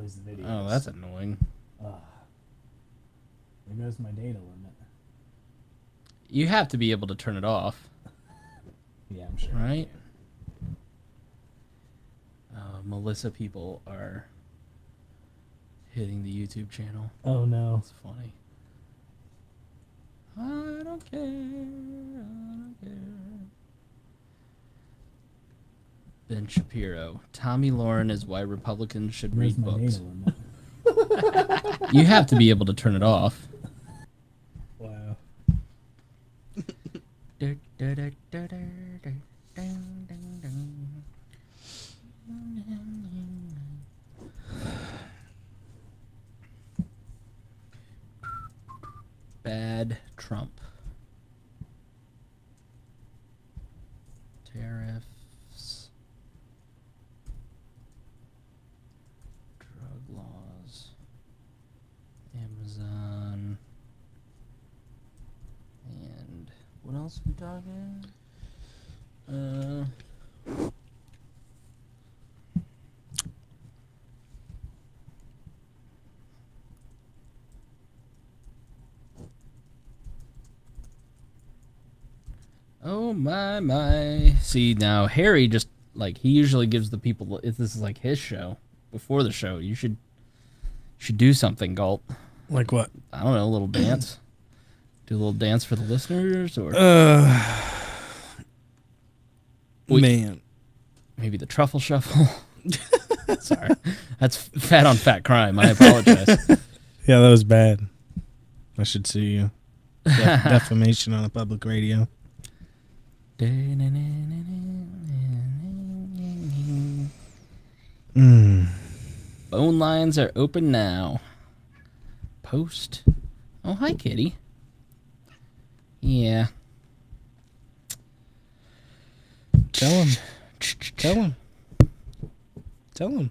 plays the videos. Oh, that's annoying. There goes my data limit. You have to be able to turn it off. Yeah, I'm sure. Right? Melissa people are hitting the YouTube channel. Oh, no. That's funny. I don't care. I don't care. Ben Shapiro. Tommy Lauren is why Republicans should Where's read my books. data limit? You have to be able to turn it off. Wow. Bad Trump. Tariffs. Drug laws. Amazon. And what else are we talking? Oh my. See, now Harry just like he usually gives the people if this is like his show before the show, you should do something, Galt. Like what? I don't know, a little dance. Do a little dance for the listeners or Man. Maybe the truffle shuffle. Sorry. That's fat on fat crime. I apologize. Yeah, that was bad. I should sue you. Defamation on a public radio. Phone lines are open now. Post. Oh, hi, kitty. Yeah. Tell him. Tell him. Tell him.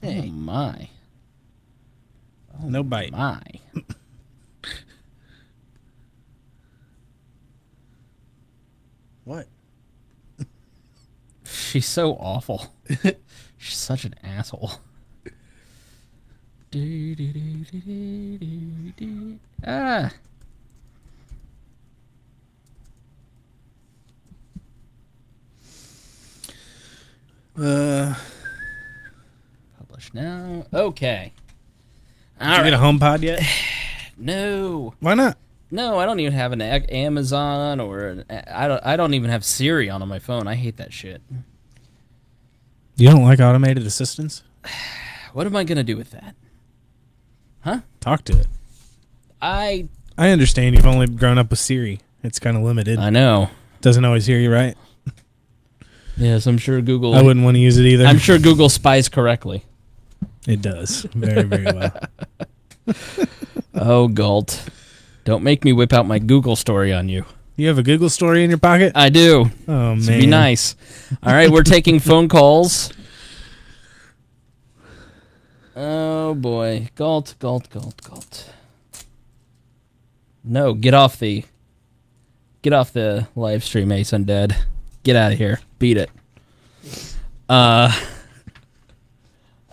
Hey. Oh, my. Oh, no bite. My. What? She's so awful. She's such an asshole. Ah. Publish now. Okay. Did you get a HomePod yet? No. Why not? No, I don't even have an Amazon or I don't even have Siri on my phone. I hate that shit. You don't like automated assistants? What am I gonna do with that? Huh? Talk to it. I understand you've only grown up with Siri. It's kind of limited. I know. Doesn't always hear you right. Yes, I'm sure Google... I wouldn't want to use it either. I'm sure Google spies correctly. It does. Very, very well. Oh, Galt. Don't make me whip out my Google story on you. You have a Google story in your pocket? I do. Oh, man. Be nice. All right, we're taking phone calls. Oh, boy. Galt. No, get off the live stream, Ace Undead. Get out of here. Beat it. All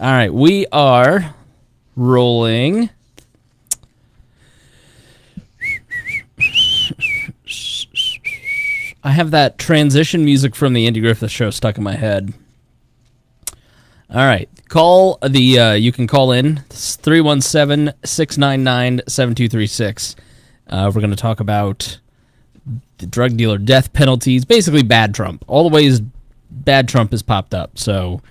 right, we are rolling. I have that transition music from the Andy Griffith Show stuck in my head. All right, you can call in. It's 317-699-7236. We're going to talk about the drug dealer death penalties, basically bad Trump. All the ways bad Trump has popped up. So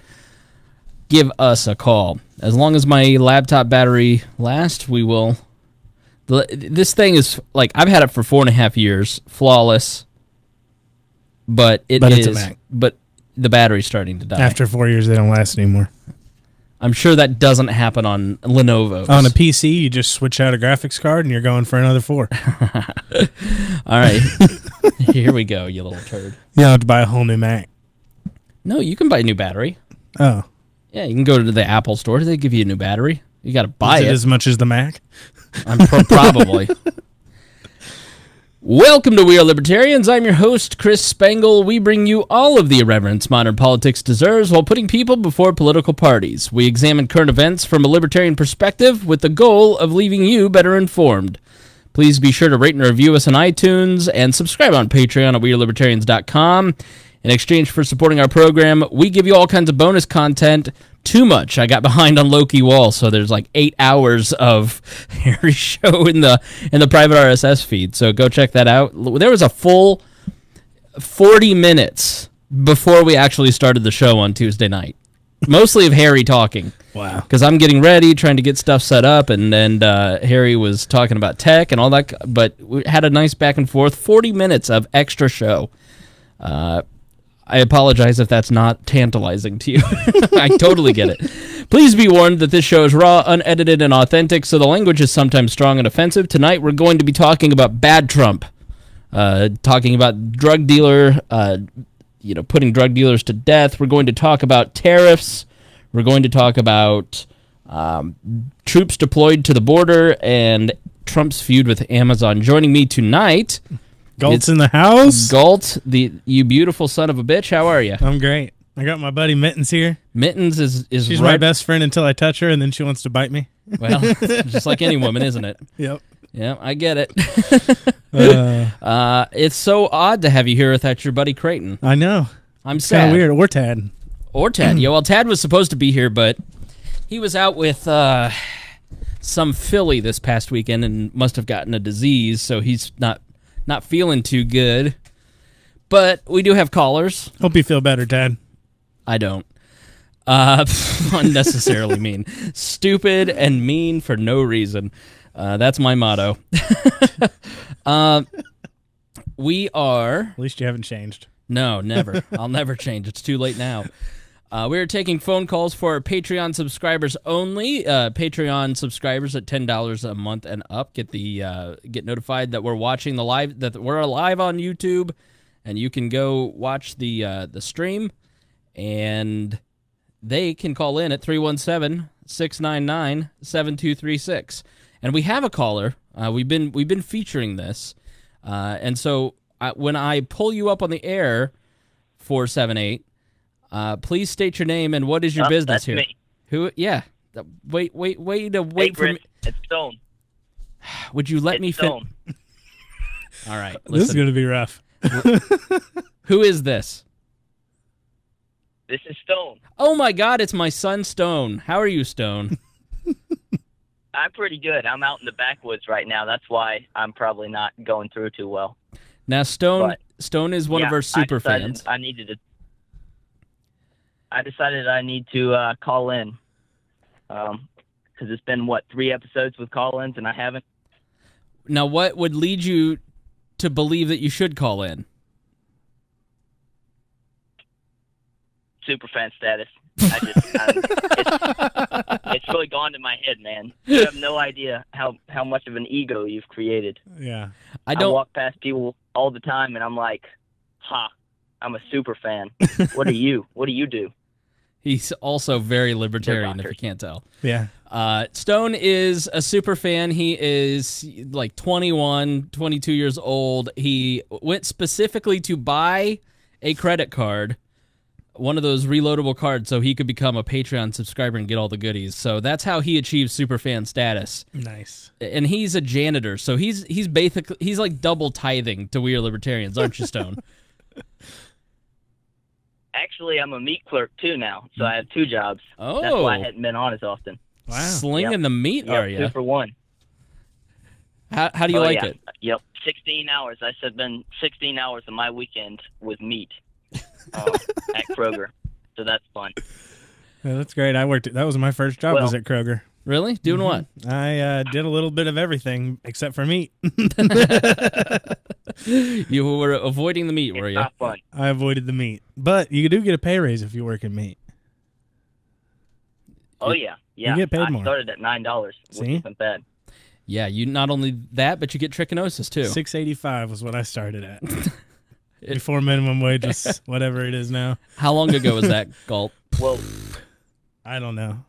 give us a call. As long as my laptop battery lasts, we will. This thing is like I've had it for 4.5 years, flawless. But it's a Mac. But the battery's starting to die. After 4 years, they don't last anymore. I'm sure that doesn't happen on Lenovo's. On a PC, you just switch out a graphics card and you're going for another 4. All right. Here we go, you little turd. You don't have to buy a whole new Mac. No, you can buy a new battery. Oh. Yeah, you can go to the Apple store. They give you a new battery. You got to buy it. As much as the Mac? I'm probably. Welcome to We Are Libertarians. I'm your host, Chris Spangle. We bring you all of the irreverence modern politics deserves while putting people before political parties. We examine current events from a libertarian perspective with the goal of leaving you better informed. Please be sure to rate and review us on iTunes and subscribe on Patreon at WeAreLibertarians.com. In exchange for supporting our program, we give you all kinds of bonus content. Too much. I got behind on Loki Wall, so there's like 8 hours of Harry's show in the private RSS feed. So go check that out. There was a full 40 minutes before we actually started the show on Tuesday night, mostly of Harry talking. Wow. Because I'm getting ready, trying to get stuff set up, and then Harry was talking about tech and all that. But we had a nice back and forth. 40 minutes of extra show. I apologize if that's not tantalizing to you. I totally get it. Please be warned that this show is raw, unedited, and authentic, so the language is sometimes strong and offensive. Tonight we're going to be talking about bad Trump, talking about drug dealer, putting drug dealers to death. We're going to talk about tariffs. We're going to talk about troops deployed to the border and Trump's feud with Amazon. Joining me tonight... Galt's in the house. Galt, you beautiful son of a bitch. How are you? I'm great. I got my buddy Mittens here. Mittens is She's my best friend until I touch her, and then she wants to bite me. Well, just like any woman, isn't it? Yep. Yeah, I get it. It's so odd to have you here without your buddy Creighton. I know. I'm sad. Kind of weird. Or Tad. Or Tad. Yeah, well, Tad was supposed to be here, but he was out with some filly this past weekend and must have gotten a disease, so he's not feeling too good. But we do have callers. Hope you feel better, Tad. I don't. Unnecessarily mean. Stupid and mean for no reason. That's my motto. We are... At least you haven't changed. No, never. I'll never change. It's too late now. We're taking phone calls for our Patreon subscribers only. Patreon subscribers at $10 a month and up get notified that we're watching that we're live on YouTube, and you can go watch the stream, and they can call in at 317-699-7236. And we have a caller. We've been featuring this, and so when I pull you up on the air, 478. Please state your name and what is your business that's here? Me. Who? Yeah. Wait for me. It's Stone. Would you let me Stone. All right. Listen. This is going to be rough. Who is this? This is Stone. Oh my God! It's my son Stone. How are you, Stone? I'm pretty good. I'm out in the backwoods right now. That's why I'm probably not going through too well. Now, Stone is one of our super fans. I decided I need to call in because it's been, 3 episodes with call-ins, and I haven't. Now, what would lead you to believe that you should call in? Superfan status. It's really gone to my head, man. You have no idea how much of an ego you've created. Yeah. I walk past people all the time, and I'm like, I'm a super fan. What are you? What do you do? He's also very libertarian, if you can't tell. Yeah. Stone is a super fan. He is like 21, 22 years old. He went specifically to buy a credit card, one of those reloadable cards, so he could become a Patreon subscriber and get all the goodies. So that's how he achieved super fan status. Nice. And he's a janitor, so he's like double tithing to We Are Libertarians, aren't you, Stone? Actually, I'm a meat clerk, too, now, so I have 2 jobs. Oh. That's why I hadn't been on as often. Wow. Slinging the meat, are you? 2 for 1. How do you like it? Yep, 16 hours. I said been 16 hours of my weekend with meat at Kroger, so that's fun. Yeah, that's great. That was my first job, was at Kroger. Really? Doing what? I did a little bit of everything except for meat. You were avoiding the meat, were you? Not fun. I avoided the meat. But you do get a pay raise if you work in meat. Oh, yeah. Yeah. You get paid more. I started at $9, which isn't bad. Yeah, you not only that, but you get trichinosis, too. $6.85 was what I started at. Before minimum wage was whatever it is now. How long ago was that, Gulp? Well, I don't know.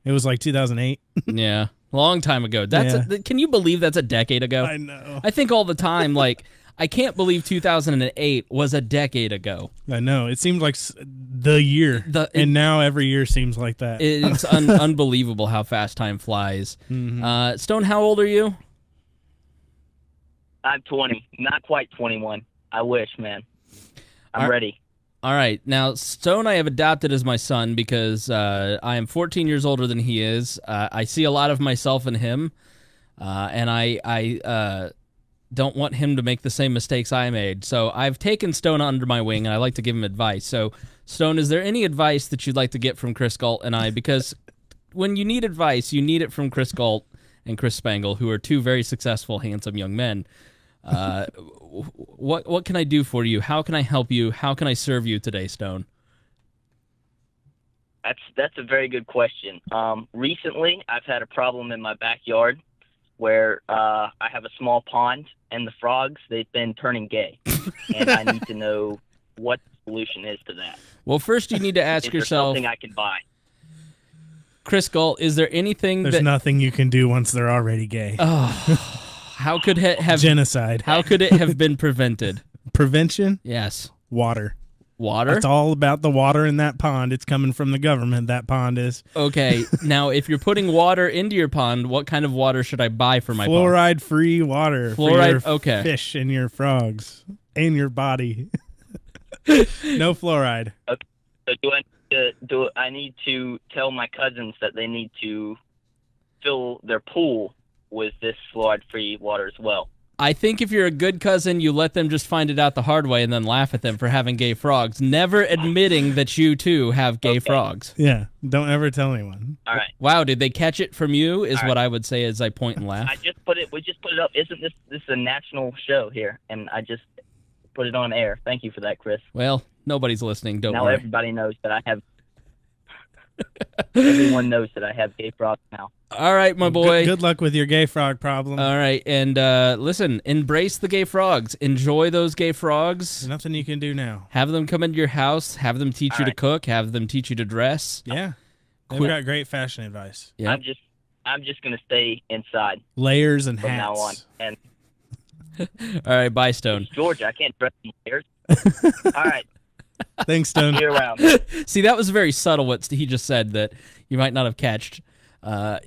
It was like 2008. Yeah, long time ago. Can you believe that's a decade ago? I know. I think all the time, like, I can't believe 2008 was a decade ago. I know. It seemed like the year. And now every year seems like that. It's unbelievable how fast time flies. Mm-hmm. Stone, how old are you? I'm 20. Not quite 21. I wish, man. I'm ready. All right. Now, Stone I have adopted as my son because I am 14 years older than he is. I see a lot of myself in him, and I don't want him to make the same mistakes I made. So I've taken Stone under my wing, and I like to give him advice. So, Stone, is there any advice that you'd like to get from Chris Galt and I? Because when you need advice, you need it from Chris Galt and Chris Spangle, who are two very successful, handsome young men. What can I do for you? How can I help you? How can I serve you today, Stone? That's a very good question. Recently, I've had a problem in my backyard where I have a small pond, and the frogs, they've been turning gay. And I need to know what the solution is to that. Well, first you need to ask yourself... Is there something I can buy? Chris Galt, is there anything There's nothing you can do once they're already gay. Oh... How could it have genocide? How could it have been prevented? Prevention? Yes. Water. Water? It's all about the water in that pond. It's coming from the government, that pond is. Okay. Now, if you're putting water into your pond, what kind of water should I buy for my pond? Fluoride-free water Fluoride, for your fish and your frogs and your body. No fluoride. Okay. So I need to tell my cousins that they need to fill their pool with this fluoride-free water as well? I think if you're a good cousin, you let them just find it out the hard way and then laugh at them for having gay frogs, never admitting that you, too, have gay frogs. Yeah, don't ever tell anyone. All right. Wow, did they catch it from you, is what I would say as I point and laugh. We just put it up. Isn't this is a national show here, and I just put it on air. Thank you for that, Chris. Well, nobody's listening, don't worry. Now everybody knows that I have... Everyone knows that I have gay frogs now. All right, my boy. Good luck with your gay frog problem. All right, and listen, embrace the gay frogs. Enjoy those gay frogs. There's nothing you can do now. Have them come into your house. Have them teach you to cook. Have them teach you to dress. Yeah, they've got great fashion advice. Yep. I'm just gonna stay inside. Layers and from hats. now on. And all right, bye, Stone. It's Georgia, I can't dress in layers. All right. Thanks, Stone. Year round. See, that was very subtle what he just said that you might not have catched. The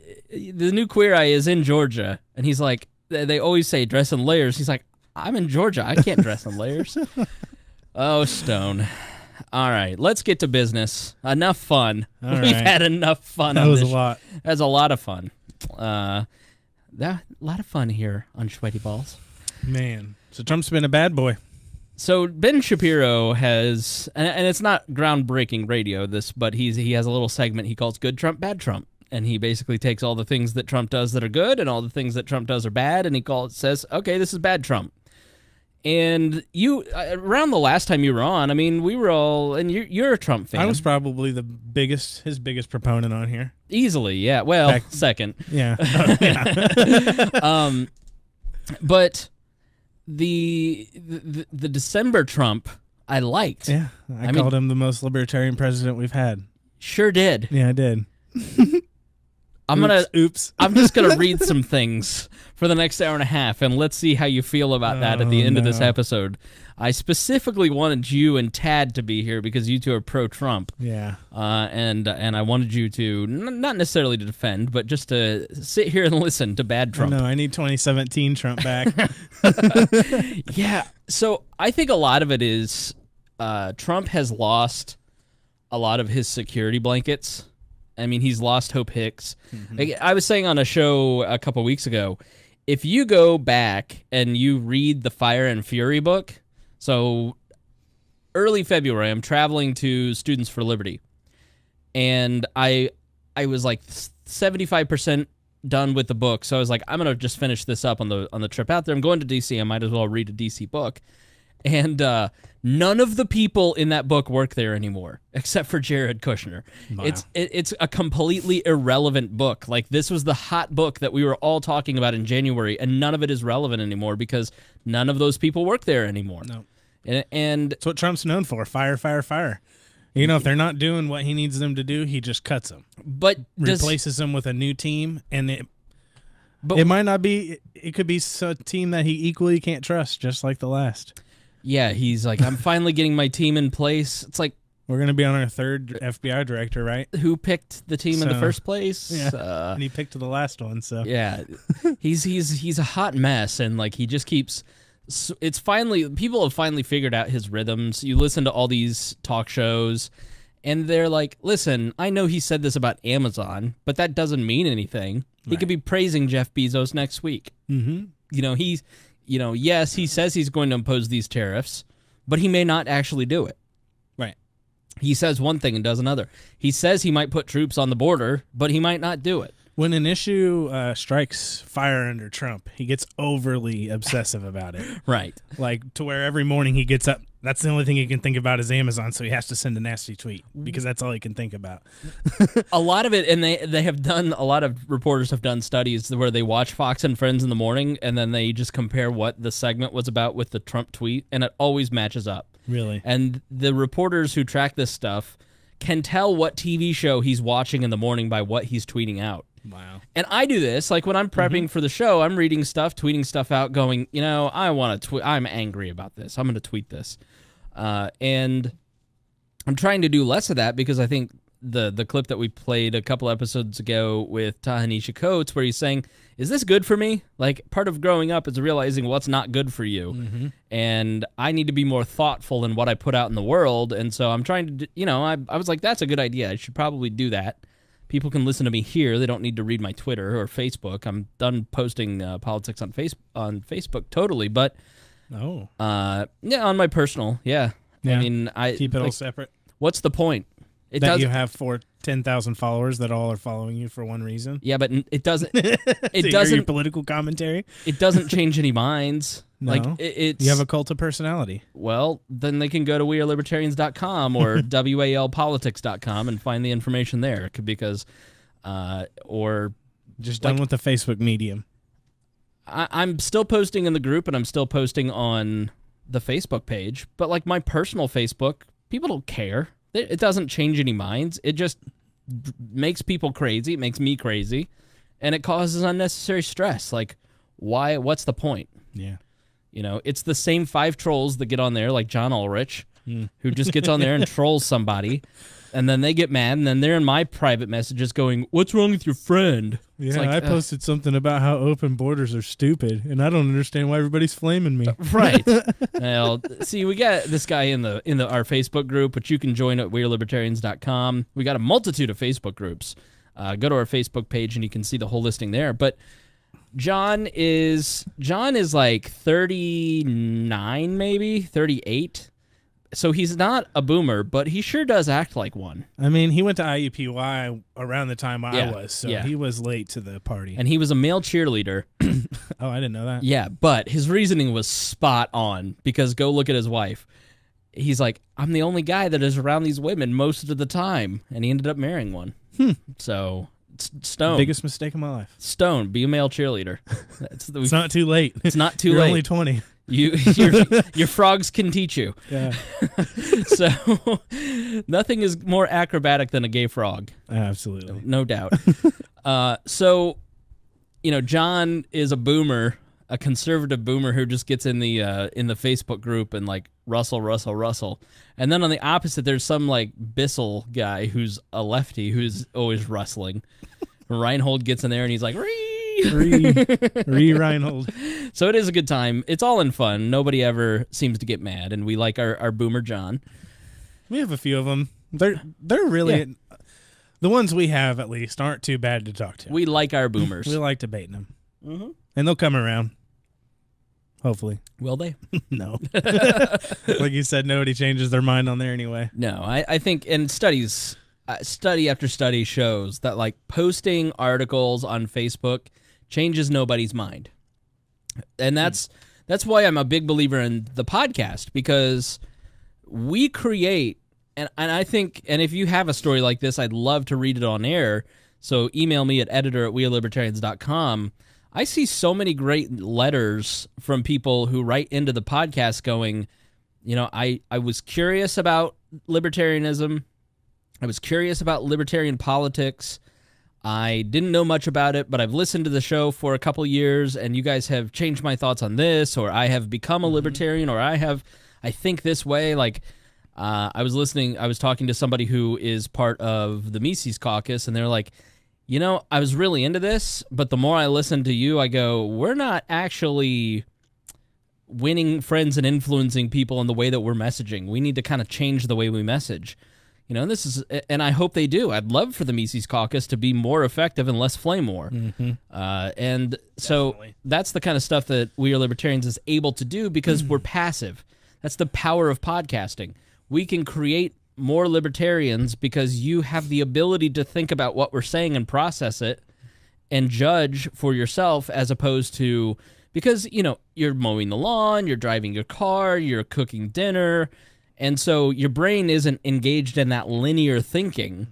new Queer Eye is in Georgia, and he's like, they always say dress in layers. He's like, I'm in Georgia. I can't dress in layers. Oh, Stone. All right, let's get to business. Enough fun. We've had enough fun. That was a lot. That was a lot of fun. A lot of fun here on Sweaty Balls. Man, so Trump's been a bad boy. So Ben Shapiro has, and it's not groundbreaking radio, but he has a little segment he calls Good Trump, Bad Trump. And he basically takes all the things that Trump does that are good and all the things that Trump does are bad, and he says, okay, this is bad Trump. And you, around the last time you were on, I mean, we were all, and you're a Trump fan. I was probably his biggest proponent on here. Easily, yeah. Well, second. Yeah. But the December Trump, I liked. Yeah, I called him the most libertarian president we've had. Sure did. Yeah, I did. Oops. I'm just gonna read some things for the next hour and a half, and let's see how you feel about that at the end of this episode. I specifically wanted you and Tad to be here because you two are pro-Trump. Yeah. And I wanted you to not necessarily to defend, but just to sit here and listen to bad Trump. No, I need 2017 Trump back. Yeah. So I think a lot of it is Trump has lost a lot of his security blankets. I mean, he's lost Hope Hicks. Mm-hmm. I was saying on a show a couple weeks ago, if you go back and you read the Fire and Fury book, so early February, I'm traveling to Students for Liberty, and I was like 75% done with the book, so I was like, I'm going to just finish this up on the trip out there. I'm going to D.C., I might as well read a D.C. book. And none of the people in that book work there anymore, except for Jared Kushner. Wow. It's a completely irrelevant book. Like, this was the hot book that we were all talking about in January, and none of it is relevant anymore because none of those people work there anymore. No. And that's what Trump's known for, fire, fire, fire. You know, if they're not doing what he needs them to do, he just cuts them. But replaces them with a new team, and But it might not be. It could be a team that he equally can't trust, just like the last. yeah, he's like, I'm finally getting my team in place. It's like, We're gonna be on our third FBI director, right? who picked the team in the So, first place? Yeah, and he picked the last one. So Yeah, he's a hot mess, and like he just keeps. It's finally people have finally figured out his rhythms. You listen to all these talk shows, and they're like, "Listen, I know he said this about Amazon, but that doesn't mean anything. He could be praising Jeff Bezos next week. Mm-hmm. Yes, he says he's going to impose these tariffs, but he may not actually do it. Right. He says one thing and does another. He says he might put troops on the border, but he might not do it. When an issue strikes fire under Trump, he gets overly obsessive about it. Right. Like to where every morning he gets up, that's the only thing he can think about is Amazon, so he has to send a nasty tweet because that's all he can think about. A lot of it, and they have done, a lot of reporters have done studies where they watch Fox and Friends in the morning, and then they just compare what the segment was about with the Trump tweet, and it always matches up. Really? And the reporters who track this stuff can tell what TV show he's watching in the morning by what he's tweeting out. Wow. And I do this, like when I'm prepping for the show, I'm reading stuff, tweeting stuff out, going, I want to tweet. I'm angry about this. I'm going to tweet this. And I'm trying to do less of that because I think the clip that we played a couple episodes ago with Ta-Nehisi Coates, where he's saying, is this good for me? Like, part of growing up is realizing what's not good for you. Mm-hmm. And I need to be more thoughtful in what I put out in the world. And so I'm trying to, I was like, that's a good idea. I should probably do that. People can listen to me here. They don't need to read my Twitter or Facebook. I'm done posting politics on Facebook totally. But Oh. Yeah, on my personal, yeah. Yeah. I mean, I Keep it all separate. What's the point? It That does. you have 10,000 followers that all are following you for one reason. Yeah, but it doesn't. To It hear doesn't. your political commentary. It doesn't change any minds. No. Like it's. You have a cult of personality. Well, then they can go to wearelibertarians.com or walpolitics.com and find the information there because, or Just done with the Facebook medium. I'm still posting in the group and I'm still posting on the Facebook page, but like my personal Facebook, people don't care. It doesn't change any minds. It just makes people crazy. It makes me crazy, and it causes unnecessary stress. Like, why? What's the point? Yeah. It's the same 5 trolls that get on there, like John Ulrich, who just gets on there and trolls somebody, and then they get mad, and then they're in my private messages going, "What's wrong with your friend?" Yeah, It's like, I posted something about how open borders are stupid, and I don't understand why everybody's flaming me. Right. Well, see, we got this guy in our Facebook group, which you can join at wearelibertarians.com. We got a multitude of Facebook groups. Go to our Facebook page and you can see the whole listing there. But John is like 39, maybe 38. So he's not a boomer, but he sure does act like one. I mean, he went to IUPUI around the time I was, so yeah. he was late to the party. And he was a male cheerleader. Oh, I didn't know that. Yeah, but his reasoning was spot on because go look at his wife. He's like, I'm the only guy that is around these women most of the time. And he ended up marrying one. So, Stone. Biggest mistake of my life. Stone, be a male cheerleader. It's not too late. It's not too You're late. only 20. Your frogs can teach you. Yeah. So, nothing is more acrobatic than a gay frog. Absolutely. No doubt. So, John is a boomer, a conservative boomer who just gets in the Facebook group and like Russell. And then on the opposite, there's some like Bissell guy who's a lefty who's always rustling. Reinhold gets in there and he's like, Reinhold. So it is a good time. It's all in fun. Nobody ever seems to get mad, and we like our boomer John. We have a few of them. They're really the ones we have at least aren't too bad to talk to. We like our boomers. We like debating them, and they'll come around. Hopefully, Will they? no. Like you said, nobody changes their mind on there anyway. No, I think in studies, study after study shows that like posting articles on Facebook changes nobody's mind. And that's why I'm a big believer in the podcast, because we create, and I think, and if you have a story like this, I'd love to read it on air. So email me at editor@wearelibertarians.com. I see so many great letters from people who write into the podcast going, I was curious about libertarianism. I was curious about libertarian politics. I didn't know much about it, but I've listened to the show for a couple years, and you guys have changed my thoughts on this, or I have become a libertarian, or I think this way. Like, I was talking to somebody who is part of the Mises caucus, and they're like, you know, I was really into this, but the more I listen to you, I go, we're not actually winning friends and influencing people in the way that we're messaging. We need to kind of change the way we message. You know, and I hope they do. I'd love for the Mises caucus to be more effective and less flame war. And so that's the kind of stuff that We Are Libertarians is able to do because we're passive. That's the power of podcasting. We can create more libertarians because you have the ability to think about what we're saying and process it and judge for yourself, as opposed to, because, you know, you're mowing the lawn, you're driving your car, you're cooking dinner, and so your brain isn't engaged in that linear thinking.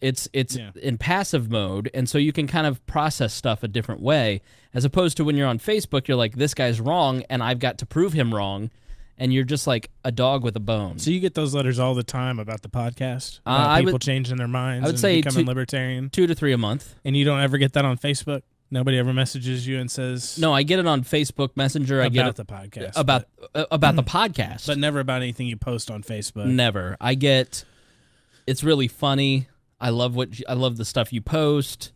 It's in passive mode, and so you can kind of process stuff a different way, as opposed to when you're on Facebook, you're like, this guy's wrong, and I've got to prove him wrong, and you're just like a dog with a bone. So you get those letters all the time about the podcast? About people changing their minds, I would say becoming libertarian? 2 to 3 a month. And you don't ever get that on Facebook? Nobody ever messages you and says... No, I get it on Facebook Messenger. I get it the podcast. About the podcast. But never about anything you post on Facebook. Never. I get... It's really funny. I love the stuff you post.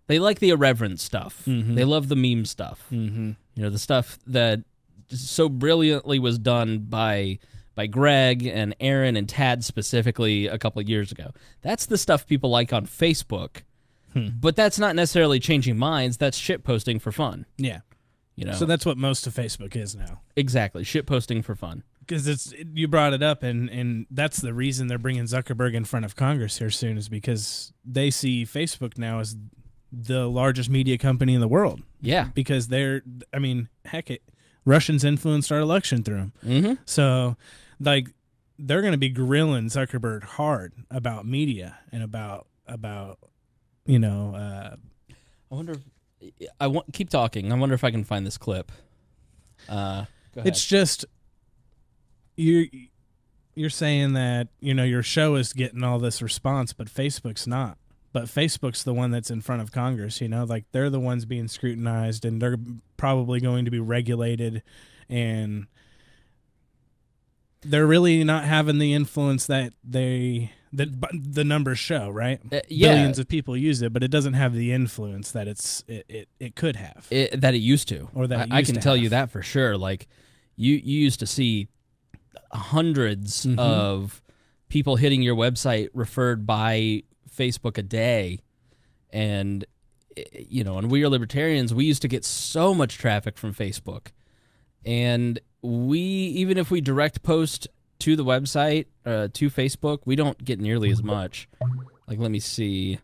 They like the irreverent stuff. They love the meme stuff. You know, the stuff that so brilliantly was done by Greg and Aaron and Tad specifically a couple of years ago. That's the stuff people like on Facebook. But that's not necessarily changing minds. That's shit posting for fun. Yeah. You know. So that's what most of Facebook is now. Exactly. Shit posting for fun. Because you brought it up, and that's the reason they're bringing Zuckerberg in front of Congress here soon, is because they see Facebook now as the largest media company in the world. Yeah. Because Russians influenced our election through them. So, like, they're going to be grilling Zuckerberg hard about media and about you know. I wonder. Keep talking. I wonder if I can find this clip. Go ahead. It's just you're saying that, you know, your show is getting all this response, but Facebook's not. But Facebook's the one that's in front of Congress. You know, like, they're the ones being scrutinized, and they're probably going to be regulated, and they're really not having the influence that the numbers show, right? Yeah. Billions of people use it, but it doesn't have the influence that it could have. That it used to. Or that I can tell you that for sure. Like, you used to see hundreds of people hitting your website referred by Facebook a day. And, you know, and We Are Libertarians, we used to get so much traffic from Facebook. And even if we direct post to the website, to Facebook, we don't get nearly as much. Like, let me see.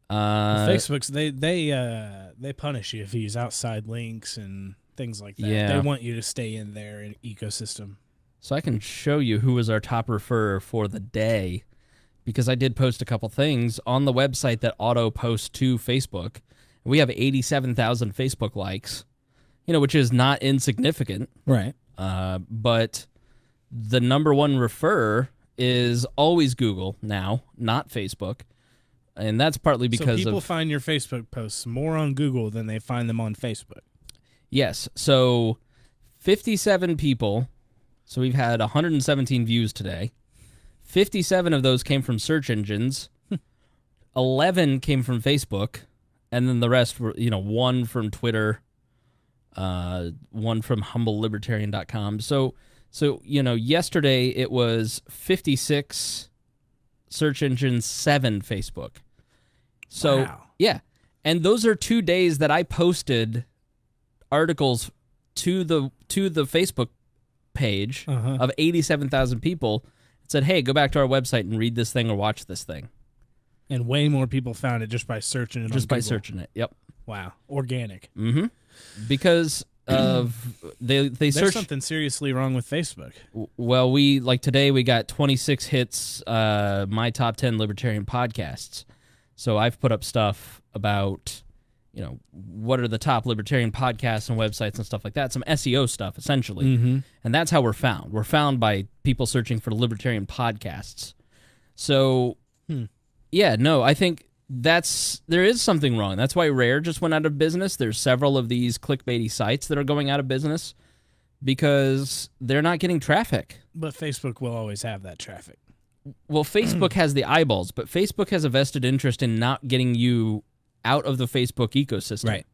Facebook's they punish you if you use outside links and things like that. Yeah. They want you to stay in their ecosystem. So I can show you who was our top referrer for the day, because I did post a couple things on the website that auto post to Facebook. We have 87,000 Facebook likes, you know, which is not insignificant. Right. But the number one referrer is always Google now, not Facebook. And that's partly because people find your Facebook posts more on Google than they find them on Facebook. Yes. So 57 people. So we've had 117 views today. 57 of those came from search engines. 11 came from Facebook. And then the rest were, you know, 1 from Twitter, 1 from humblelibertarian.com. So, you know, yesterday it was 56 search engines, 7 Facebook. So, wow. Yeah. And those are 2 days that I posted articles to the Facebook page of 87,000 people. It said, hey, go back to our website and read this thing or watch this thing. And way more people found it just by searching it. Just by searching it. Yep. Wow. Organic. Because of they There's search something seriously wrong with Facebook. Well, today we got 26 hits, my top 10 libertarian podcasts. So I've put up stuff about, you know, what are the top libertarian podcasts and websites and stuff like that. Some SEO stuff, essentially. And that's how we're found. We're found by people searching for libertarian podcasts. So, yeah, no, I think there is something wrong. That's why Rare just went out of business. There's several of these clickbaity sites that are going out of business because they're not getting traffic. But Facebook will always have that traffic. Well, Facebook has the eyeballs, but Facebook has a vested interest in not getting you out of the Facebook ecosystem. Right.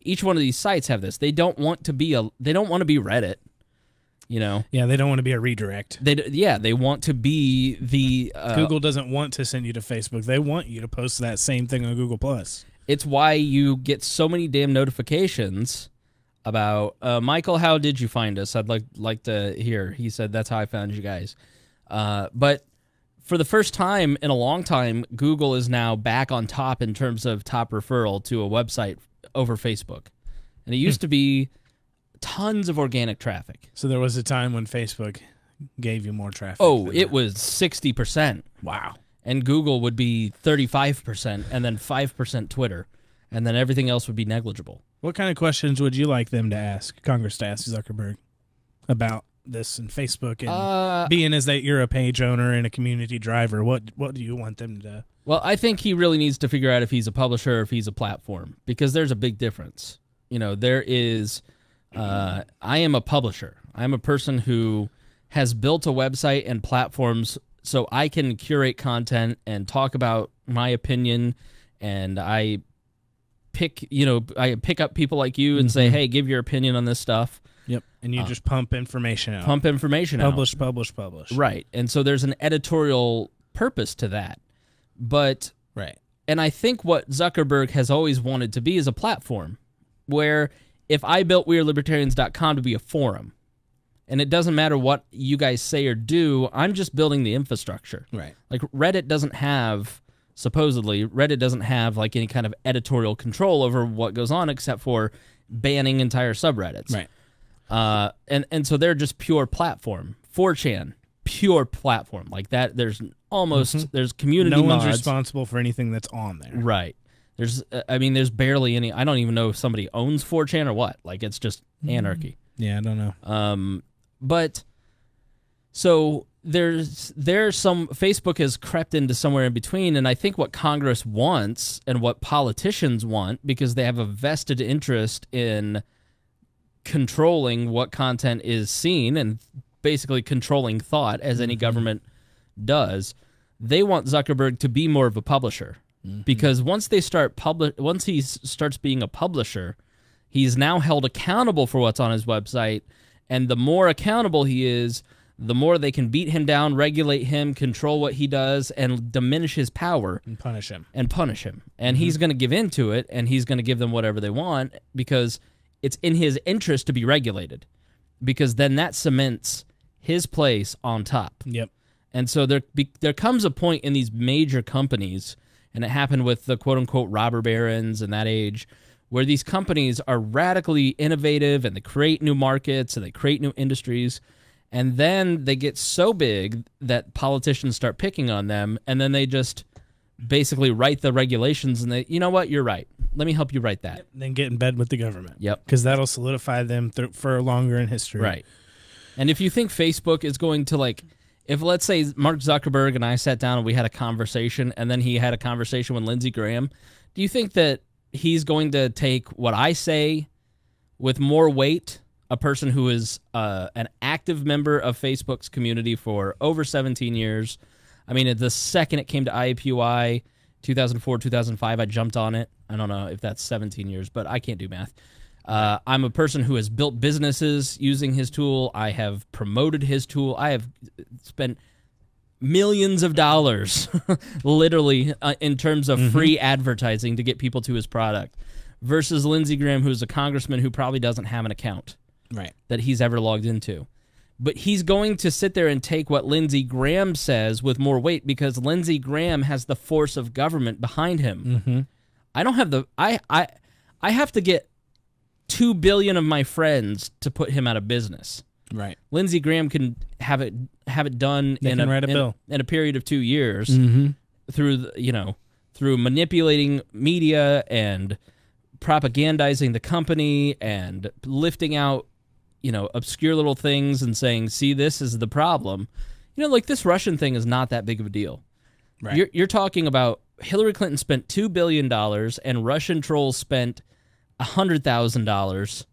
Each one of these sites have this. They don't want to be Reddit. You know. Yeah, they don't want to be a redirect. They want to be the Google doesn't want to send you to Facebook. They want you to post that same thing on Google Plus. It's why you get so many damn notifications about Michael. How did you find us? I'd like to hear. He said that's how I found you guys. But for the first time in a long time, Google is now back on top in terms of top referral to a website over Facebook, and it used to be tons of organic traffic. So there was a time when Facebook gave you more traffic. Oh, it was 60%. Wow. And Google would be 35%, and then 5% Twitter, and then everything else would be negligible. What kind of questions would you like them to ask, Congress to ask Zuckerberg about this and Facebook and being as that you're a page owner and a community driver? What do you want them to? Well, I think he really needs to figure out if he's a publisher or if he's a platform, because there's a big difference. You know, there is. I am a publisher. I'm a person who has built a website and platforms so I can curate content and talk about my opinion, and I pick up people like you and say, hey, give your opinion on this stuff. Yep. And you just pump information out. Publish. Right. And so there's an editorial purpose to that. But right. And I think what Zuckerberg has always wanted to be is a platform where if I built WeAreLibertarians.com to be a forum, and it doesn't matter what you guys say or do, I'm just building the infrastructure. Right. Like Reddit doesn't have like any kind of editorial control over what goes on except for banning entire subreddits. Right. And so they're just pure platform. 4chan, pure platform. Like that, there's community mods. No one's mods. responsible for anything that's on there. Right. There's barely any. I don't even know if somebody owns 4chan or what. Like, it's just anarchy. Yeah, I don't know. But so there's some. Facebook has crept into somewhere in between, and I think what Congress wants and what politicians want, because they have a vested interest in controlling what content is seen and basically controlling thought, as any government does. They want Zuckerberg to be more of a publisher. Because once he starts being a publisher, he's now held accountable for what's on his website, and the more accountable he is, the more they can beat him down, regulate him, control what he does, and diminish his power. And punish him. And he's going to give in to it, and he's going to give them whatever they want, because it's in his interest to be regulated. Because then that cements his place on top. Yep. And so there comes a point in these major companies, and it happened with the quote-unquote robber barons in that age, where these companies are radically innovative, and they create new markets, and they create new industries, and then they get so big that politicians start picking on them, and then they just basically write the regulations, and they, you know what, you're right. Let me help you write that. Yep. Then get in bed with the government. Yep. Because that'll solidify them for longer in history. Right. And if you think Facebook is going to, like, if, let's say, Mark Zuckerberg and I sat down and we had a conversation, and then he had a conversation with Lindsey Graham, do you think that he's going to take what I say with more weight, a person who is an active member of Facebook's community for over 17 years? I mean, the second it came to IAPUI, 2004, 2005, I jumped on it. I don't know if that's 17 years, but I can't do math. I'm a person who has built businesses using his tool. I have promoted his tool. I have spent millions of dollars, literally, in terms of free advertising to get people to his product, versus Lindsey Graham, who's a congressman who probably doesn't have an account that he's ever logged into. But he's going to sit there and take what Lindsey Graham says with more weight, because Lindsey Graham has the force of government behind him. I don't have I have to get 2 billion of my friends to put him out of business. Right. Lindsey Graham can have it done in a period of 2 years through manipulating media and propagandizing the company and lifting out obscure little things and saying, see, this is the problem. Like this Russian thing is not that big of a deal. Right. You're talking about Hillary Clinton spent $2 billion and Russian trolls spent $100,000.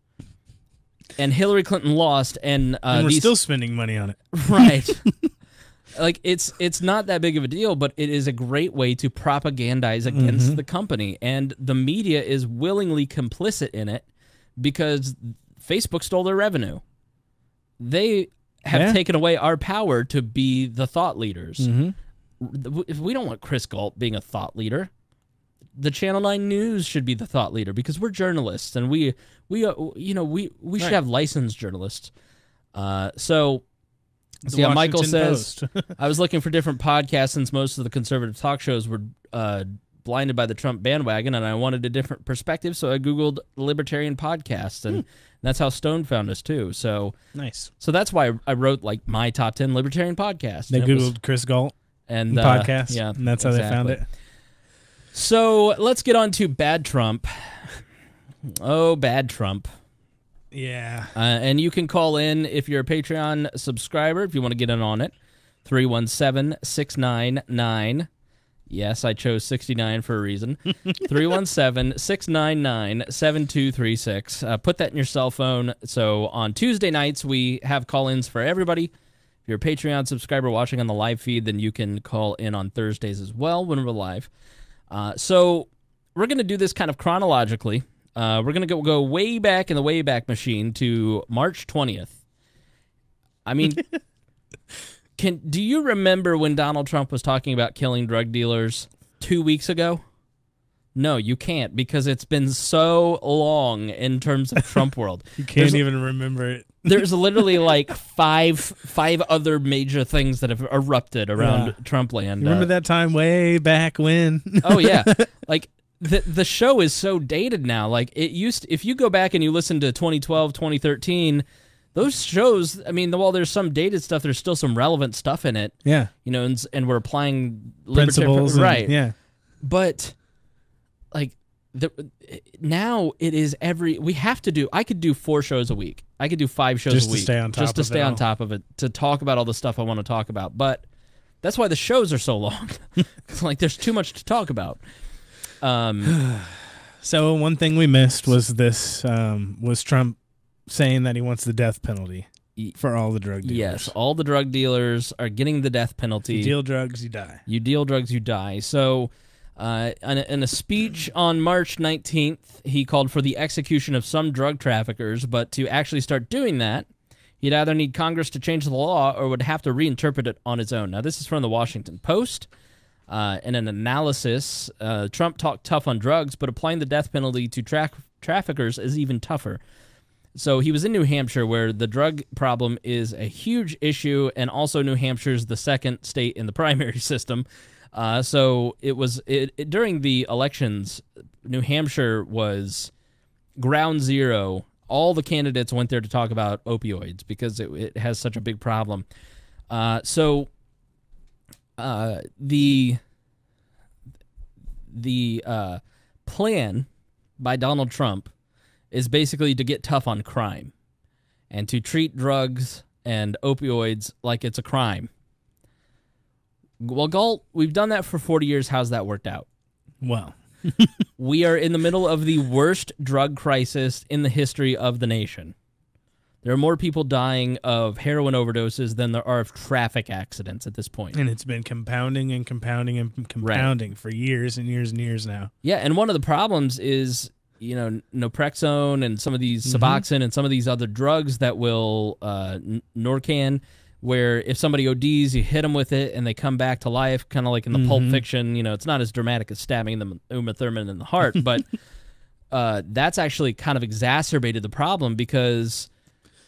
And Hillary Clinton lost, and we're still spending money on it. Right. Like, it's not that big of a deal, but it is a great way to propagandize against the company. And the media is willingly complicit in it because Facebook stole their revenue. They have taken away our power to be the thought leaders. We don't want Chris Galt being a thought leader. The Channel 9 News should be the thought leader because we're journalists, and we should have licensed journalists. Michael says, I was looking for different podcasts since most of the conservative talk shows were blinded by the Trump bandwagon, and I wanted a different perspective, so I Googled Libertarian podcasts, and that's how Stone found us, too. So nice. So that's why I wrote, like, my top 10 Libertarian podcasts. They Googled Chris Galt and podcast, yeah, and that's how they found it. So let's get on to Bad Trump. Oh, Bad Trump. Yeah. And you can call in if you're a Patreon subscriber, if you want to get in on it. 317-699. Yes, I chose 69 for a reason. 317-699-7236. Put that in your cell phone. So on Tuesday nights, we have call-ins for everybody. If you're a Patreon subscriber watching on the live feed, then you can call in on Thursdays as well when we're live. So we're going to do this kind of chronologically. We're going to go way back in the Wayback Machine to March 20th. I mean, do you remember when Donald Trump was talking about killing drug dealers 2 weeks ago? No, you can't, because it's been so long in terms of Trump world. You can't even remember it. There's literally like five other major things that have erupted around Trump land. Remember that time way back when? Oh, yeah. Like, the show is so dated now. Like, it used to, if you go back and you listen to 2012, 2013, those shows, I mean, while there's some dated stuff, there's still some relevant stuff in it. Yeah. You know, and we're applying principles. Right. Yeah. But, like, now it is we have to do, I could do 4 shows a week. I could do 5 shows just a week. Just to stay on top of it, to talk about all the stuff I want to talk about. But that's why the shows are so long. Like, there's too much to talk about. So one thing we missed was this, was Trump saying that he wants the death penalty for all the drug dealers. Yes, all the drug dealers are getting the death penalty. You deal drugs, you die. You deal drugs, you die. So in a speech on March 19th, he called for the execution of some drug traffickers, but to actually start doing that, he'd either need Congress to change the law or would have to reinterpret it on his own. Now, this is from the Washington Post. In an analysis, Trump talked tough on drugs, but applying the death penalty to traffickers is even tougher. So he was in New Hampshire, where the drug problem is a huge issue, and also New Hampshire's the second state in the primary system. So during the elections, New Hampshire was ground zero. All the candidates went there to talk about opioids because it has such a big problem. The plan by Donald Trump is basically to get tough on crime and to treat drugs and opioids like it's a crime. Well, Galt, we've done that for 40 years. How's that worked out? Well, we are in the middle of the worst drug crisis in the history of the nation. There are more people dying of heroin overdoses than there are of traffic accidents at this point. And it's been compounding and compounding and compounding for years and years and years now. Yeah, and one of the problems is, you know, Naltrexone and some of these Suboxone and some of these other drugs that will, Narcan, where if somebody ODs, you hit them with it and they come back to life, kind of like in the Pulp Fiction. You know, it's not as dramatic as stabbing them Uma Thurman in the heart, but that's actually kind of exacerbated the problem because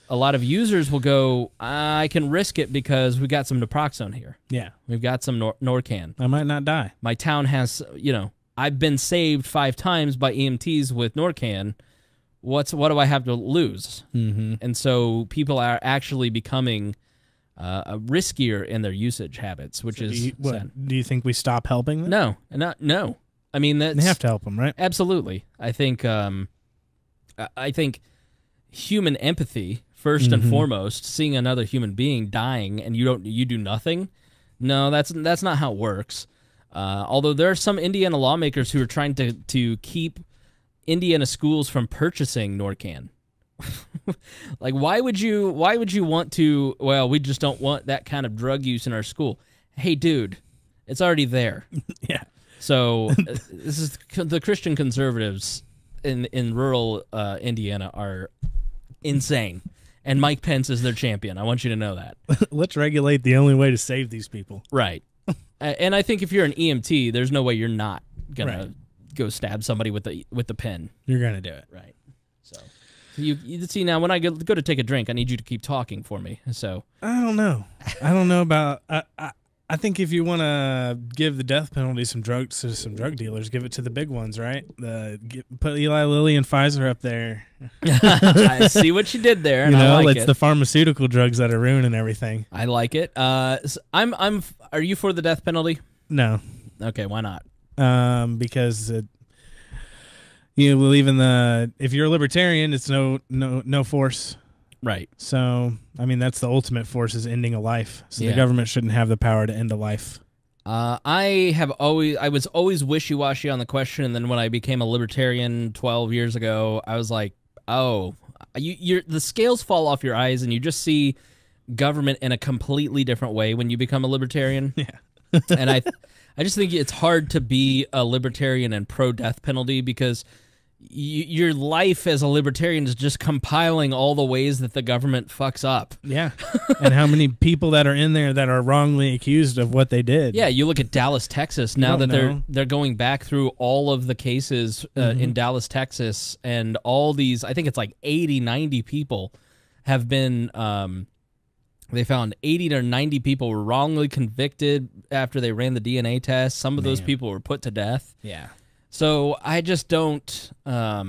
a lot of users will go, I can risk it because we got some naproxone here. Yeah. We've got some Narcan. I might not die. My town has, you know, I've been saved 5 times by EMTs with Narcan. What do I have to lose? And so people are actually becoming riskier in their usage habits, which is sad. Do you think we stop helping them? No. I mean, they have to help them, right? Absolutely. I think human empathy first and foremost, seeing another human being dying and you do nothing. No, that's not how it works. Although there are some Indiana lawmakers who are trying to keep Indiana schools from purchasing Narcan. Like, why would you want to? Well, we just don't want that kind of drug use in our school. Hey, dude, it's already there. Yeah. So this is the Christian conservatives in rural Indiana are insane, and Mike Pence is their champion. I want you to know that. Let's regulate the only way to save these people. Right. And I think if you're an EMT, there's no way you're not gonna go stab somebody with the pen. You're gonna do it. Right. So you see, now when I go to take a drink, I need you to keep talking for me. So I don't know. I don't know about. I think if you want to give the death penalty to some drug dealers, give it to the big ones, right? Put Eli Lilly and Pfizer up there. I see what you did there. And I like it's it. the pharmaceutical drugs that are ruining everything. I like it. So Are you for the death penalty? No. Okay, why not? Because you believe in if you're a libertarian, it's no force. Right. So, I mean, that's the ultimate force, is ending a life. So Yeah. the government shouldn't have the power to end a life. I was always wishy-washy on the question, and then when I became a libertarian 12 years ago, I was like, oh, the scales fall off your eyes, and you just see government in a completely different way when you become a libertarian. Yeah. And I just think it's hard to be a libertarian and pro-death penalty, because your life as a libertarian is just compiling all the ways that the government fucks up. Yeah. And how many people that are in there that are wrongly accused of what they did. Yeah, you look at Dallas, Texas, now that they're going back through all of the cases in Dallas, Texas, and all these, I think it's like 80, 90 people have been, they found 80 to 90 people were wrongly convicted after they ran the DNA test. Some of those people were put to death. Yeah. So I just don't, I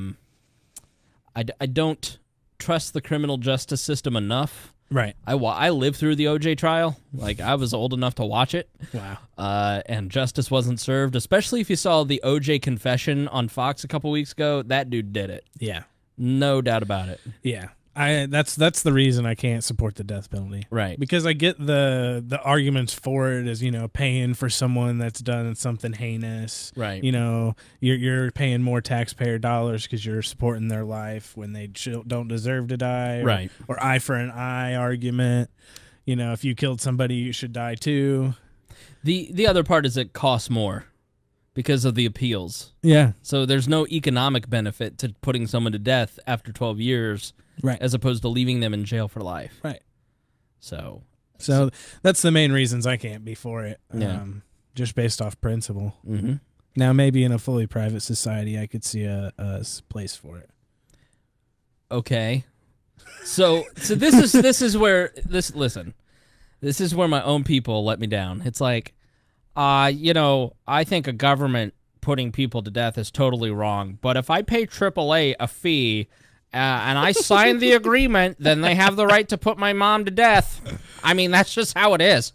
don't trust the criminal justice system enough. Right. I lived through the OJ trial. Like, I was old enough to watch it. Wow. And justice wasn't served, especially if you saw the OJ confession on Fox a couple weeks ago. That dude did it. Yeah. No doubt about it. Yeah. That's the reason I can't support the death penalty. Right. Because I get the arguments for it as, paying for someone that's done something heinous. Right. You're paying more taxpayer dollars because you're supporting their life when they don't deserve to die. Right. Or eye for an eye argument. If you killed somebody, you should die too. The other part is it costs more because of the appeals. Yeah. So there's no economic benefit to putting someone to death after 12 years. Right. As opposed to leaving them in jail for life. Right. So that's the main reasons I can't be for it. Yeah. Just based off principle. Mm-hmm. Now, maybe in a fully private society, I could see a place for it. Okay. So this is where my own people let me down. It's like, I think a government putting people to death is totally wrong. But if I pay AAA a fee and I sign the agreement, then they have the right to put my mom to death. I mean, that's just how it is.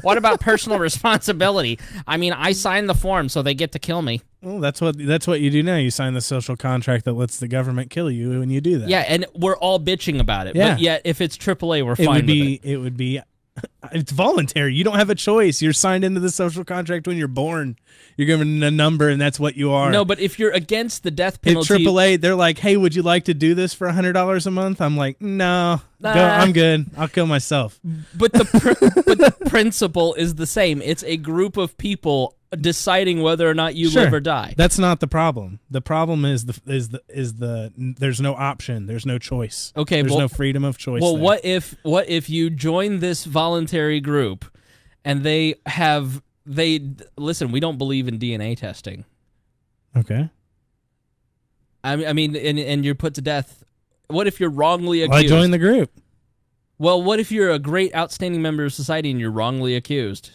What about personal responsibility? I mean, I signed the form, so they get to kill me. Well, that's what you do now. You sign the social contract that lets the government kill you when you do that. Yeah, and we're all bitching about it. Yeah. But yet, if it's AAA, we're fine with it. It would be... It's voluntary. You don't have a choice. You're signed into the social contract when you're born. You're given a number, and that's what you are. No, but if you're against the death penalty... At AAA, they're like, hey, would you like to do this for $100 a month? I'm like, no, I'm good. I'll kill myself. But the principle is the same. It's a group of people deciding whether or not you live or die. That's not the problem. The problem is there's no option. There's no choice. Okay, there's no freedom of choice. Well, there. what if you join this voluntary group and they listen, we don't believe in DNA testing. Okay. I mean, and you're put to death. What if you're wrongly accused? Well, I joined the group. Well, what if you're a great, outstanding member of society and you're wrongly accused?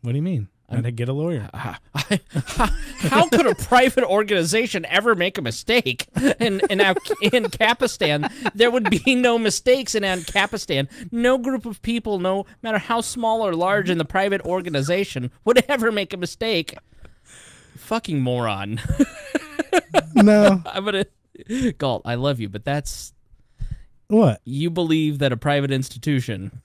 What do you mean? I'd get a lawyer. How could a private organization ever make a mistake? In Ancapistan, there would be no mistakes in Ancapistan. No group of people, no matter how small or large in the private organization, would ever make a mistake. Fucking moron. No. I'm gonna... Galt, I love you, but that's... What? You believe that a private institution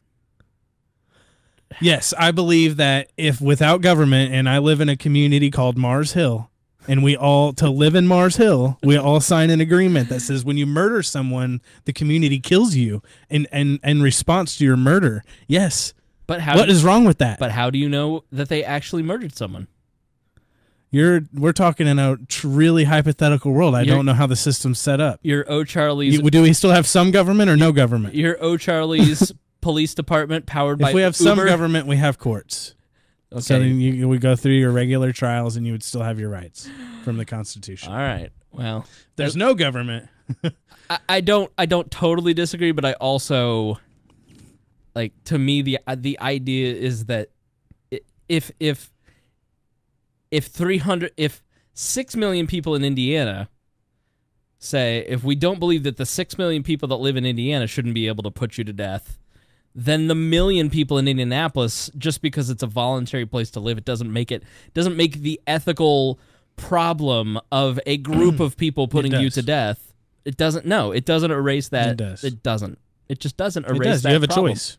Yes, I believe that if without government, and I live in a community called Mars Hill, and to live in Mars Hill, we all sign an agreement that says when you murder someone, the community kills you in response to your murder. Yes. But what is wrong with that? But how do you know that they actually murdered someone? We're talking in a really hypothetical world. I don't know how the system's set up. Your O'Charlie's. Do we still have some government or no government? Your O'Charlie's police department powered by If we have Uber? some government, we have courts. Okay. So then you would go through your regular trials and you would still have your rights from the Constitution. All right. Well, there's no government. I don't totally disagree, but I also to me the idea is that if 6 million people in Indiana say if we don't believe that the 6 million people that live in Indiana shouldn't be able to put you to death, then the million people in Indianapolis, just because it's a voluntary place to live, doesn't make the ethical problem of a group of people putting you to death. It doesn't erase that. It does. It doesn't. It just doesn't erase it does. that. You have problem. a choice.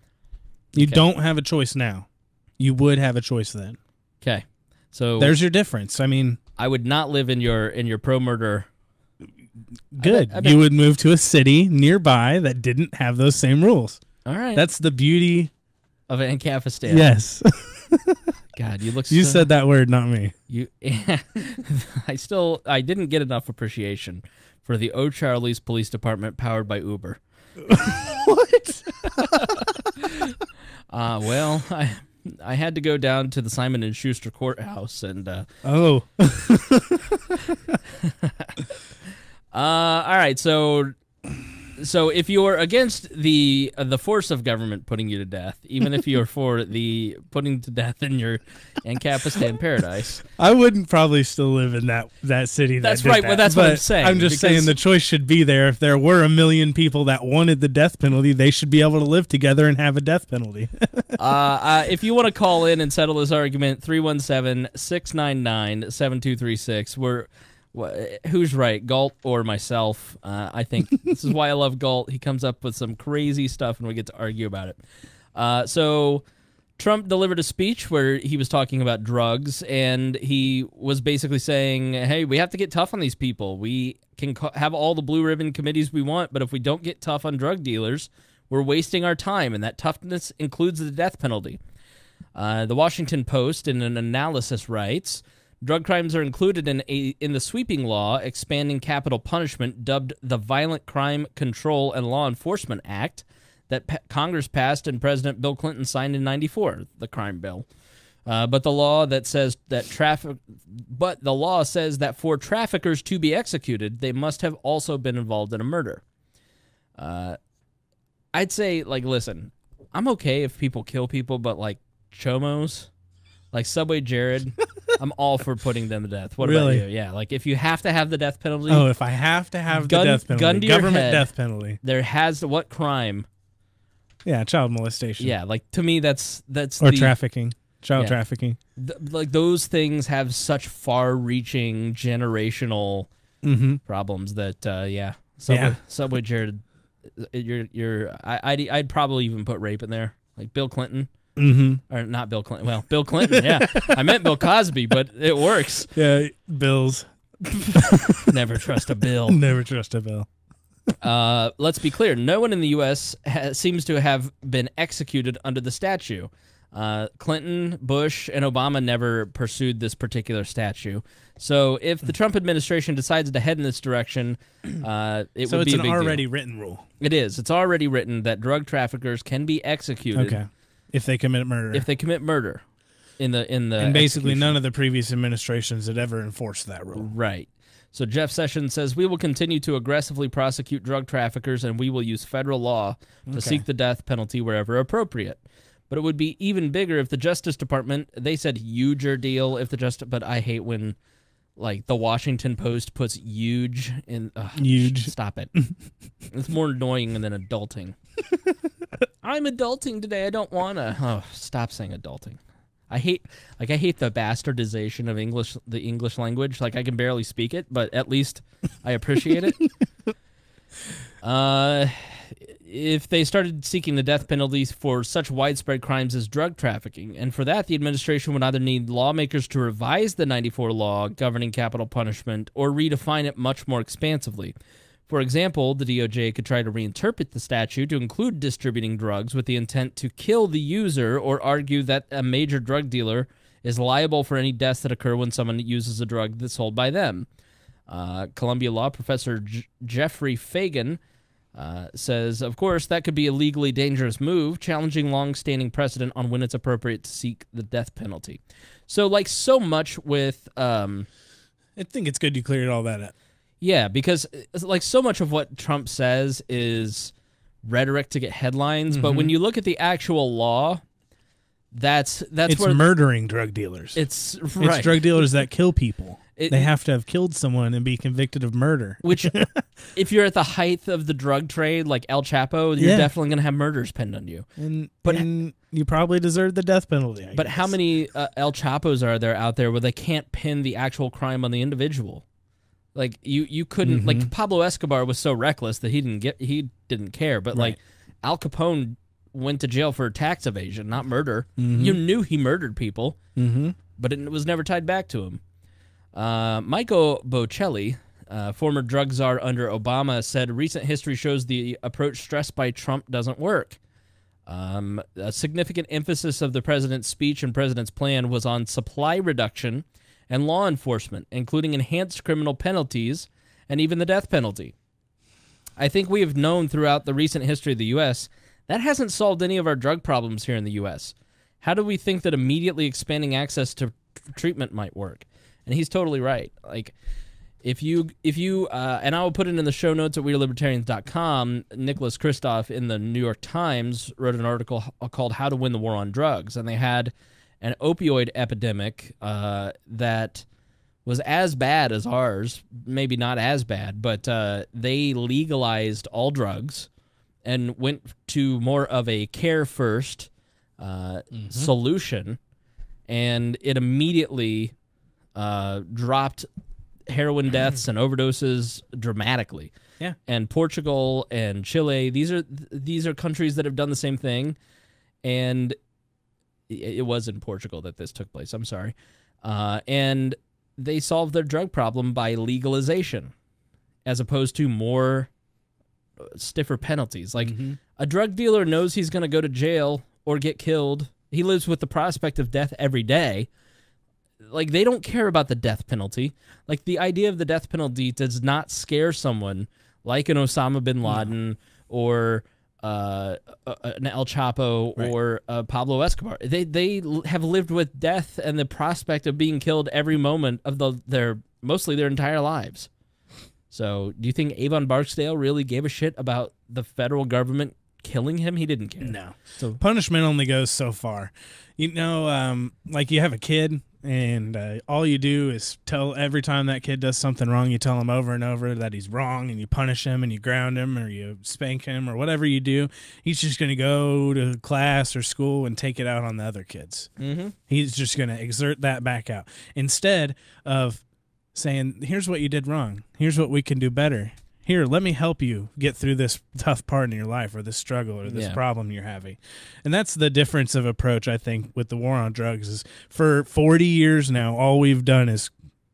You don't have a choice now. You would have a choice then. Okay. So there's your difference. I mean, I would not live in your pro-murder. Good. You would move to a city nearby that didn't have those same rules. All right. That's the beauty of Ancapistan. Yes. God, you look. You said that word, not me. I didn't get enough appreciation for the O'Charlie's Police Department powered by Uber. What? Well, I had to go down to the Simon and Schuster courthouse and. Oh. All right, so if you're against the force of government putting you to death, even if you're for the putting to death in your Ancapistan paradise, I wouldn't probably still live in that city. That's right. Well, that's what I'm saying. I'm just saying the choice should be there. If there were 1 million people that wanted the death penalty, they should be able to live together and have a death penalty. If you want to call in and settle this argument, 317-699-7236. Who's right, Galt or myself? I think this is why I love Galt. He comes up with some crazy stuff, and we get to argue about it. So Trump delivered a speech where he was talking about drugs, and he was basically saying, hey, we have to get tough on these people. We can have all the blue ribbon committees we want, but if we don't get tough on drug dealers, we're wasting our time, and that toughness includes the death penalty. The Washington Post, in an analysis, writes, drug crimes are included in the sweeping law expanding capital punishment dubbed the Violent Crime Control and Law Enforcement Act that Congress passed and President Bill Clinton signed in '94, the crime bill. But the law says that for traffickers to be executed, they must have also been involved in a murder. I'd say, listen, I'm okay if people kill people, but chomos, like Subway Jared, I'm all for putting them to death. What about you? Yeah, if you have to have the death penalty. Oh, if I have to have the death penalty, gun to your government head, death penalty. There has what crime? Yeah, child molestation. Yeah, to me that's trafficking, child trafficking. Those things have such far-reaching generational problems that Subway Jared, I'd probably even put rape in there, like Bill Clinton. Or not Bill Clinton. Well, Bill Clinton, yeah. I meant Bill Cosby, but it works. Yeah, bills. Never trust a bill. Never trust a bill. Let's be clear. No one in the U.S. seems to have been executed under the statute. Clinton, Bush, and Obama never pursued this particular statute. So if the Trump administration decides to head in this direction, it would be a big deal. So it's an already written rule. It is. It's already written that drug traffickers can be executed. Okay. If they commit murder. If they commit murder in the and basically none of the previous administrations had ever enforced that rule. Right. So Jeff Sessions says, we will continue to aggressively prosecute drug traffickers, and we will use federal law to seek the death penalty wherever appropriate. But it would be even bigger if the Justice Department, they said huger deal but I hate when the Washington Post puts huge in. Huge. Stop it. It's more annoying than adulting. I'm adulting today. I don't want to. Oh, stop saying adulting. I hate the bastardization of the English language. I can barely speak it, but at least I appreciate it. if they started seeking the death penalty for such widespread crimes as drug trafficking. And for that, the administration would either need lawmakers to revise the 94 law governing capital punishment or redefine it much more expansively. For example, the DOJ could try to reinterpret the statute to include distributing drugs with the intent to kill the user, or argue that a major drug dealer is liable for any deaths that occur when someone uses a drug that's sold by them. Columbia law professor Jeffrey Fagan says, of course, that could be a legally dangerous move, challenging long-standing precedent on when it's appropriate to seek the death penalty. So, like so much with... I think it's good you cleared all that up. Yeah, because like so much of what Trump says is rhetoric to get headlines, but when you look at the actual law, it's where murdering drug dealers. It's drug dealers that kill people. They have to have killed someone and be convicted of murder. Which, if you're at the height of the drug trade, like El Chapo, you're definitely going to have murders pinned on you. And you probably deserve the death penalty. I guess. How many El Chapos are there out there where they can't pin the actual crime on the individual? Like you couldn't like Pablo Escobar was so reckless that he didn't care. But like Al Capone went to jail for tax evasion, not murder. You knew he murdered people, but it was never tied back to him. Michael Bocelli, former drug czar under Obama, said recent history shows the approach stressed by Trump doesn't work. A significant emphasis of the president's speech and president's plan was on supply reduction and law enforcement, including enhanced criminal penalties and even the death penalty. I think we have known throughout the recent history of the U.S. that hasn't solved any of our drug problems here in the U.S. How do we think that immediately expanding access to treatment might work? And he's totally right. Like, if you and I will put it in the show notes at WeAreLibertarians.com, Nicholas Kristof in the New York Times wrote an article called How to Win the War on Drugs, and they had an opioid epidemic that was as bad as ours, maybe not as bad, but they legalized all drugs and went to more of a care-first solution, and it immediately dropped heroin deaths and overdoses dramatically. Yeah. And Portugal and Chile, these are countries that have done the same thing, and it was in Portugal that this took place. I'm sorry. And they solved their drug problem by legalization as opposed to more stiffer penalties. Like, a drug dealer knows he's going to go to jail or get killed. He lives with the prospect of death every day. Like, they don't care about the death penalty. Like, the idea of the death penalty does not scare someone like an Osama bin Laden or an El Chapo or Pablo Escobar. They have lived with death and the prospect of being killed every moment of mostly their entire lives. So, do you think Avon Barksdale really gave a shit about the federal government killing him? He didn't care. No. So punishment only goes so far. You know, like you have a kid, and all you do is tell every time that kid does something wrong, you tell him over and over that he's wrong, and you punish him, and you ground him, or you spank him, or whatever you do. He's just going to go to class or school and take it out on the other kids. He's just going to exert that back out instead of saying, here's what you did wrong. Here's what we can do better. Here, let me help you get through this tough part in your life, or this struggle, or this problem you're having. And that's the difference of approach, I think, with the war on drugs. Is for 40 years now, all we've done is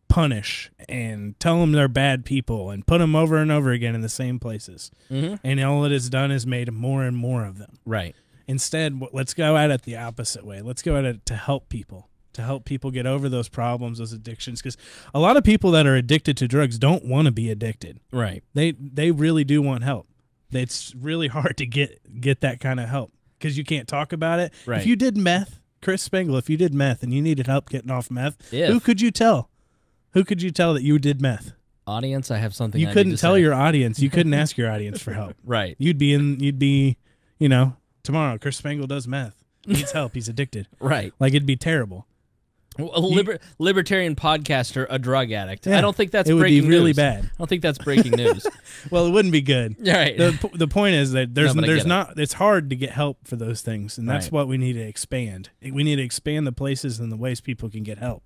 punish and tell them they're bad people and put them over and over again in the same places. And all it has done is made more and more of them. Right. Instead, let's go at it the opposite way. Let's go at it to help people. To help people get over those problems, those addictions, because a lot of people that are addicted to drugs don't want to be addicted. Right. They really do want help. It's really hard to get that kind of help because you can't talk about it. Right. If you did meth, Chris Spangle, if you did meth and you needed help getting off meth, who could you tell? Who could you tell that you did meth? Audience, I have something. You couldn't tell your audience. You couldn't ask your audience for help. Right. You'd be, tomorrow Chris Spangle does meth. He needs help. He's addicted. Right. Like, it'd be terrible. A libertarian podcaster, a drug addict. Yeah, I don't think that's breaking news. It would be really news. bad. I don't think that's breaking news. Well, it wouldn't be good. Right. The point is that it's hard to get help for those things, and that's what we need to expand. We need to expand the places and the ways people can get help,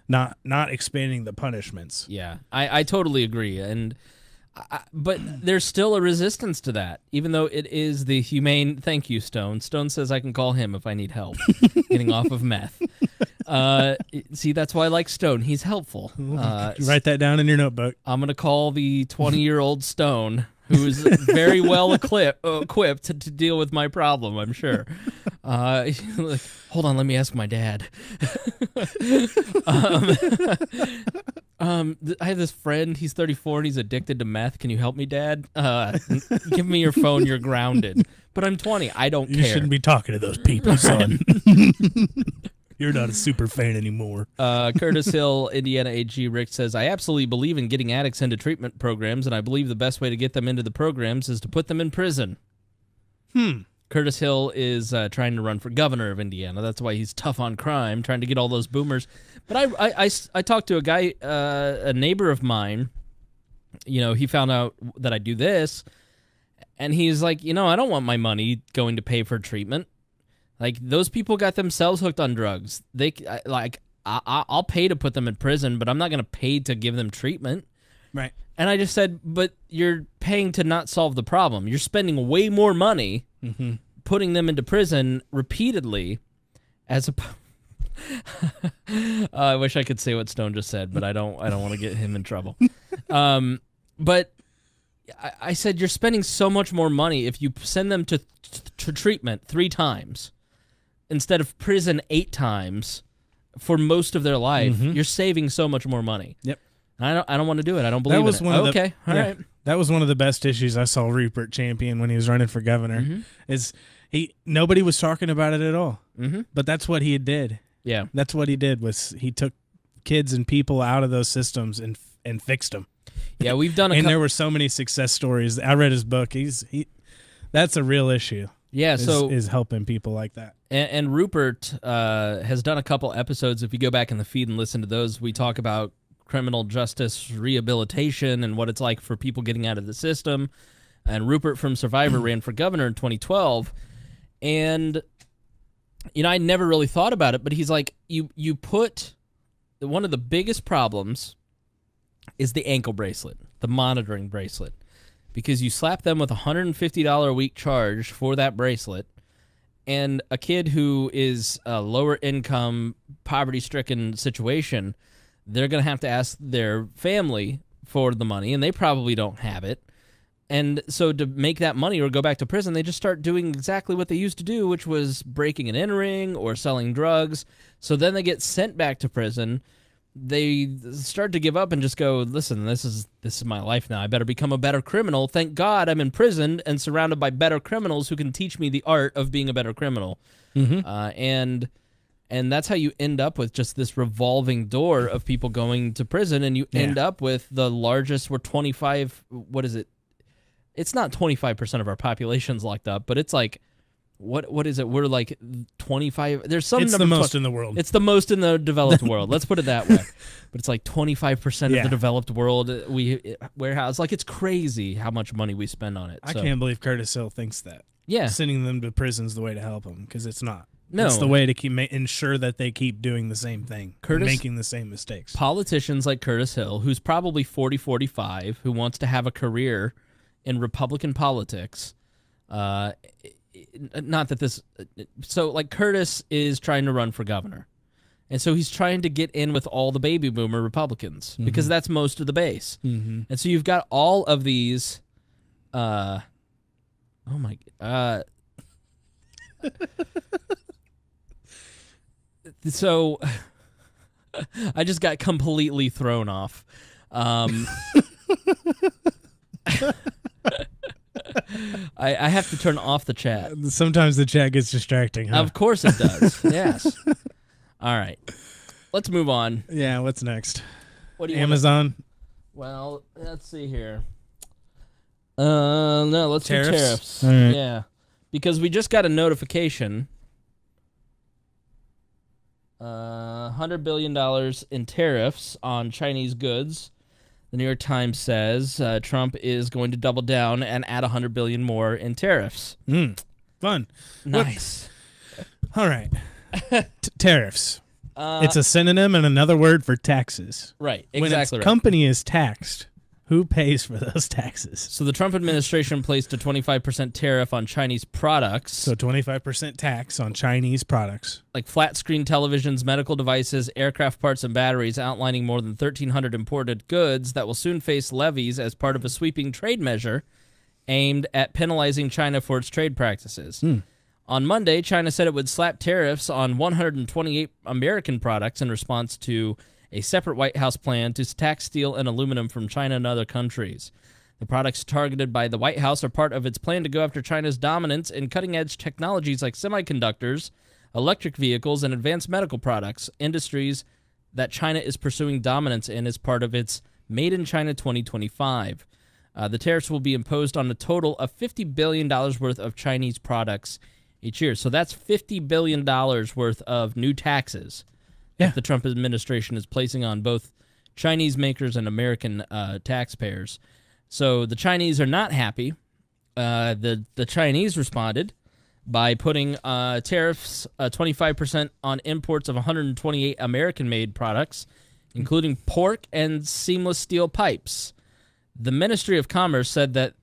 not expanding the punishments. Yeah, I totally agree. And But there's still a resistance to that, even though it is the humane. Thank you, Stone. Stone says I can call him if I need help getting off of meth. See, that's why I like Stone. He's helpful. Write that down in your notebook. I'm going to call the 20-year-old Stone, who is very well equipped to deal with my problem, I'm sure. Like, hold on, let me ask my dad. I have this friend, he's 34 and he's addicted to meth. Can you help me, Dad? Give me your phone, you're grounded. But I'm 20, I don't care. You shouldn't be talking to those people, son. You're not a super fan anymore. Curtis Hill, Indiana AG Rick says, I absolutely believe in getting addicts into treatment programs, and I believe the best way to get them into the programs is to put them in prison. Curtis Hill is trying to run for governor of Indiana. That's why he's tough on crime, trying to get all those boomers. But I talked to a guy, a neighbor of mine. You know, he found out that I do this, and he's like, you know, I don't want my money going to pay for treatment. Like, those people got themselves hooked on drugs. I'll pay to put them in prison, but I'm not going to pay to give them treatment. Right. And I just said, but you're paying to not solve the problem. You're spending way more money putting them into prison repeatedly as a... I wish I could say what Stone just said, but I don't want to get him in trouble. But I said, you're spending so much more money if you send them to treatment 3 times. Instead of prison 8 times for most of their life, you're saving so much more money. Yep. I don't want to do it. I don't believe in it. Okay, all right. That was one of the best issues I saw Rupert champion when he was running for governor. Nobody was talking about it at all. But that's what he did. Yeah. That's what he did, was he took kids and people out of those systems and fixed them. Yeah, we've done and there were so many success stories. I read his book. That's a real issue. Yeah, is helping people like that. And Rupert has done a couple episodes. If you go back in the feed and listen to those, we talk about criminal justice rehabilitation and what it's like for people getting out of the system. And Rupert from Survivor ran for governor in 2012. And, you know, I never really thought about it, but he's like, you put one of the biggest problems is the ankle bracelet, the monitoring bracelet. Because you slap them with a $150 a week charge for that bracelet, and a kid who is a lower income, poverty-stricken situation, they're going to have to ask their family for the money, and they probably don't have it. And so to make that money or go back to prison, they just start doing exactly what they used to do, which was breaking and entering or selling drugs. So then they get sent back to prison. They start to give up and just go, listen, this is my life now. I better become a better criminal. Thank God I'm in prison and surrounded by better criminals who can teach me the art of being a better criminal. And that's how you end up with just this revolving door of people going to prison, and you end up with the largest, we're 25, what is it? It's not 25% of our population's locked up, but it's like, what is it? We're like 25. There's some. It's the most in the world. It's the most in the developed world. Let's put it that way. But it's like 25% of the developed world. We warehouse. Like, it's crazy how much money we spend on it. I can't believe Curtis Hill thinks that. Yeah, sending them to prison's the way to help them, because it's not. No, it's the way to keep ensure that they keep doing the same thing, making the same mistakes. Politicians like Curtis Hill, who's probably 40, 45, who wants to have a career in Republican politics. Not that this... So, like, Curtis is trying to run for governor. And so he's trying to get in with all the baby boomer Republicans, because that's most of the base. And so you've got all of these... oh, my... So, I just got completely thrown off. I have to turn off the chat. Sometimes the chat gets distracting, huh? Of course it does. Yes. All right. Let's move on. Yeah, what's next? What do you Amazon? Well, let's see here. No, let's do tariffs. All right. Yeah. Because we just got a notification. $100 billion in tariffs on Chinese goods. The New York Times says Trump is going to double down and add $100 billion more in tariffs. Fun. Nice. All right. Tariffs. It's a synonym and another word for taxes. Right. Exactly. When a company is taxed, Who pays for those taxes? So the Trump administration placed a 25% tariff on Chinese products. So 25% tax on Chinese products. Like flat-screen televisions, medical devices, aircraft parts, and batteries, outlining more than 1,300 imported goods that will soon face levies as part of a sweeping trade measure aimed at penalizing China for its trade practices. On Monday, China said it would slap tariffs on 128 American products in response to a separate White House plan to tax steel and aluminum from China and other countries. The products targeted by the White House are part of its plan to go after China's dominance in cutting-edge technologies like semiconductors, electric vehicles, and advanced medical products, industries that China is pursuing dominance in as part of its Made in China 2025. The tariffs will be imposed on a total of $50 billion worth of Chinese products each year. So that's $50 billion worth of new taxes that the Trump administration is placing on both Chinese makers and American taxpayers. So the Chinese are not happy. The Chinese responded by putting tariffs 25% on imports of 128 American-made products, including pork and seamless steel pipes. The Ministry of Commerce said that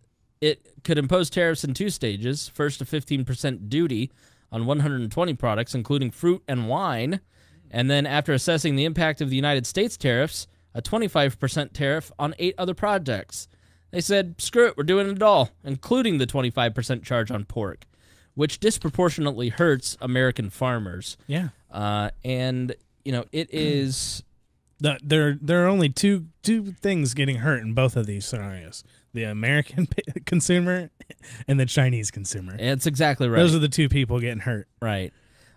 it could impose tariffs in two stages. First, a 15% duty on 120 products, including fruit and wine. And then after assessing the impact of the United States tariffs, a 25% tariff on 8 other projects. They said, screw it, we're doing it all, including the 25% charge on pork, which disproportionately hurts American farmers. Yeah. And, you know, it is... There are only two things getting hurt in both of these scenarios. The American consumer and the Chinese consumer. It's exactly right. Those are the two people getting hurt. Right.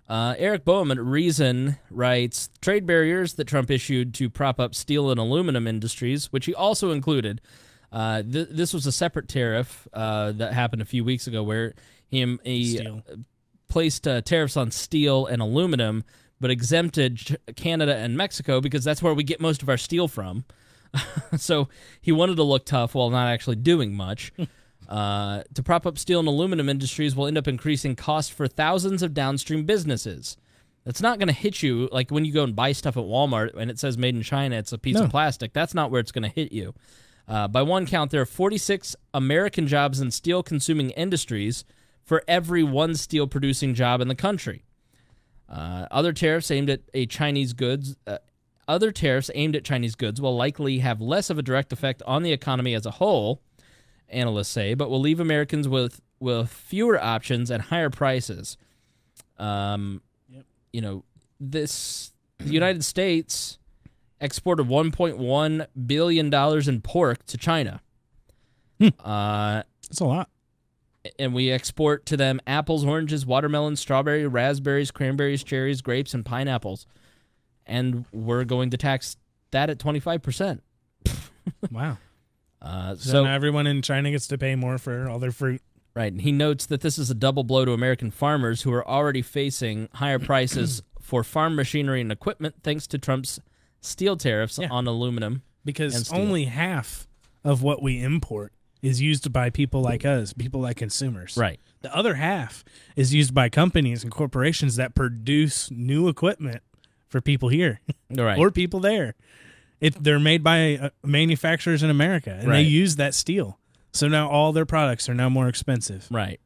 Eric Bowman at Reason writes, trade barriers that Trump issued to prop up steel and aluminum industries, which he also included. This was a separate tariff that happened a few weeks ago where he placed tariffs on steel and aluminum, but exempted Canada and Mexico because that's where we get most of our steel from. So he wanted to look tough while not actually doing much. To prop up steel and aluminum industries will end up increasing costs for thousands of downstream businesses. That's not going to hit you like when you go and buy stuff at Walmart and it says made in China, it's a piece of plastic. That's not where it's going to hit you. By one count, there are 46 American jobs in steel-consuming industries for every one steel-producing job in the country. Other tariffs aimed at Chinese goods will likely have less of a direct effect on the economy as a whole, analysts say, but will leave Americans with fewer options and higher prices. You know, the United States exported $1.1 billion in pork to China. That's a lot. And we export to them apples, oranges, watermelons, strawberries, raspberries, cranberries, cherries, grapes, and pineapples. And we're going to tax that at 25%. Wow. So now everyone in China gets to pay more for all their fruit. Right. And he notes that this is a double blow to American farmers who are already facing higher prices for farm machinery and equipment thanks to Trump's steel tariffs on aluminum. Because only half of what we import is used by people like us, people like consumers. Right. The other half is used by companies and corporations that produce new equipment for people here or people there. They're made by manufacturers in America, and they use that steel. So now all their products are now more expensive. Right.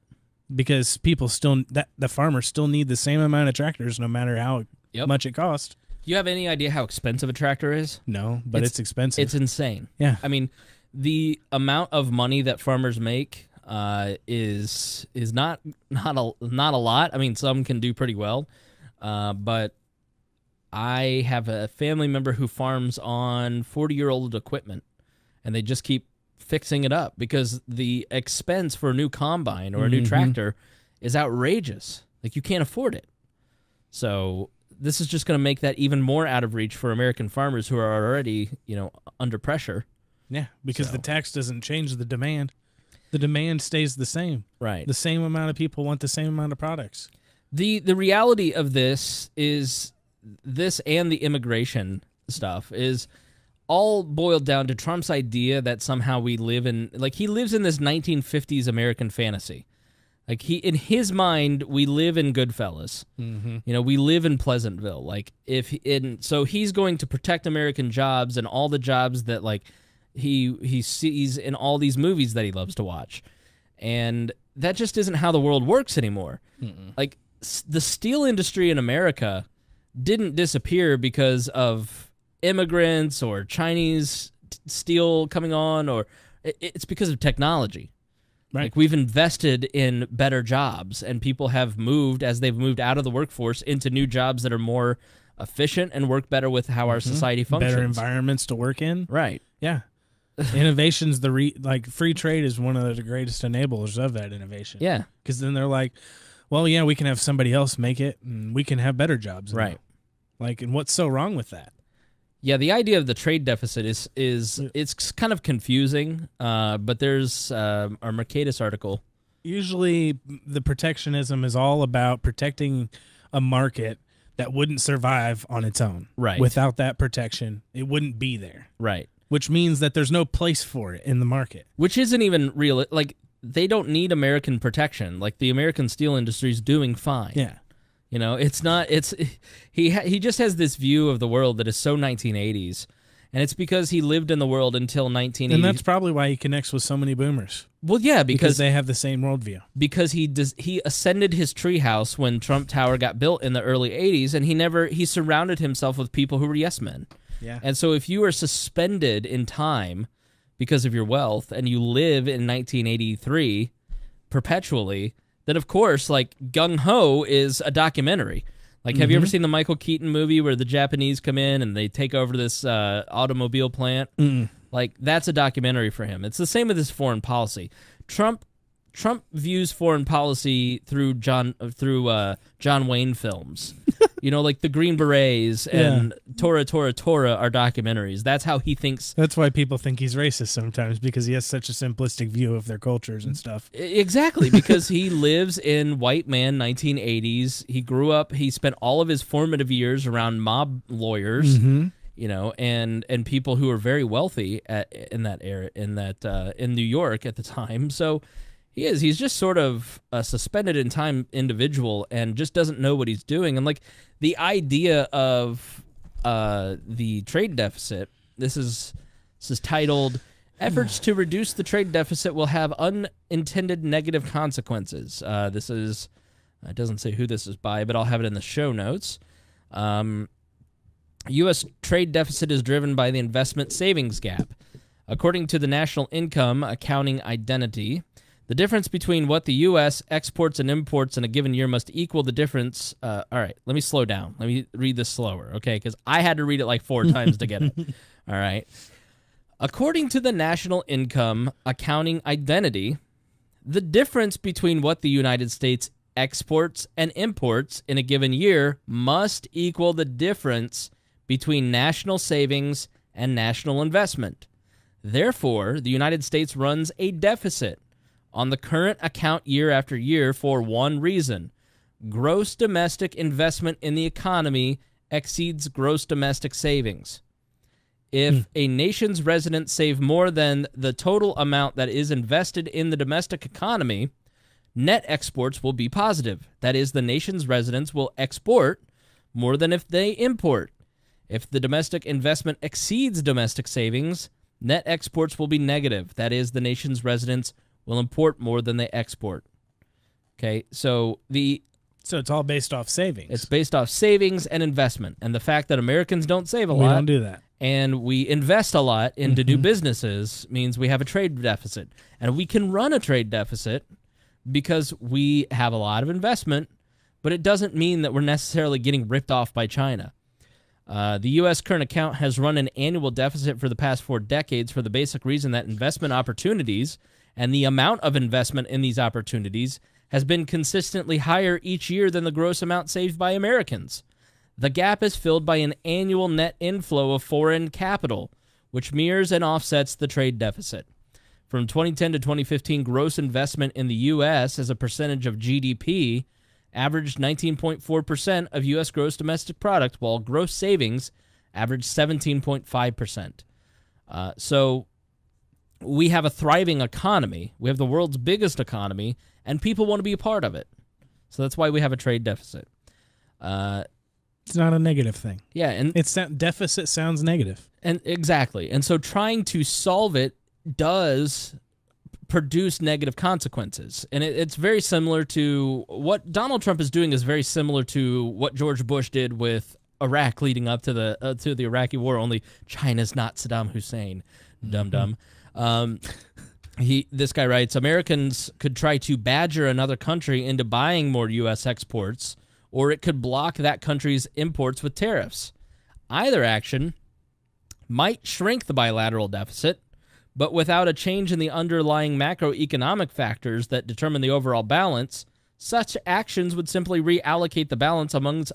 Because people the farmers still need the same amount of tractors no matter how much it costs. Do you have any idea how expensive a tractor is? No, but it's expensive. It's insane. Yeah. I mean, the amount of money that farmers make is not a lot. I mean, some can do pretty well, but I have a family member who farms on 40-year-old equipment, and they just keep fixing it up because the expense for a new combine or a new tractor is outrageous. Like, you can't afford it. So this is just going to make that even more out of reach for American farmers who are already, under pressure. Yeah, because the tax doesn't change the demand. The demand stays the same. Right. The same amount of people want the same amount of products. The reality of this is this and the immigration stuff is all boiled down to Trump's idea that somehow we live in, like, he lives in this 1950s American fantasy. Like, in his mind, we live in Goodfellas. Mm-hmm. We live in Pleasantville. So he's going to protect American jobs and all the jobs that, like, he sees in all these movies that he loves to watch. And that just isn't how the world works anymore. Like, the steel industry in America didn't disappear because of immigrants or Chinese steel coming on, or it's because of technology. Right. Like, we've invested in better jobs, and people have moved, as they've moved out of the workforce, into new jobs that are more efficient and work better with how our society functions. Better environments to work in. Right. Yeah. Innovation's like free trade is one of the greatest enablers of that innovation. Yeah. Because then they're like, well, yeah, we can have somebody else make it, and we can have better jobs. Now. Right. Like, and what's so wrong with that? Yeah, the idea of the trade deficit is it's kind of confusing, but there's our Mercatus article. Usually the protectionism is all about protecting a market that wouldn't survive on its own. Right. Without that protection, it wouldn't be there. Right. Which means that there's no place for it in the market. Which isn't even real. Like, they don't need American protection. Like, the American steel industry is doing fine. Yeah. You know, it's not. He just has this view of the world that is so 1980s, and it's because he lived in the world until 1980. And that's probably why he connects with so many boomers. Well, yeah, because they have the same worldview. Because he ascended his treehouse when Trump Tower got built in the early 80s, and he surrounded himself with people who were yes men. Yeah. And so if you are suspended in time because of your wealth and you live in 1983 perpetually, then of course, like, Gung Ho is a documentary. Like, have you ever seen the Michael Keaton movie where the Japanese come in and they take over this automobile plant? Like, that's a documentary for him. It's the same with his foreign policy. Trump views foreign policy through John Wayne films. You know, like the Green Berets and Tora are documentaries. That's how he thinks. That's why people think he's racist sometimes, because he has such a simplistic view of their cultures and stuff. Exactly, because he lives in white man 1980s. He grew up, he spent all of his formative years around mob lawyers, you know, and people who were very wealthy in that era, in New York at the time. So he's just sort of a suspended in time individual and just doesn't know what he's doing. And like, the idea of the trade deficit, this is titled, "Efforts to Reduce the Trade Deficit Will Have Unintended Negative Consequences." This is, it doesn't say who this is by, but I'll have it in the show notes. U.S. trade deficit is driven by the investment savings gap. According to the National Income Accounting Identity, the difference between what the U.S. exports and imports in a given year must equal the difference. All right, let me slow down. Let me read this slower, okay? Because I had to read it like 4 times to get it. All right. According to the National Income Accounting Identity, the difference between what the United States exports and imports in a given year must equal the difference between national savings and national investment. Therefore, the United States runs a deficit on the current account year after year for one reason: gross domestic investment in the economy exceeds gross domestic savings. If a nation's residents save more than the total amount that is invested in the domestic economy, net exports will be positive. That is, the nation's residents will export more than if they import. If the domestic investment exceeds domestic savings, net exports will be negative. That is, the nation's residents will import more than they export. Okay, so it's all based off savings. It's based off savings and investment, and the fact that Americans don't save a lot. We don't do that. And we invest a lot into new businesses means we have a trade deficit. And we can run a trade deficit because we have a lot of investment, but it doesn't mean that we're necessarily getting ripped off by China. The U.S. current account has run an annual deficit for the past 4 decades for the basic reason that investment opportunities and the amount of investment in these opportunities has been consistently higher each year than the gross amount saved by Americans. The gap is filled by an annual net inflow of foreign capital, which mirrors and offsets the trade deficit. From 2010 to 2015, gross investment in the U.S. as a percentage of GDP averaged 19.4% of U.S. gross domestic product, while gross savings averaged 17.5%. So we have a thriving economy. We have the world's biggest economy, and people want to be a part of it. So that's why we have a trade deficit. It's not a negative thing. Yeah, and Deficit sounds negative. And exactly. And so trying to solve it does produce negative consequences. And it's very similar to what Donald Trump is doing is very similar to what George Bush did with Iraq leading up to the Iraqi war, only China's not Saddam Hussein. Dum-dum. This guy writes, Americans could try to badger another country into buying more U.S. exports, or it could block that country's imports with tariffs. Either action might shrink the bilateral deficit, but without a change in the underlying macroeconomic factors that determine the overall balance, such actions would simply reallocate the balance amongst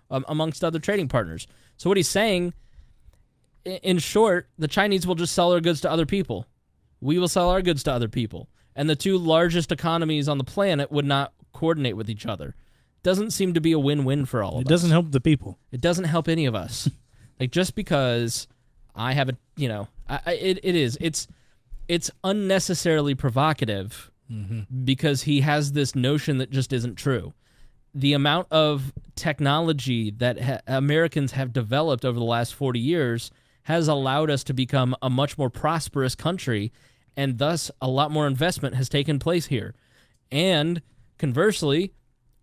amongst other trading partners. So what he's saying, in short, the Chinese will just sell their goods to other people. We will sell our goods to other people. And the two largest economies on the planet would not coordinate with each other. Doesn't seem to be a win-win for all of us. It doesn't help the people. It doesn't help any of us. Like, just because I have it's unnecessarily provocative because he has this notion that just isn't true. The amount of technology that Americans have developed over the last 40 years has allowed us to become a much more prosperous country, and thus a lot more investment has taken place here. And conversely,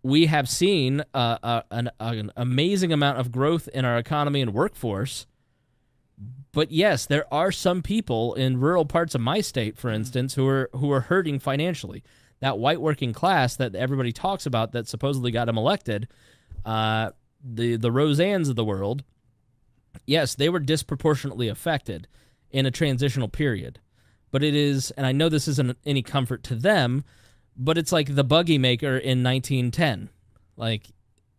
we have seen an amazing amount of growth in our economy and workforce. But yes, there are some people in rural parts of my state, for instance, who are hurting financially. That white working class that everybody talks about that supposedly got him elected, the Roseannes of the world, yes, they were disproportionately affected in a transitional period. But it is, and I know this isn't any comfort to them, but it's like the buggy maker in 1910. Like,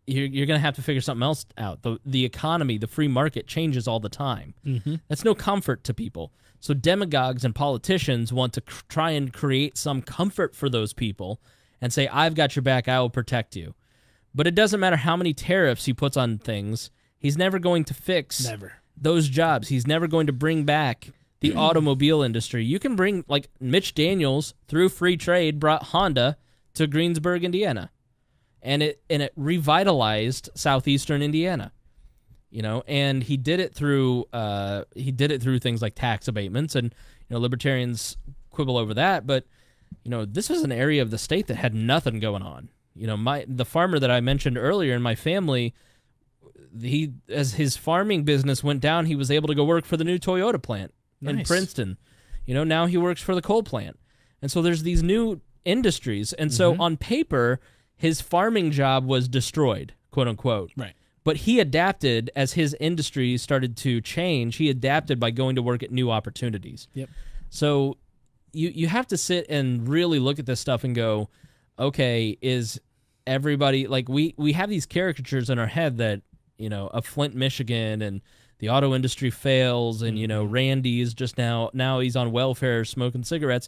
you're going to have to figure something else out. The economy, the free market changes all the time. Mm-hmm. That's no comfort to people. So demagogues and politicians want to try and create some comfort for those people and say, I've got your back, I will protect you. But it doesn't matter how many tariffs he puts on things, he's never going to fix those jobs. He's never going to bring back the automobile industry. You can bring, like, Mitch Daniels, through free trade, brought Honda to Greensburg, Indiana. And it revitalized southeastern Indiana, and he did it through things like tax abatements, and libertarians quibble over that, but this was an area of the state that had nothing going on. The farmer that I mentioned earlier in my family, as his farming business went down, he was able to go work for the new Toyota plant in Princeton. Now he works for the coal plant, and so there's these new industries, and so on paper, his farming job was destroyed, quote unquote. Right. But he adapted as his industry started to change. He adapted by going to work at new opportunities. Yep. So you have to sit and really look at this stuff and go, okay, is everybody, like, we have these caricatures in our head that, of Flint, Michigan, and the auto industry fails, and, Randy is just now he's on welfare smoking cigarettes.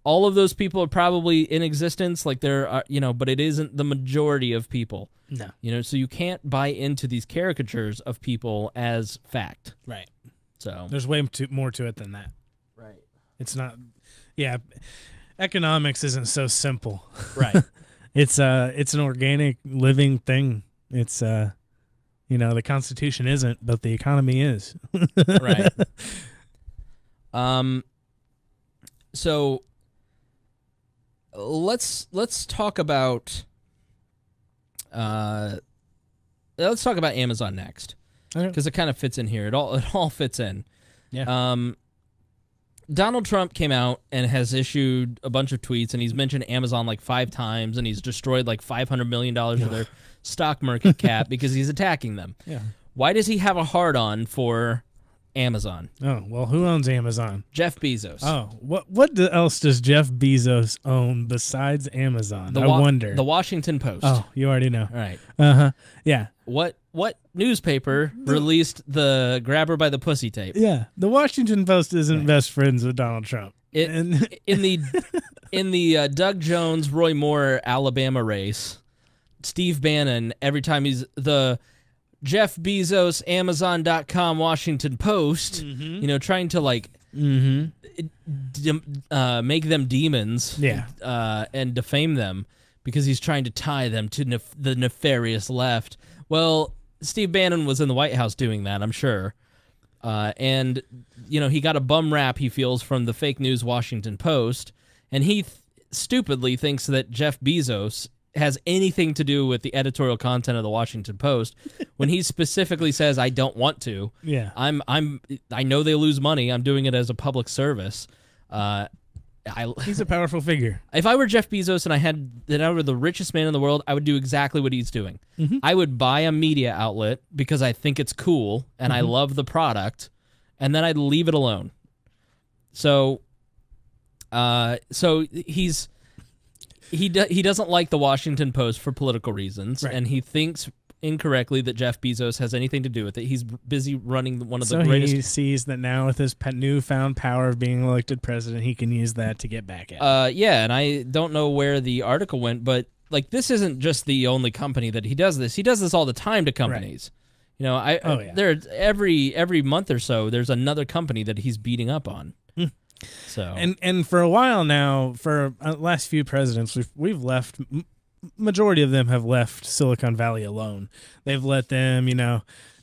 All of those people are probably in existence, like there are, but it isn't the majority of people. No. So you can't buy into these caricatures of people as fact. Right. So there's way more to it than that. Right. It's not. Yeah. Economics isn't so simple. Right. It's an organic living thing. It's the Constitution isn't, but the economy is. Right. So let's talk about Amazon next, because it kind of fits in here. It all fits in. Yeah. Donald Trump came out and has issued a bunch of tweets, and he's mentioned Amazon like 5 times, and he's destroyed like $500 million of their stock market cap because he's attacking them. Yeah. Why does he have a hard-on for Amazon? Oh, well, who owns Amazon? Jeff Bezos. Oh, what else does Jeff Bezos own besides Amazon? I wonder. The Washington Post. Oh, you already know. All right. Uh-huh. Yeah. What newspaper released the grab her by the pussy tape? Yeah. The Washington Post isn't best friends with Donald Trump. In the Doug Jones, Roy Moore, Alabama race, Steve Bannon, every time he's the Jeff Bezos, Amazon.com, Washington Post, trying to like make them demons, and defame them, because he's trying to tie them to the nefarious left. Well, Steve Bannon was in the White House doing that, I'm sure. And, he got a bum rap, he feels, from the fake news Washington Post, and he stupidly thinks that Jeff Bezos has anything to do with the editorial content of the Washington Post when he specifically says, I don't want to. Yeah. I know they lose money. I'm doing it as a public service. He's a powerful figure. If I were Jeff Bezos and I were the richest man in the world, I would do exactly what he's doing. Mm-hmm. I would buy a media outlet because I think it's cool and I love the product, and then I'd leave it alone. So he doesn't like the Washington Post for political reasons, right. And he thinks incorrectly that Jeff Bezos has anything to do with it. He's busy running one of the greatest. So he sees that now with his newfound power of being elected president, he can use that to get back at. Yeah, and I don't know where the article went, but this isn't just the only company that he does this. He does this all the time to companies. Right. There every month or so, there's another company that he's beating up on. So and for a while now, for last few presidents, we've left. Majority of them have left Silicon Valley alone. They've let them,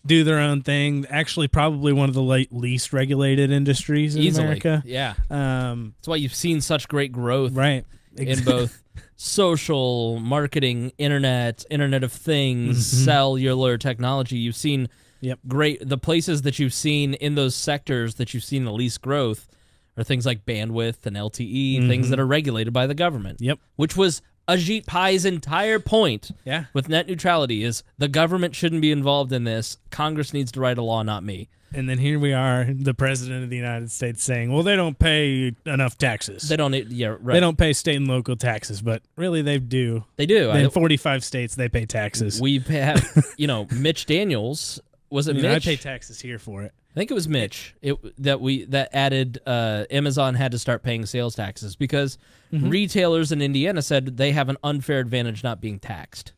do their own thing. Actually, probably one of the least regulated industries in easily. America. Yeah, that's why you've seen such great growth, right? In both social, marketing, Internet of Things, cellular technology. You've seen the places that you've seen in those sectors that you've seen the least growth are things like bandwidth and LTE, things that are regulated by the government. Yep. Which was Ajit Pai's entire point with net neutrality is the government shouldn't be involved in this. Congress needs to write a law, not me. And then here we are, the president of the United States saying, well, they don't pay enough taxes. They don't, right. They don't pay state and local taxes, but really they do. They do. In 45 states, they pay taxes. We have, Mitch Daniels, was it Mitch? I pay taxes here for it. I think it was Mitch that added Amazon had to start paying sales taxes because retailers in Indiana said they have an unfair advantage not being taxed.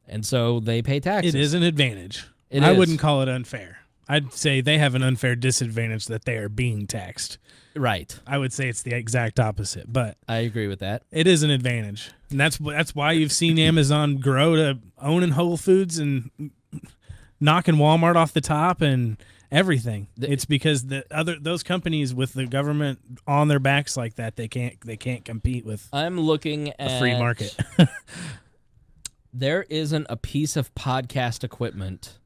And so they pay taxes. It is an advantage. I wouldn't call it unfair. I'd say they have an unfair disadvantage that they are being taxed. Right. I would say it's the exact opposite, but I agree with that. It is an advantage. And that's why you've seen Amazon grow to owning Whole Foods and knocking Walmart off the top and everything. It's because those companies with the government on their backs like that, they can't compete with. I'm looking at a free market. There isn't a piece of podcast equipment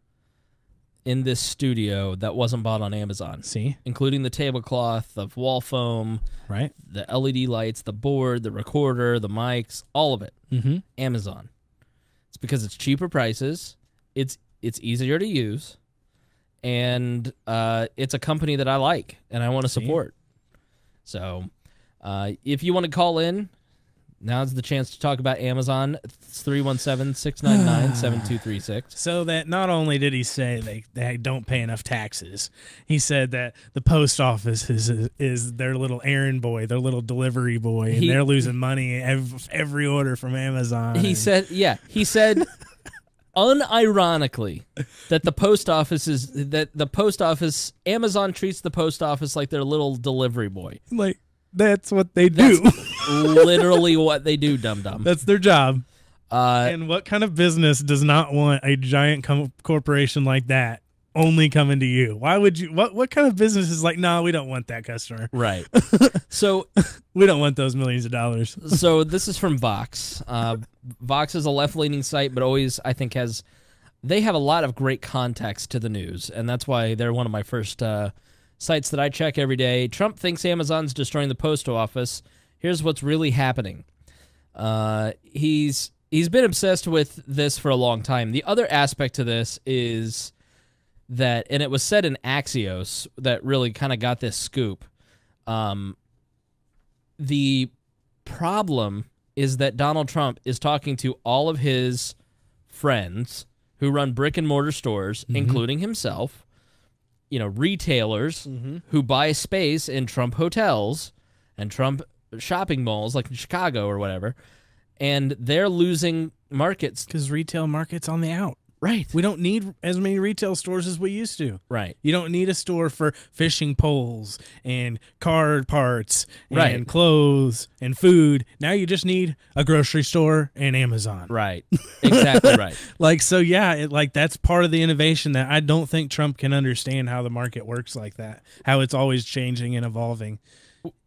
in this studio that wasn't bought on Amazon. See? Including the tablecloth, the wall foam, right? The LED lights, the board, the recorder, the mics, all of it. Amazon. It's because it's cheaper prices. It's easier to use. And it's a company that I like and I want to support. So if you want to call in, now's the chance to talk about Amazon. It's 317-699-7236. So that not only did he say they don't pay enough taxes, he said that the post office is their little errand boy, their little delivery boy, and they're losing money every order from Amazon. He said unironically that Amazon treats the post office like their little delivery boy. Like that's what they do. That's literally what they do, dum-dum. That's their job. And what kind of business does not want a giant corporation like that only coming to you? Why would you? What kind of business is like, no, we don't want that customer. Right. So we don't want those millions of dollars. So this is from Vox. Vox is a left-leaning site, but always, I think, they have a lot of great context to the news, and that's why they're one of my first sites that I check every day. Trump thinks Amazon's destroying the post office. Here's what's really happening. He's been obsessed with this for a long time. The other aspect to this is that, and it was said in Axios that really kind of got this scoop. The problem is that Donald Trump is talking to all of his friends who run brick and mortar stores, including himself, retailers who buy space in Trump hotels and Trump shopping malls like in Chicago or whatever, and they're losing markets. Because retail market's on the out. Right. We don't need as many retail stores as we used to. Right. You don't need a store for fishing poles and car parts and Right. clothes and food. Now you just need a grocery store and Amazon. Right. Exactly right. Like, so yeah, that's part of the innovation that I don't think Trump can understand how the market works like that, how it's always changing and evolving.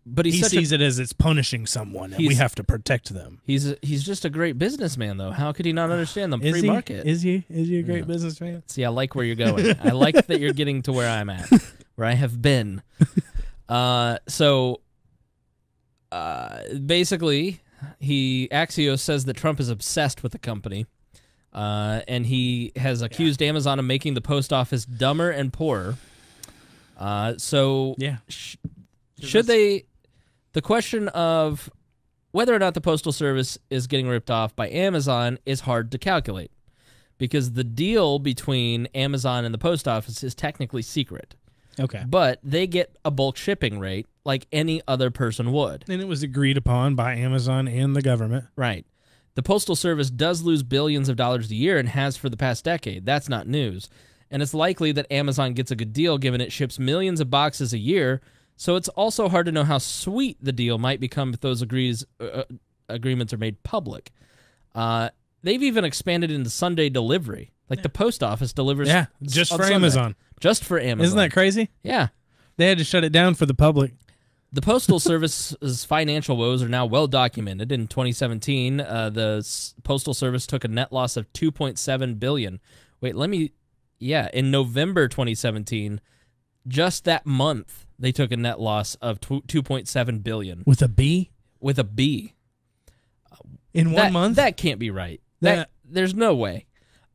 But He sees it as it's punishing someone and we have to protect them. He's just a great businessman, though. How could he not understand the free market? Is he a great businessman? See, I like where you're going. I like that you're getting to where I'm at, where I have been. Basically, Axios says that Trump is obsessed with the company, and he has accused Amazon of making the post office dumber and poorer. Should they? The question of whether or not the Postal Service is getting ripped off by Amazon is hard to calculate because the deal between Amazon and the post office is technically secret. Okay. But they get a bulk shipping rate like any other person would. And it was agreed upon by Amazon and the government. Right. The Postal Service does lose billions of dollars a year and has for the past decade. That's not news. And it's likely that Amazon gets a good deal given it ships millions of boxes a year. So it's also hard to know how sweet the deal might become if those agreements are made public. They've even expanded into Sunday delivery. Like the post office delivers just on for Sunday. Amazon. Just for Amazon. Isn't that crazy? Yeah. They had to shut it down for the public. The Postal Service's financial woes are now well documented. In 2017, the Postal Service took a net loss of $2.7 billion. In November 2017, just that month, they took a net loss of $2.7 billion. With a B? With a B. In 1 month? That can't be right. There's no way.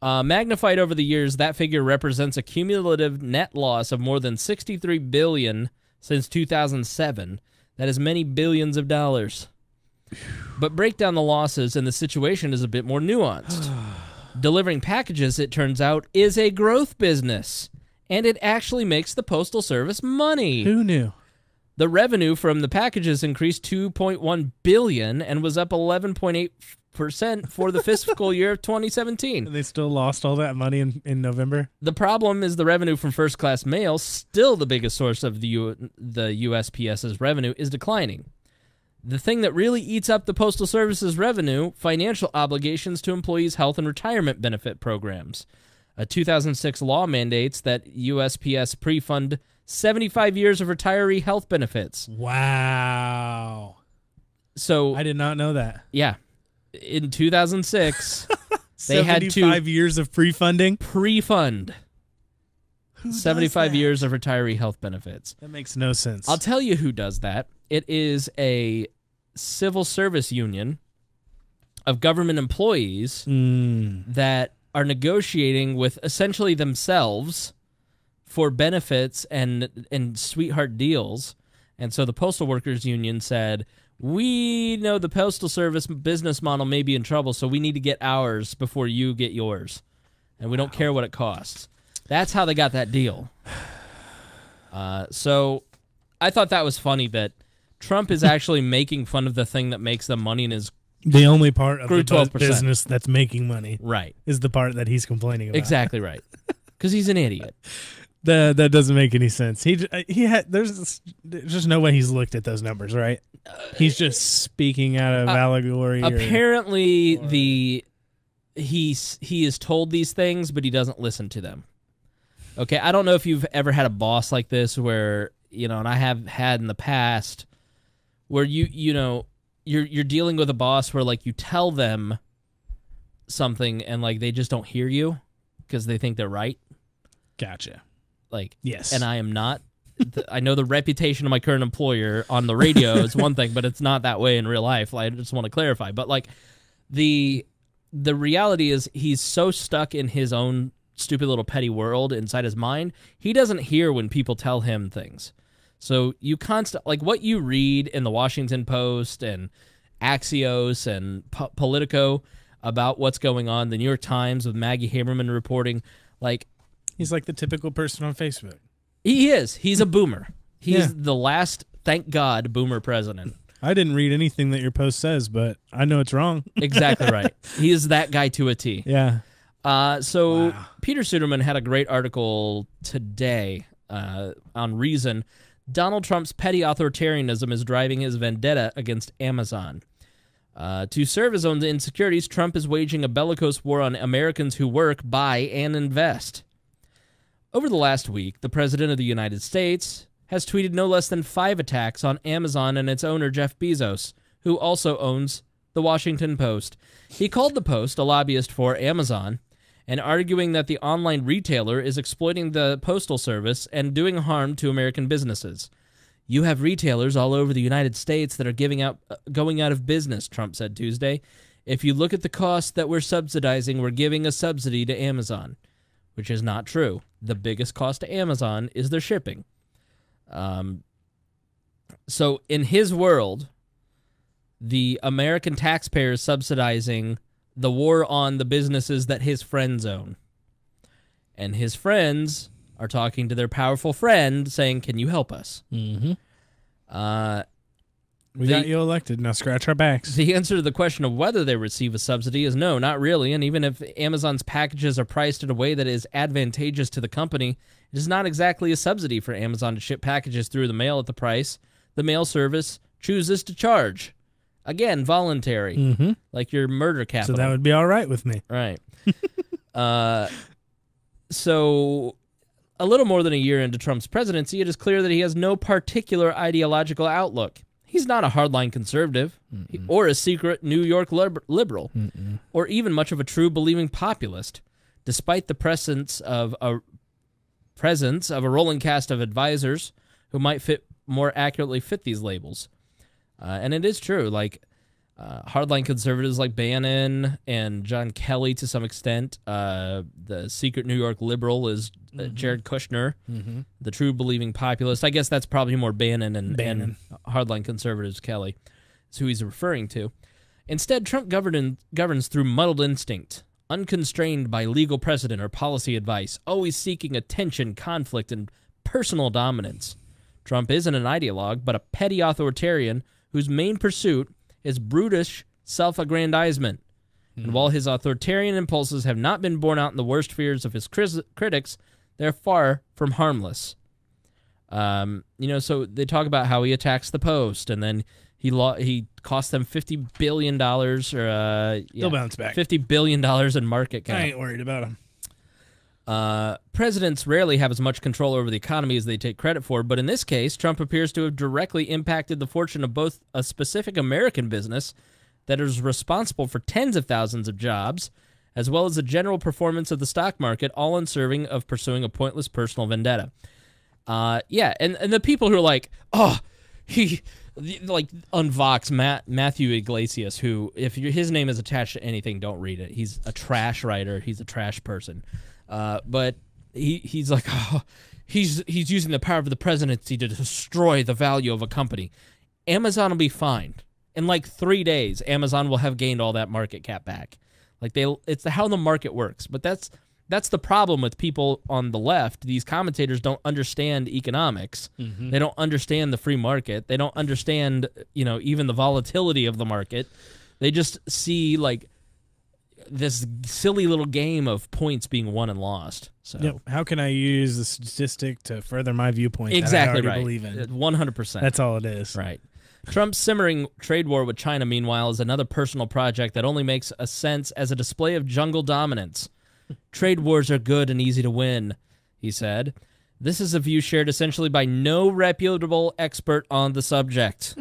Magnified over the years, that figure represents a cumulative net loss of more than $63 billion since 2007. That is many billions of dollars. But break down the losses, and the situation is a bit more nuanced. Delivering packages, it turns out, is a growth business. And it actually makes the Postal Service money. Who knew? The revenue from the packages increased $2.1 billion and was up 11.8% for the fiscal year of 2017. And they still lost all that money in November? The problem is the revenue from first-class mail, still the biggest source of the USPS's revenue, is declining. The thing that really eats up the Postal Service's revenue, financial obligations to employees' health and retirement benefit programs. A 2006 law mandates that USPS pre-fund 75 years of retiree health benefits. Wow. So I did not know that. Yeah. In 2006, they had to 75 years of pre-funding? Pre-fund 75 years of retiree health benefits. That makes no sense. I'll tell you who does that. It is a civil service union of government employees that are negotiating with essentially themselves for benefits and sweetheart deals. And so the Postal Workers Union said, we know the Postal Service business model may be in trouble, so we need to get ours before you get yours. And we don't care what it costs. That's how they got that deal. So I thought that was funny that Trump is actually making fun of the thing that makes them money and is the only part of the 12%. business that's making money, right, is the part that he's complaining about. Exactly right, because he's an idiot. That doesn't make any sense. There's just no way he's looked at those numbers, right? He's just speaking out of allegory. Apparently, he is told these things, but he doesn't listen to them. Okay, I don't know if you've ever had a boss like this, where and I have had in the past, where you're dealing with a boss where like you tell them something and like they just don't hear you because they think they're right. Gotcha. Like, yes. And I am not. I know the reputation of my current employer on the radio is one thing, but it's not that way in real life. I just want to clarify. But like the reality is he's so stuck in his own stupid little petty world inside his mind, he doesn't hear when people tell him things. So you like what you read in the Washington Post and Axios and Politico about what's going on, the New York Times with Maggie Haberman reporting, like he's like the typical person on Facebook. He is. He's a boomer. He's the last, thank God, boomer president. I didn't read anything that your post says, but I know it's wrong. Exactly right. He is that guy to a T. Yeah. So Wow. Peter Suderman had a great article today on Reason. Donald Trump's petty authoritarianism is driving his vendetta against Amazon. To serve his own insecurities, Trump is waging a bellicose war on Americans who work, buy, and invest. Over the last week, the President of the United States has tweeted no less than 5 attacks on Amazon and its owner, Jeff Bezos, who also owns the Washington Post. He called the Post a lobbyist for Amazon and arguing that the online retailer is exploiting the postal service and doing harm to American businesses. You have retailers all over the United States that are going out of business, Trump said Tuesday. If you look at the cost that we're subsidizing, we're giving a subsidy to Amazon, which is not true. The biggest cost to Amazon is their shipping. So in his world, the American taxpayer is subsidizing the war on the businesses that his friends own. And his friends are talking to their powerful friend saying, can you help us? Mm-hmm. We got you elected. Now scratch our backs. The answer to the question of whether they receive a subsidy is no, not really. And even if Amazon's packages are priced in a way that is advantageous to the company, it is not exactly a subsidy for Amazon to ship packages through the mail at the price the mail service chooses to charge. Again, voluntary, like your murder capital. So that would be all right with me. Right. So a little more than a year into Trump's presidency, it is clear that he has no particular ideological outlook. He's not a hardline conservative or a secret New York liberal or even much of a true believing populist, despite the presence of a rolling cast of advisors who might more accurately fit these labels. And it is true, like hardline conservatives like Bannon and John Kelly to some extent. The secret New York liberal is Jared Kushner, the true believing populist. I guess that's probably more Bannon and hardline conservatives Kelly is who he's referring to. Instead, Trump governs through muddled instinct, unconstrained by legal precedent or policy advice, always seeking attention, conflict, and personal dominance. Trump isn't an ideologue, but a petty authoritarian whose main pursuit is brutish self-aggrandizement. And while his authoritarian impulses have not been borne out in the worst fears of his critics, they're far from harmless. So they talk about how he attacks the Post, and then he cost them $50 billion, He'll bounce back. $50 billion in market cap. I ain't worried about him. Presidents rarely have as much control over the economy as they take credit for, but in this case, Trump appears to have directly impacted the fortune of both a specific American business that is responsible for tens of thousands of jobs, as well as the general performance of the stock market, all in serving of pursuing a pointless personal vendetta. And the people who are like, like on Vox, Matthew Iglesias, who, if his name is attached to anything, don't read it. He's a trash writer. He's a trash person. But he's like, he's using the power of the presidency to destroy the value of a company. Amazon will be fine. In like 3 days, Amazon will have gained all that market cap back. Like it's how the market works. But that's the problem with people on the left. These commentators don't understand economics. They don't understand the free market. They don't understand, even the volatility of the market. They just see like this silly little game of points being won and lost. So how can I use the statistic to further my viewpoint exactly that I already right. believe in? 100%. That's all it is. Right. Trump's simmering trade war with China, meanwhile, is another personal project that only makes a sense as a display of jungle dominance. Trade wars are good and easy to win, he said. This is a view shared essentially by no reputable expert on the subject.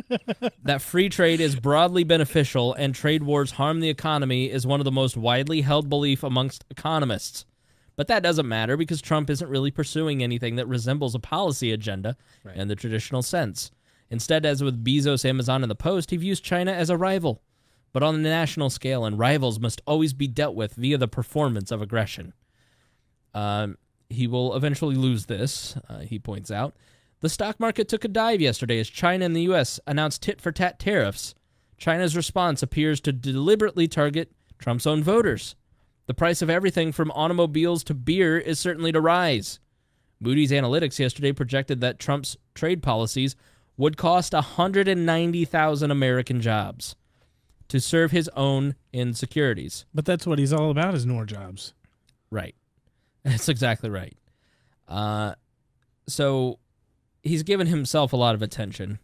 That free trade is broadly beneficial and trade wars harm the economy is one of the most widely held belief amongst economists. But that doesn't matter because Trump isn't really pursuing anything that resembles a policy agenda in the traditional sense. Instead, as with Bezos, Amazon, and the Post, he views China as a rival, but on a national scale, and rivals must always be dealt with via the performance of aggression. He will eventually lose this, he points out. The stock market took a dive yesterday as China and the U.S. announced tit-for-tat tariffs. China's response appears to deliberately target Trump's own voters. The price of everything from automobiles to beer is certainly to rise. Moody's Analytics yesterday projected that Trump's trade policies would cost 190,000 American jobs to serve his own insecurities. But that's what he's all about is more jobs. Right. That's exactly right. So he's given himself a lot of attention.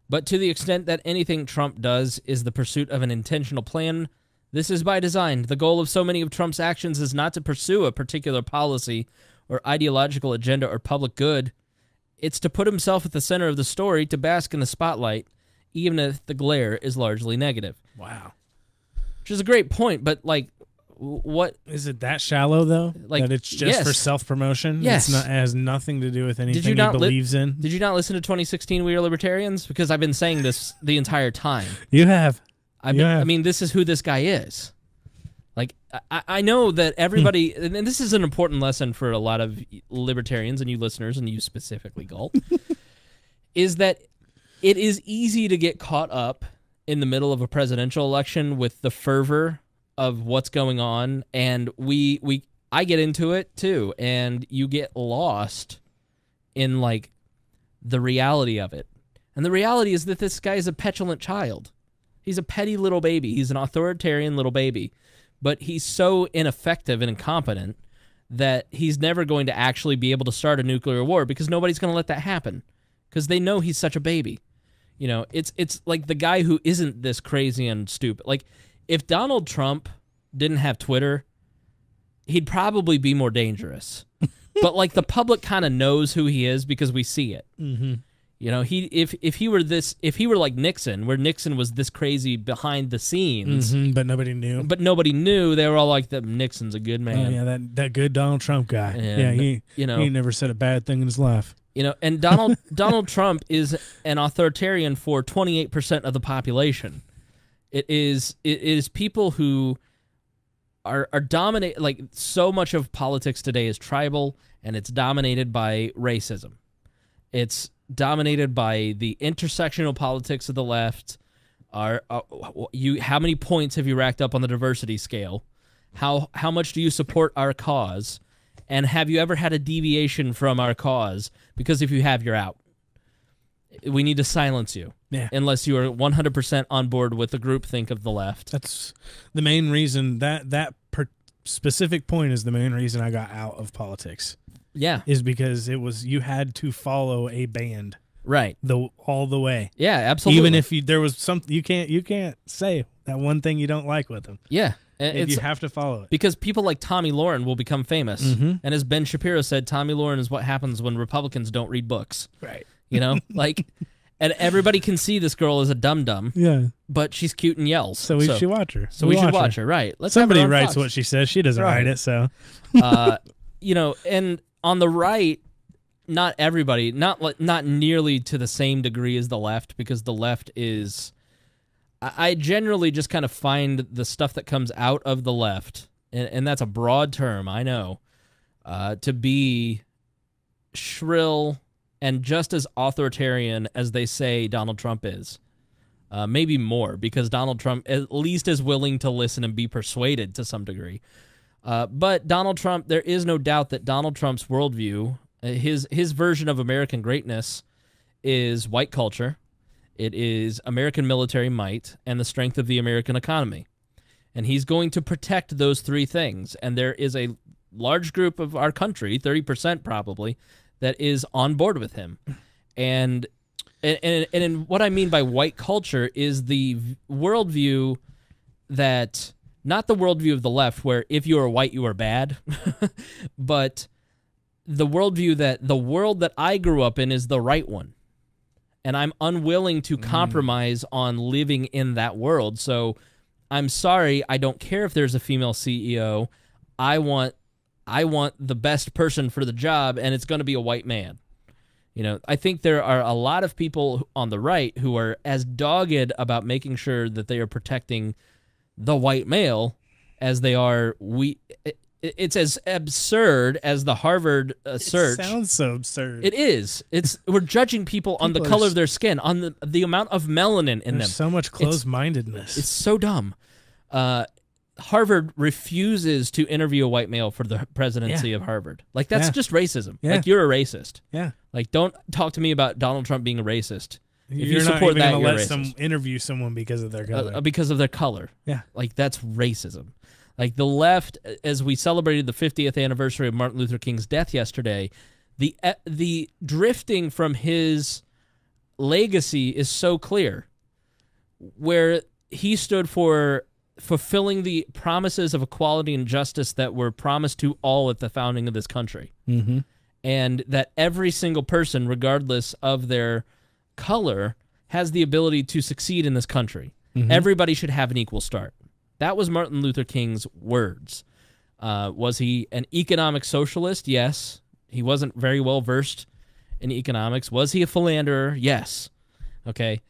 But to the extent that anything Trump does is the pursuit of an intentional plan, this is by design. The goal of so many of Trump's actions is not to pursue a particular policy or ideological agenda or public good. It's to put himself at the center of the story, to bask in the spotlight, even if the glare is largely negative. Wow. Which is a great point, but, like, what... Is it that shallow, though? Like, that it's just for self-promotion? Yes. It has nothing to do with anything he believes in? Did you not listen to 2016 We Are Libertarians? Because I've been saying this the entire time. You have. I mean, this is who this guy is. Like, I know that everybody... and this is an important lesson for a lot of libertarians and you listeners, and you specifically, Galt, is that it is easy to get caught up in the middle of a presidential election with the fervor of what's going on, and I get into it too, and you get lost in, like, the reality of it. And the reality is that this guy is a petulant child. He's a petty little baby. He's an authoritarian little baby. But he's so ineffective and incompetent that he's never going to actually be able to start a nuclear war, because nobody's going to let that happen, because they know he's such a baby. You know, it's like the guy who isn't this crazy and stupid. Like, if Donald Trump didn't have Twitter, he'd probably be more dangerous. But, like, the public kind of knows who he is because we see it. Mm-hmm. You know, if he were like Nixon, where Nixon was this crazy behind the scenes, but nobody knew. They were all like, Nixon's a good man. Oh, yeah, that good Donald Trump guy. And, he never said a bad thing in his life. You know, and Donald Trump is an authoritarian for 28% of the population. It is people who are dominate, like, so much of politics today is tribal, and it's dominated by racism. It's dominated by the intersectional politics of the left. How many points have you racked up on the diversity scale? How much do you support our cause? And have you ever had a deviation from our cause? Because if you have, you're out. We need to silence you. Yeah. Unless you are 100% on board with the groupthink of the left. That's the main reason, that specific point is the main reason I got out of politics. Yeah. Is because you had to follow a band. Right. All the way. Yeah, absolutely. Even if there was something, you can't say that one thing you don't like with them. Yeah. You have to follow it. Because people like Tommy Lauren will become famous. Mm-hmm. And as Ben Shapiro said, Tommy Lauren is what happens when Republicans don't read books. Right. You know? Like, and everybody can see this girl is a dum-dum. Yeah. But she's cute and yells. So we should watch her. So we should watch her, right. Somebody writes what she says. She doesn't write it, so. You know, and on the right, not everybody, not nearly to the same degree as the left, because the left is... I generally just kind of find the stuff that comes out of the left, and that's a broad term, I know, to be shrill and just as authoritarian as they say Donald Trump is. Maybe more, because Donald Trump at least is willing to listen and be persuaded to some degree. But Donald Trump, there is no doubt that Donald Trump's worldview, his version of American greatness, is white culture. It is American military might and the strength of the American economy. And he's going to protect those three things. And there is a large group of our country, 30% probably, that is on board with him. And what I mean by white culture is the worldview that, not the worldview of the left, where if you are white, you are bad, but the worldview that the world that I grew up in is the right one. And I'm unwilling to compromise on living in that world. So I'm sorry, I don't care if there's a female CEO. I want the best person for the job, and it's going to be a white man. You know, I think there are a lot of people on the right who are as dogged about making sure that they are protecting the white male as they are it's as absurd as the Harvard search. It sounds so absurd. It is. We're judging people on the color of their skin, on the amount of melanin in them. There's so much closed-mindedness. It's so dumb. Harvard refuses to interview a white male for the presidency of Harvard. Like, that's just racism. Yeah. Like, you're a racist. Yeah. Like, don't talk to me about Donald Trump being a racist. If You're you not support even that, gonna you're let racist. interview someone because of their color. Because of their color. Yeah. Like, that's racism. Like the left, as we celebrated the 50th anniversary of Martin Luther King's death yesterday, the drifting from his legacy is so clear, where he stood for fulfilling the promises of equality and justice that were promised to all at the founding of this country. Mm-hmm. And that every single person, regardless of their color, has the ability to succeed in this country. Mm-hmm. Everybody should have an equal start. That was Martin Luther King's words. Was he an economic socialist? Yes. He wasn't very well versed in economics. Was he a philanderer? Yes. Okay.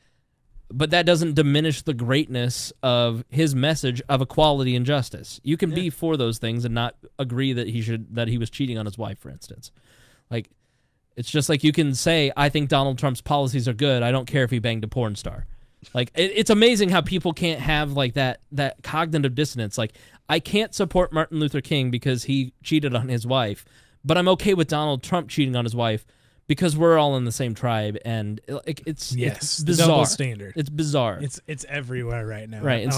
But that doesn't diminish the greatness of his message of equality and justice. You can be for those things and not agree that he was cheating on his wife, for instance. Like, it's just like you can say, I think Donald Trump's policies are good. I don't care if he banged a porn star. Like, it's amazing how people can't have like that cognitive dissonance. Like, I can't support Martin Luther King because he cheated on his wife, but I'm okay with Donald Trump cheating on his wife because we're all in the same tribe, and it's bizarre. Double standard. It's bizarre. It's everywhere right now. Right.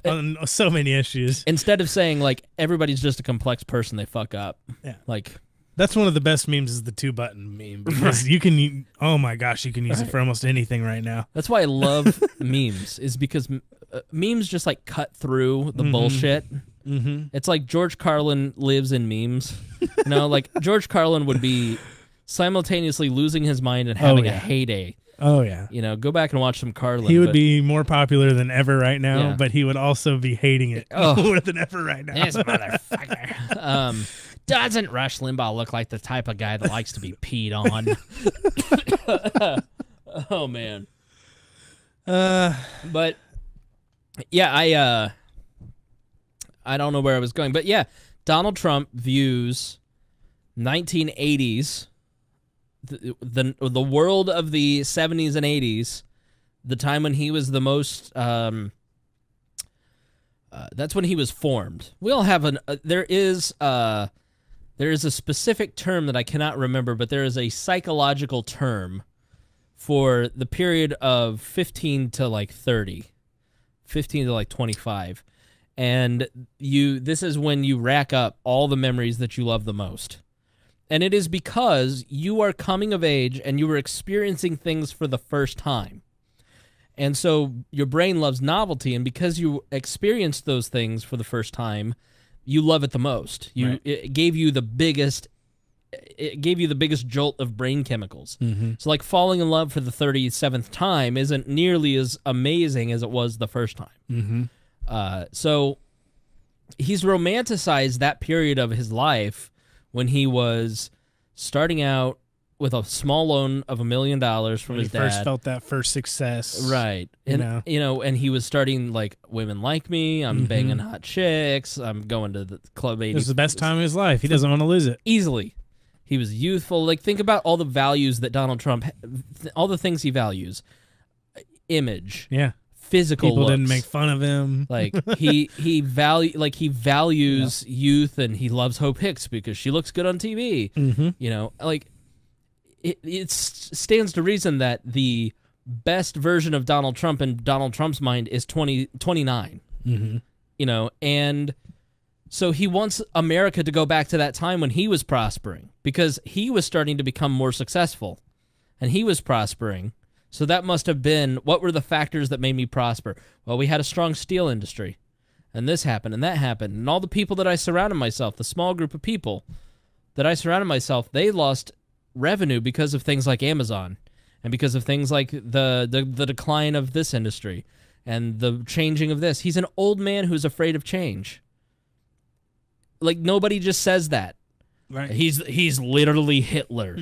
On so many issues. Instead of saying like everybody's just a complex person, they fuck up. Yeah. Like, that's one of the best memes is the 2-button meme, because you can, oh my gosh, you can use it for almost anything right now. That's why I love memes, is because memes just like cut through the bullshit. Mm-hmm. It's like George Carlin lives in memes. You know, like George Carlin would be simultaneously losing his mind and having a heyday. Oh, yeah. You know, go back and watch some Carlin. He would be more popular than ever right now, but he would also be hating it more than ever right now. This motherfucker. Doesn't Rush Limbaugh look like the type of guy that likes to be peed on? Oh, man. But, yeah, I don't know where I was going. But, yeah, Donald Trump views 1980s, the world of the 70s and 80s, the time when he was the most... that's when he was formed. We all have there is a specific term that I cannot remember, but there is a psychological term for the period of 15 to like 30, 15 to like 25. And this is when you rack up all the memories that you love the most. And it is because you are coming of age and you are experiencing things for the first time. And so your brain loves novelty, and because you experienced those things for the first time, you love it the most. It gave you the biggest jolt of brain chemicals. Mm-hmm. So like falling in love for the 37th time isn't nearly as amazing as it was the first time. Mm-hmm. So he's romanticized that period of his life when he was starting out with a small loan of $1 million from his dad. First felt that first success. Right. And, and he was starting like Women Like Me. I'm banging hot chicks. I'm going to the Club 80. It was the best time of his life. He doesn't want to lose it. Easily. He was youthful. Like, think about all the values that Donald Trump, all the things he values. Image. Yeah. Physical People looks. didn't make fun of him. Like he values youth, and he loves Hope Hicks because she looks good on TV. Mm-hmm. You know, like it stands to reason that the best version of Donald Trump in Donald Trump's mind is 29. Mm-hmm. You know, and so he wants America to go back to that time when he was prospering, because he was starting to become more successful and he was prospering. So that must have been, what were the factors that made me prosper? Well, we had a strong steel industry, and this happened, and that happened, and all the people that I surrounded myself, the small group of people that I surrounded myself, they lost revenue because of things like Amazon, and because of things like the decline of this industry, and the changing of this. He's an old man who's afraid of change. Like, nobody just says that. Right. He's literally Hitler.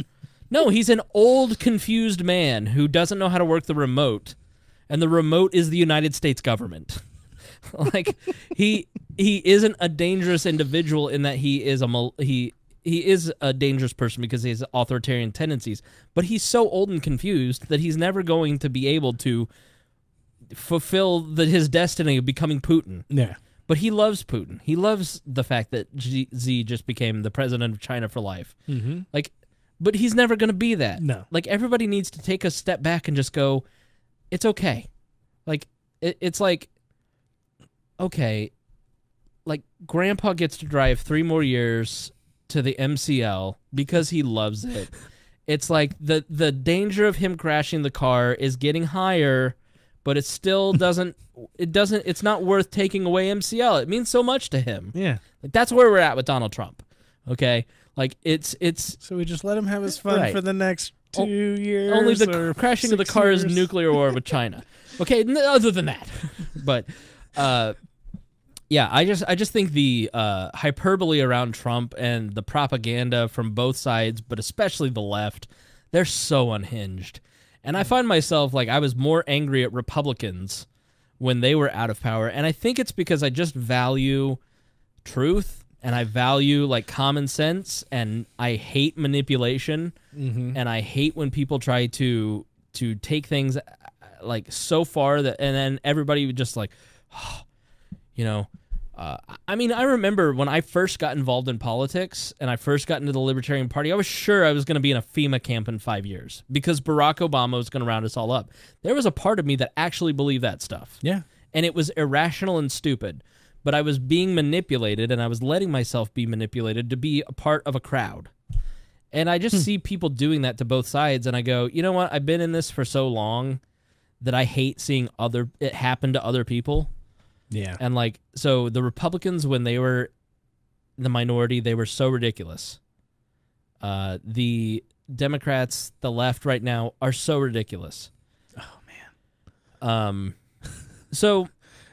No, he's an old, confused man who doesn't know how to work the remote, and the remote is the United States government. Like, he isn't a dangerous individual in that he is a dangerous person because he has authoritarian tendencies, but he's so old and confused that he's never going to be able to fulfill his destiny of becoming Putin. Yeah. But he loves Putin. He loves the fact that Xi just became the president of China for life. Mm-hmm. Like, but he's never going to be that. No. Like, everybody needs to take a step back and just go, it's okay. Like, it's like, okay, like Grandpa gets to drive 3 more years to the MCL because he loves it. It's like the danger of him crashing the car is getting higher, but it still it's not worth taking away MCL. It means so much to him. Yeah. Like, that's where we're at with Donald Trump. Okay? Like it's so we just let him have his fun for the next 2 years. Only the crashing of the car is nuclear war with China. Okay, other than that. But yeah, I just think the hyperbole around Trump and the propaganda from both sides, but especially the left, they're so unhinged. And I find myself like I was more angry at Republicans when they were out of power, and I think it's because I just value truth and I value like common sense, and I hate manipulation, and I hate when people try to take things like so far that, and then everybody would just like, you know. I mean, I remember when I first got involved in politics and I first got into the Libertarian Party, I was sure I was going to be in a FEMA camp in 5 years because Barack Obama was going to round us all up. There was a part of me that actually believed that stuff. Yeah. And it was irrational and stupid, but I was being manipulated, and I was letting myself be manipulated to be a part of a crowd. And I just see people doing that to both sides, and I go, you know what? I've been in this for so long that I hate seeing it happen to other people. Yeah. And like, so the Republicans, when they were the minority, they were so ridiculous. The Democrats, the left right now, are so ridiculous. Oh man. So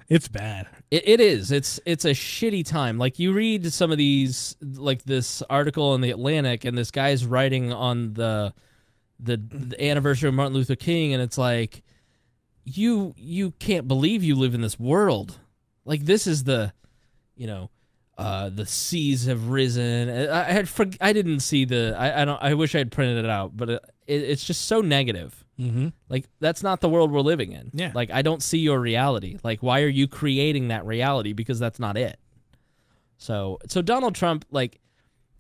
it's bad. It is. It's a shitty time. Like, you read some of these, like this article in the Atlantic, and this guy's writing on the anniversary of Martin Luther King, and it's like, you can't believe you live in this world. Like, this is the seas have risen. I didn't see I wish I had printed it out, but it's just so negative. Mm-hmm. Like, that's not the world we're living in. Yeah. Like, I don't see your reality. Like, why are you creating that reality? Because that's not it. So Donald Trump, like,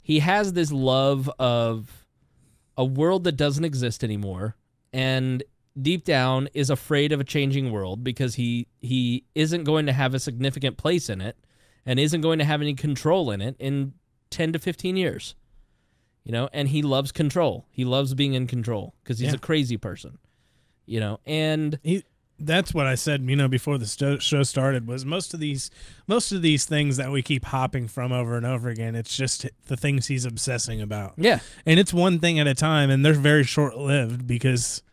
he has this love of a world that doesn't exist anymore, and deep down is afraid of a changing world because he isn't going to have a significant place in it and isn't going to have any control in it in 10 to 15 years. You know, and he loves control. He loves being in control because he's a crazy person. You know, and that's what I said, before the show started, was most of these things that we keep hopping from over and over again, it's just the things he's obsessing about. Yeah. And it's one thing at a time, and they're very short-lived because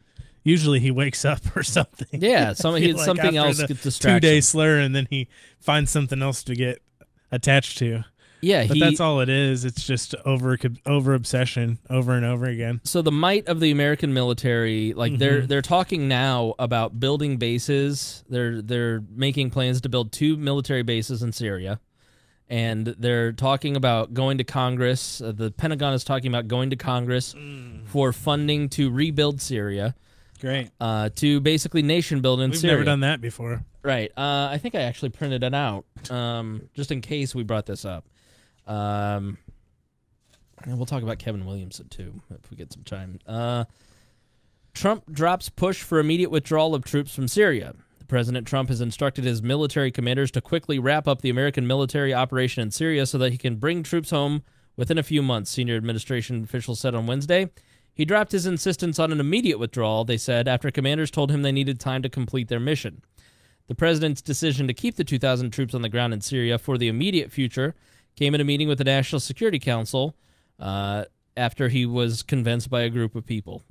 usually he wakes up or something. Yeah, something else gets distracted. 2-day slur, and then he finds something else to get attached to. Yeah, but that's all it is. It's just over obsession over and over again. So the might of the American military, like they're talking now about building bases. They're making plans to build 2 military bases in Syria, and they're talking about going to Congress. The Pentagon is talking about going to Congress for funding to rebuild Syria. Great. To basically nation build in Syria. We've never done that before. Right. I think I actually printed it out just in case we brought this up. And we'll talk about Kevin Williamson, too, if we get some time. Trump drops push for immediate withdrawal of troops from Syria. President Trump has instructed his military commanders to quickly wrap up the American military operation in Syria so that he can bring troops home within a few months, senior administration officials said on Wednesday. He dropped his insistence on an immediate withdrawal, they said, after commanders told him they needed time to complete their mission. The president's decision to keep the 2,000 troops on the ground in Syria for the immediate future came at a meeting with the National Security Council after he was convinced by a group of people,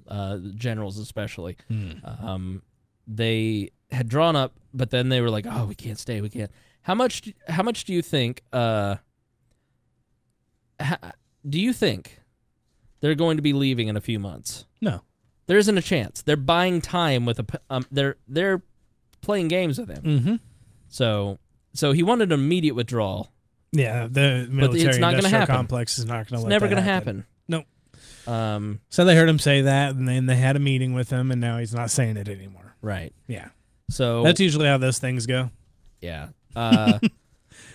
generals especially. They had drawn up, but then they were like, "Oh, we can't stay. We can't." How much do you think? Do you think they're going to be leaving in a few months? No, there isn't a chance. They're buying time with they're playing games with him. Mm-hmm. So he wanted an immediate withdrawal. Yeah, the military industrial complex is not going to let that happen. It's never going to happen. Nope. So they heard him say that, and then they had a meeting with him, and now he's not saying it anymore. Right. Yeah. So that's usually how those things go. Yeah.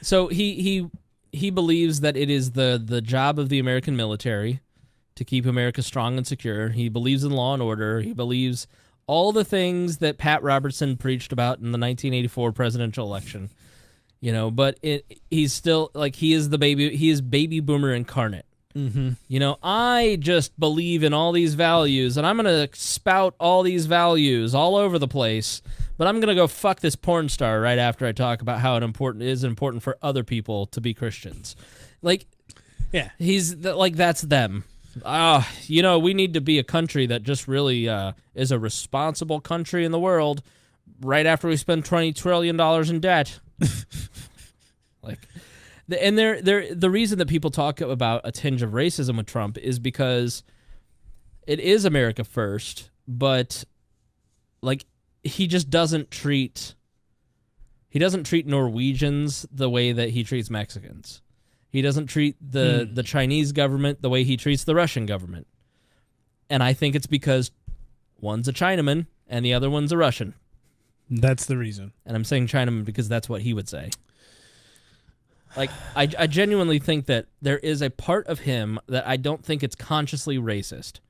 So he believes that it is the job of the American military to keep America strong and secure. He believes in law and order. He believes all the things that Pat Robertson preached about in the 1984 presidential election. But he's still like he is baby boomer incarnate. Mm-hmm. I just believe in all these values, and I'm gonna spout all these values all over the place. But I'm gonna go fuck this porn star right after I talk about how it is important for other people to be Christians. Like, yeah, that's them. We need to be a country that just really is a responsible country in the world. Right after we spend $20 trillion in debt, the reason that people talk about a tinge of racism with Trump is because it is America first, but like he just doesn't treat Norwegians the way that he treats Mexicans. He doesn't treat the Chinese government the way he treats the Russian government. And I think it's because one's a Chinaman and the other one's a Russian. That's the reason. And I'm saying Chinaman because that's what he would say. Like, I genuinely think that there is a part of him that I don't think it's consciously racist.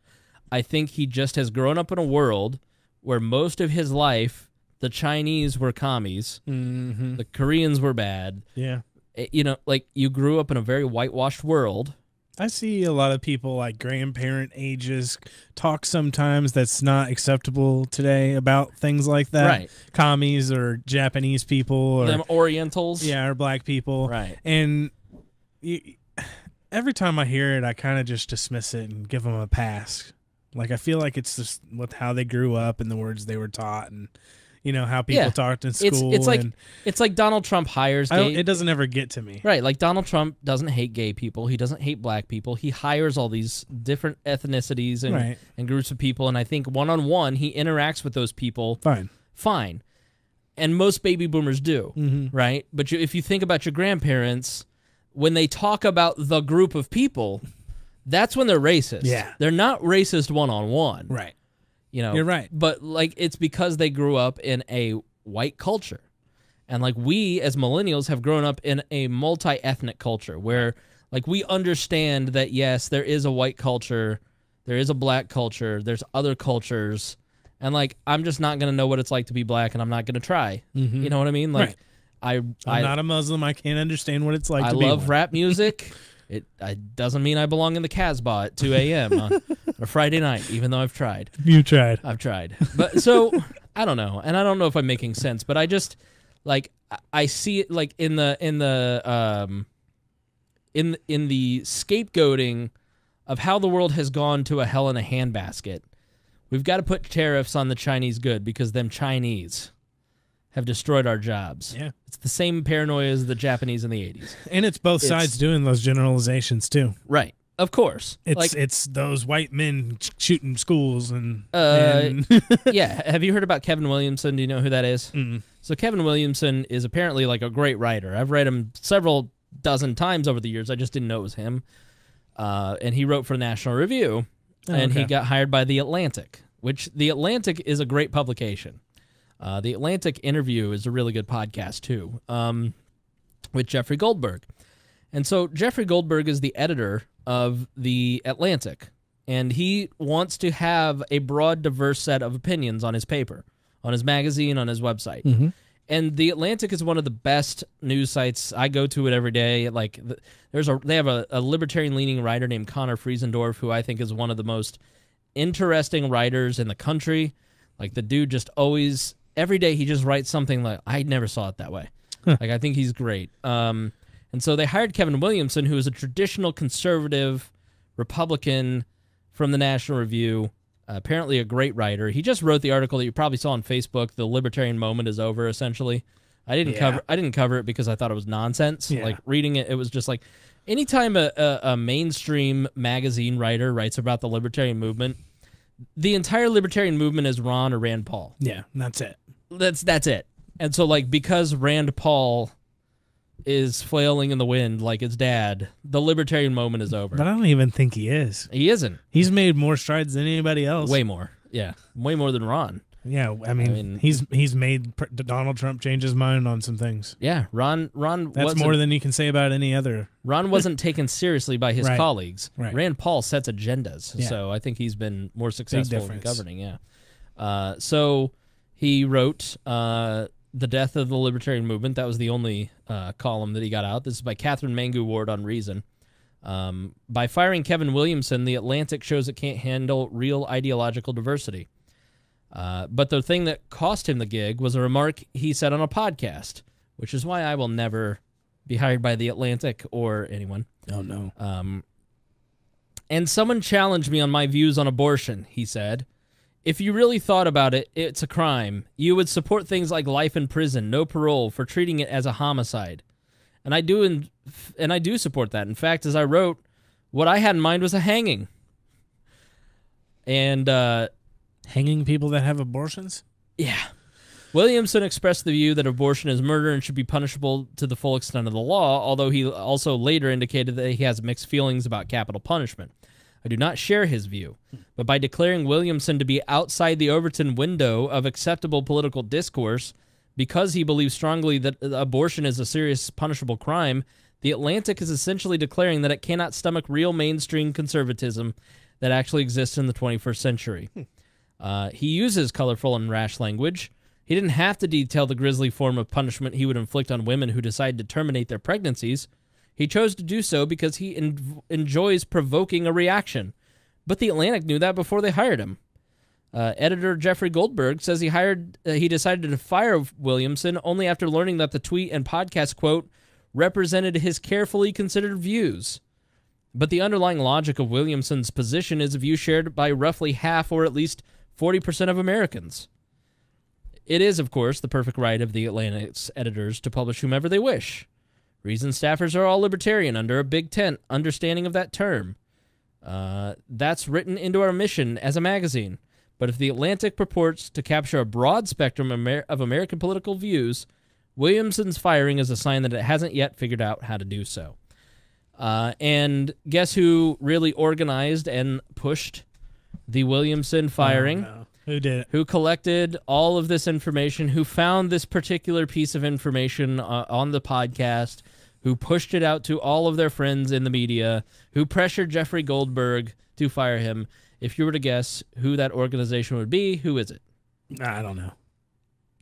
I think he just has grown up in a world where most of his life, the Chinese were commies, the Koreans were bad. Yeah. You grew up in a very whitewashed world. I see a lot of people like grandparent ages talk sometimes that's not acceptable today about things like that. Right. Commies or Japanese people. Or them Orientals. Yeah, or black people. Right. And every time I hear it, I kind of just dismiss it and give them a pass. Like, I feel like it's just with how they grew up and the words they were taught and how people talked in school. It's like Donald Trump hires gay. It doesn't ever get to me. Right, like Donald Trump doesn't hate gay people. He doesn't hate black people. He hires all these different ethnicities and groups of people, and I think one-on-one he interacts with those people. Fine. And most baby boomers do, right? But if you think about your grandparents, when they talk about the group of people, that's when they're racist. Yeah. They're not racist one-on-one. Right. You're right. But like it's because they grew up in a white culture. And like we as millennials have grown up in a multi-ethnic culture where like we understand that yes, there is a white culture, there is a black culture, there's other cultures, and like I'm just not going to know what it's like to be black and I'm not going to try. You know what I mean? Like I'm not a Muslim, I can't understand what it's like to be love one. Rap music. It doesn't mean I belong in the Casbah at 2 a.m. on a Friday night, even though I've tried. You tried. I've tried. But so, I don't know. And I don't know if I'm making sense, but I just, like, I see it, like, in the scapegoating of how the world has gone to a hell in a handbasket. We've got to put tariffs on the Chinese good because them Chinese have destroyed our jobs. Yeah. It's the same paranoia as the Japanese in the 80s. And it's both sides doing those generalizations, too. Right. Of course. It's those white men shooting schools and... Yeah. Have you heard about Kevin Williamson? Do you know who that is? Mm-mm. So Kevin Williamson is apparently like a great writer. I've read him several dozen times over the years. I just didn't know it was him. And he wrote for National Review. And he got hired by The Atlantic, which The Atlantic is a great publication. The Atlantic Interview is a really good podcast, too, with Jeffrey Goldberg. And so Jeffrey Goldberg is the editor of The Atlantic, and he wants to have a broad, diverse set of opinions on his paper, on his magazine, on his website. And The Atlantic is one of the best news sites. I go to it every day. Like, they have a libertarian-leaning writer named Connor Friesendorf, who I think is one of the most interesting writers in the country. Like, the dude just always... Every day he just writes something like, I never saw it that way. Like, I think he's great. And so they hired Kevin Williamson, who is a traditional conservative Republican from the National Review, apparently a great writer. He just wrote the article that you probably saw on Facebook, The Libertarian Moment is Over, essentially. I didn't cover it because I thought it was nonsense. Yeah. Like, reading it, it was just like, anytime a mainstream magazine writer writes about the libertarian movement, the entire libertarian movement is Ron or Rand Paul. Yeah, that's it. That's it. And so, like, because Rand Paul is flailing in the wind like his dad, the libertarian moment is over. But I don't even think he is. He isn't. He's made more strides than anybody else. Way more. Yeah. Way more than Ron. Yeah, I mean he's made Donald Trump change his mind on some things. Yeah, Ron. That's more than you can say about any other. Ron wasn't taken seriously by his colleagues. Right. Rand Paul sets agendas, so I think he's been more successful in governing. Yeah. So he wrote the death of the Libertarian movement. That was the only column that he got out. This is by Catherine Mangu Ward on Reason. By firing Kevin Williamson, The Atlantic shows it can't handle real ideological diversity. But the thing that cost him the gig was a remark he said on a podcast, which is why I will never be hired by The Atlantic or anyone. Oh, no. And someone challenged me on my views on abortion, he said. If you really thought about it, it's a crime. You would support things like life in prison, no parole, for treating it as a homicide. And I do support that. In fact, as I wrote, what I had in mind was a hanging. And hanging people that have abortions? Yeah. Williamson expressed the view that abortion is murder and should be punishable to the full extent of the law, although he also later indicated that he has mixed feelings about capital punishment. I do not share his view, but by declaring Williamson to be outside the Overton window of acceptable political discourse because he believes strongly that abortion is a serious punishable crime, The Atlantic is essentially declaring that it cannot stomach real mainstream conservatism that actually exists in the 21st century. He uses colorful and rash language. He didn't have to detail the grisly form of punishment he would inflict on women who decide to terminate their pregnancies. He chose to do so because he enjoys provoking a reaction. But The Atlantic knew that before they hired him. Editor Jeffrey Goldberg says he decided to fire Williamson only after learning that the tweet and podcast quote represented his carefully considered views. But the underlying logic of Williamson's position is a view shared by roughly half or at least 40% of Americans. It is, of course, the perfect right of The Atlantic's editors to publish whomever they wish. Reason staffers are all libertarian under a big tent understanding of that term. That's written into our mission as a magazine. But if The Atlantic purports to capture a broad spectrum of American political views, Williamson's firing is a sign that it hasn't yet figured out how to do so. And guess who really organized and pushed the Williamson firing? Oh, no. Who did it? Who collected all of this information, who found this particular piece of information on the podcast, who pushed it out to all of their friends in the media, who pressured Jeffrey Goldberg to fire him. If you were to guess who that organization would be, who is it? I don't know.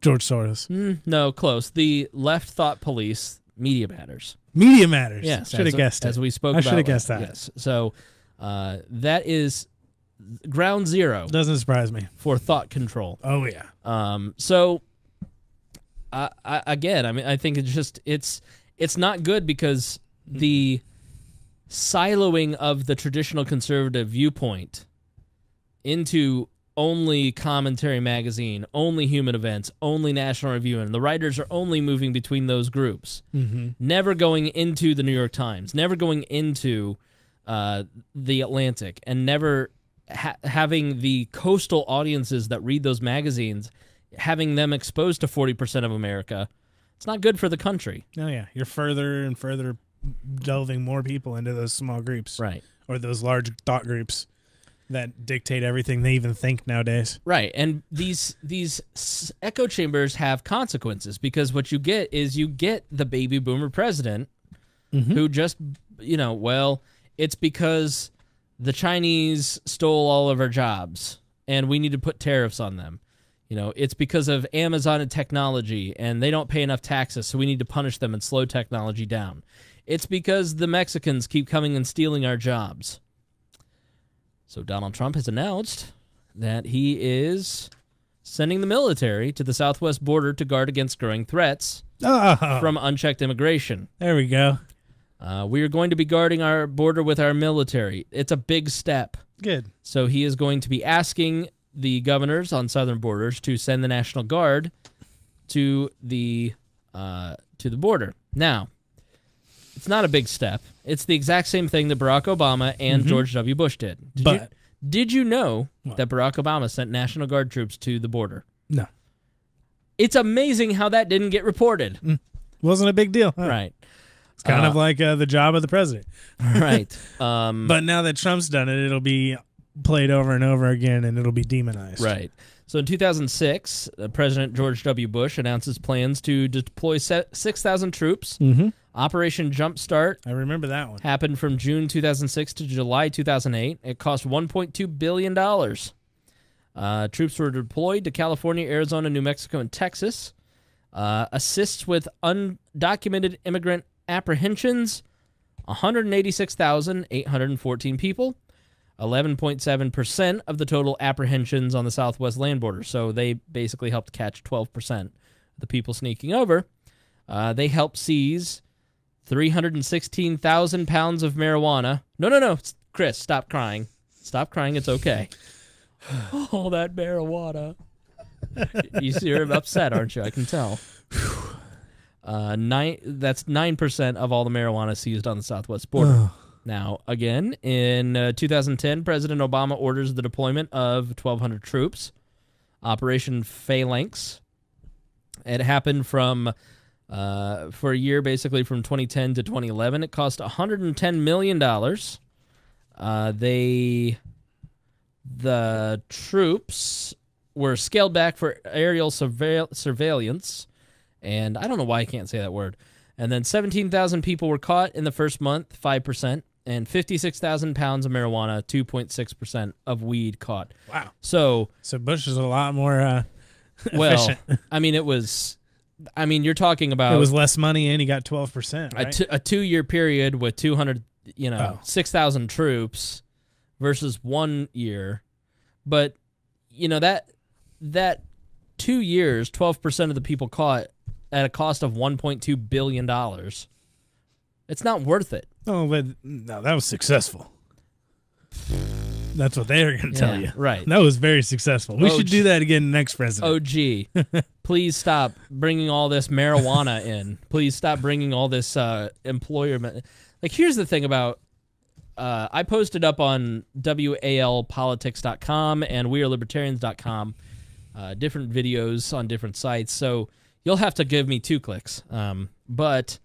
George Soros. No, close. The Left Thought Police, Media Matters. Media Matters. Yes. Should have guessed it. As we spoke I about. should have guessed that. Yes. So that is ground zero. Doesn't surprise me. For thought control. Oh, yeah. So, again, I mean, I think it's not good because the siloing of the traditional conservative viewpoint into only Commentary Magazine, only Human Events, only National Review, and the writers are only moving between those groups, never going into the New York Times, never going into the Atlantic, and never having the coastal audiences that read those magazines, having them exposed to 40% of America. It's not good for the country. Oh, yeah. You're further and further delving more people into those small groups. Right. Or those large thought groups that dictate everything they even think nowadays. Right. And these echo chambers have consequences because what you get is you get the baby boomer president who just, it's because the Chinese stole all of our jobs and we need to put tariffs on them. It's because of Amazon and technology and they don't pay enough taxes, so we need to punish them and slow technology down. It's because the Mexicans keep coming and stealing our jobs. So Donald Trump has announced that he is sending the military to the southwest border to guard against growing threats from unchecked immigration. There we go. We are going to be guarding our border with our military. It's a big step. Good. So he is going to be asking the governors on southern borders to send the National Guard to the border. Now, it's not a big step. It's the exact same thing that Barack Obama and George W. Bush did. Did you know that Barack Obama sent National Guard troops to the border? No. It's amazing how that didn't get reported. Wasn't a big deal. Huh? Right. It's kind of like the job of the president. Right. But now that Trump's done it, it'll be played over and over again, and it'll be demonized. Right. So in 2006, President George W. Bush announces plans to deploy 6,000 troops. Operation Jumpstart. I remember that one. Happened from June 2006 to July 2008. It cost $1.2 billion. Troops were deployed to California, Arizona, New Mexico, and Texas. Assists with undocumented immigrant apprehensions, 186,814 people. 11.7% of the total apprehensions on the southwest land border. So they basically helped catch 12% of the people sneaking over. They helped seize 316,000 pounds of marijuana. No. Chris, stop crying. Stop crying. It's okay. All that marijuana. You're upset, aren't you? I can tell. That's 9% of all the marijuana seized on the southwest border. Now, again, in 2010, President Obama orders the deployment of 1,200 troops, Operation Phalanx. It happened for a year, basically from 2010 to 2011. It cost $110 million. The troops were scaled back for aerial surveillance, and I don't know why I can't say that word. And then 17,000 people were caught in the first month, 5%, and 56,000 pounds of marijuana, 2.6% of weed caught. Wow. So Bush is a lot more well, efficient. You're talking about... It was less money and he got 12%, right? A 2-year period with 6,000 troops versus 1 year. But, that 2 years, 12% of the people caught at a cost of $1.2 billion. It's not worth it. Oh, but no, that was successful. That's what they were going to tell you. Right. That was very successful. We should do that again next president. OG, please stop bringing all this marijuana in. Please stop bringing all this employer. Like, here's the thing about, I posted up on walpolitics.com and wearelibertarians.com different videos on different sites. So you'll have to give me 2 clicks. But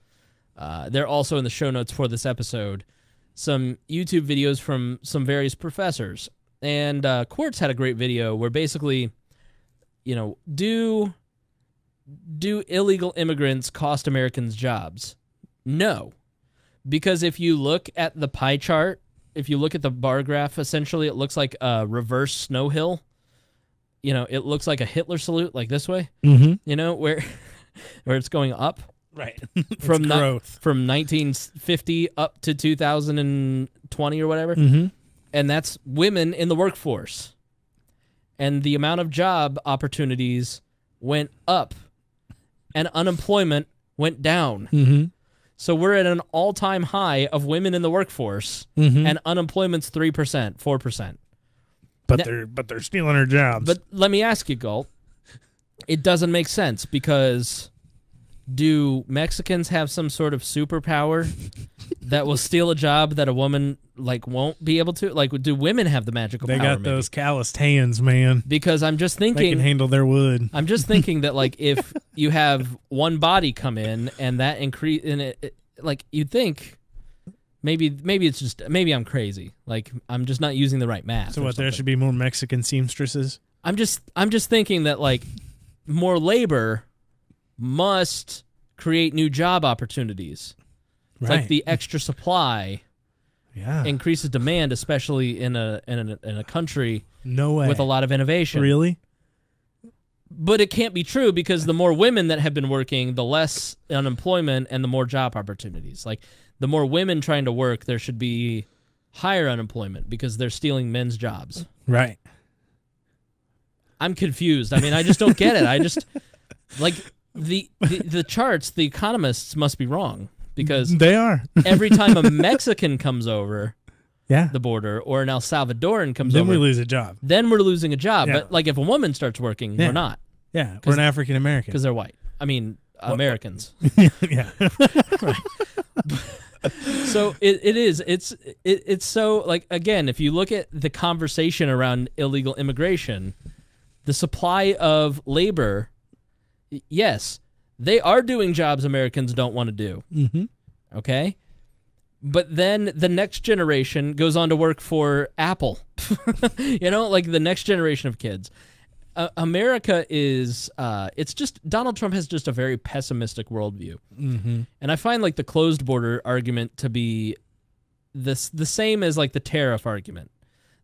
they're also in the show notes for this episode. Some YouTube videos from some various professors. And Quartz had a great video where basically, do illegal immigrants cost Americans jobs? No. Because if you look at the pie chart, if you look at the bar graph, essentially it looks like a reverse snow hill. It looks like a Hitler salute, like this way. Mm-hmm. Where it's going up. Right. From growth. From 1950 up to 2020 or whatever. Mm-hmm. And that's women in the workforce. And the amount of job opportunities went up and unemployment went down. Mm-hmm. So we're at an all-time high of women in the workforce, and unemployment's 3%, 4%. But they're stealing our jobs. But let me ask you, Galt, it doesn't make sense because do Mexicans have some sort of superpower that will steal a job that a woman won't be able to? Do women have the magical power? They got those calloused hands, man. Because I'm just thinking they can handle their wood. I'm just thinking that if you have one body come in and that increase in it, you'd think maybe it's just maybe I'm crazy. I'm just not using the right math. So there should be more Mexican seamstresses? I'm just thinking that more labor must create new job opportunities. It's right. The extra supply increases demand, especially in a country with a lot of innovation. Really? But it can't be true because the more women that have been working, the less unemployment and the more job opportunities. The more women trying to work, there should be higher unemployment because they're stealing men's jobs. Right. I'm confused. I just don't get it. I just the charts, the economists must be wrong because they are. Every time a Mexican comes over the border or an El Salvadoran comes over, then we lose a job. Then we're losing a job. Yeah. But if a woman starts working, we're not. Yeah, we're an African American because they're white. Americans. Yeah. Right. So it's so again, if you look at the conversation around illegal immigration, the supply of labor, yes, they are doing jobs Americans don't want to do. Mm-hmm. Okay? But then the next generation goes on to work for Apple. The next generation of kids. America is, it's just, Donald Trump has just a very pessimistic worldview. Mm-hmm. And I find the closed border argument to be the same as the tariff argument.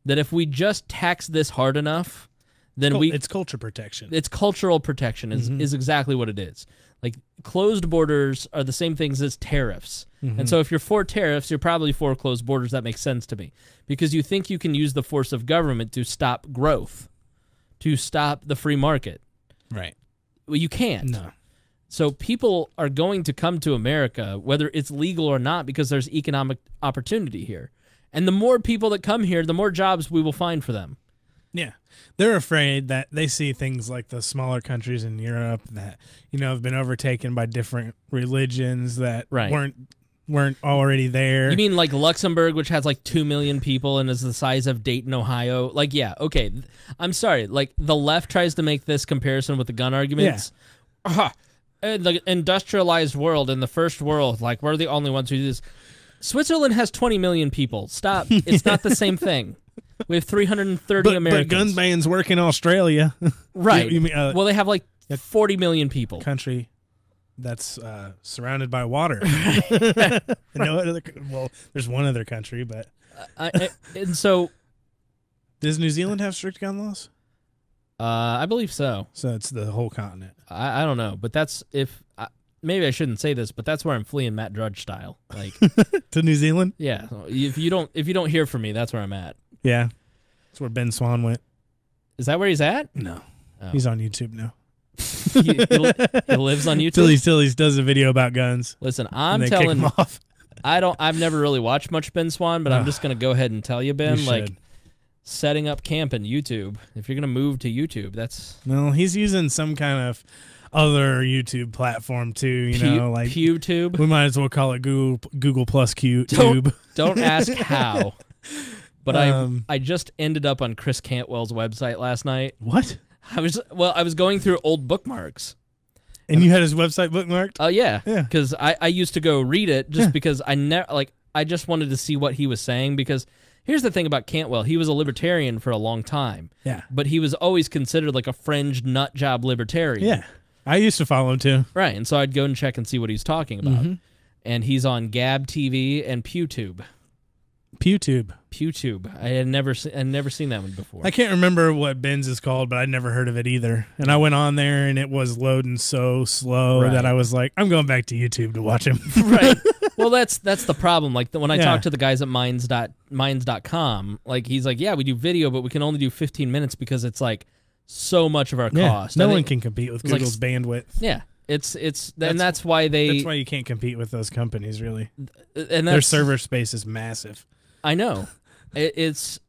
That if we just tax this hard enough, then it's culture protection. It's cultural protection is exactly what it is. Like, closed borders are the same things as tariffs. And so if you're for tariffs, you're probably for closed borders. That makes sense to me. Because you think you can use the force of government to stop growth, to stop the free market. Right. Well, you can't. No. So people are going to come to America, whether it's legal or not, because there's economic opportunity here. And the more people that come here, the more jobs we will find for them. Yeah. They're afraid that they see things like the smaller countries in Europe that, have been overtaken by different religions that weren't already there. You mean like Luxembourg, which has like 2 million people and is the size of Dayton, Ohio? Like, yeah, okay. I'm sorry. Like, the left tries to make this comparison with the gun arguments. Yeah. In the industrialized world, in the first world, like, we're the only ones who do this. Switzerland has 20 million people. Stop. It's not the same thing. We have 330 Americans. But gun bans work in Australia. Right. You mean, well, they have like 40 million people. Country that's surrounded by water. No other, well, there's one other country, but... and so... Does New Zealand have strict gun laws? I believe so. So it's the whole continent. I don't know, but that's maybe I shouldn't say this, but that's where I'm fleeing Matt Drudge style. Like to New Zealand? Yeah. If you don't hear from me, that's where I'm at. Yeah. That's where Ben Swan went. Is that where he's at? No. Oh. He's on YouTube now. he lives on YouTube? Till he does a video about guns. Listen, I'm telling him off. I've never really watched much Ben Swan, but I'm just gonna go ahead and tell you, Ben, like setting up camp in YouTube. If you're gonna move to YouTube, that's he's using some kind of other YouTube platform too, like PewTube. We might as well call it Google plus QTube. Don't ask how. But I just ended up on Chris Cantwell's website last night. What? I was going through old bookmarks. And you had his website bookmarked? Oh yeah. Because I used to go read it just because I just wanted to see what he was saying, because here's the thing about Cantwell. He was a libertarian for a long time. Yeah. But he was always considered like a fringe nut job libertarian. Yeah. I used to follow him too. Right. And so I'd go and check and see what he's talking about. And he's on Gab TV and PewTube. PewTube. I had never seen that one before. I can't remember what Ben's is called, but I'd never heard of it either. And I went on there, and it was loading so slow that I was like, I'm going back to YouTube to watch him. Right. Well, that's the problem. Like when I talk to the guys at minds.com, like he's like, yeah, we do video, but we can only do 15 minutes because it's like so much of our cost. No one can compete with Google's bandwidth. Yeah. That's why you can't compete with those companies, really. And their server space is massive. I know. It's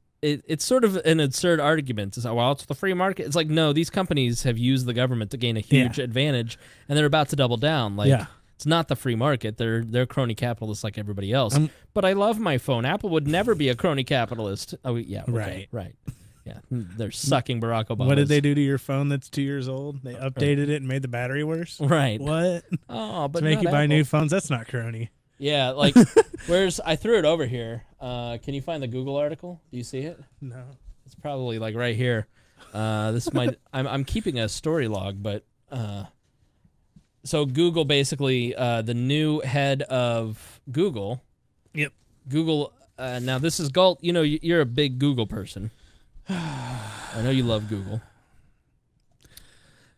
sort of an absurd argument. It's like, well, it's the free market. It's like, no, these companies have used the government to gain a huge advantage, and they're about to double down. Like, it's not the free market. They're crony capitalists like everybody else. But I love my phone. Apple would never be a crony capitalist. Oh, yeah. Okay, right. Yeah, they're sucking Barack Obama. What did they do to your phone that's 2 years old? They updated it and made the battery worse? Right. What? Oh, but to make you buy new phones? That's not crony. Yeah, like, I threw it over here. Can you find the Google article? Do you see it? No. It's probably like right here. I'm keeping a story log, but so Google basically, the new head of Google. Yep. Google, now this is Galt, you're a big Google person. I know you love Google.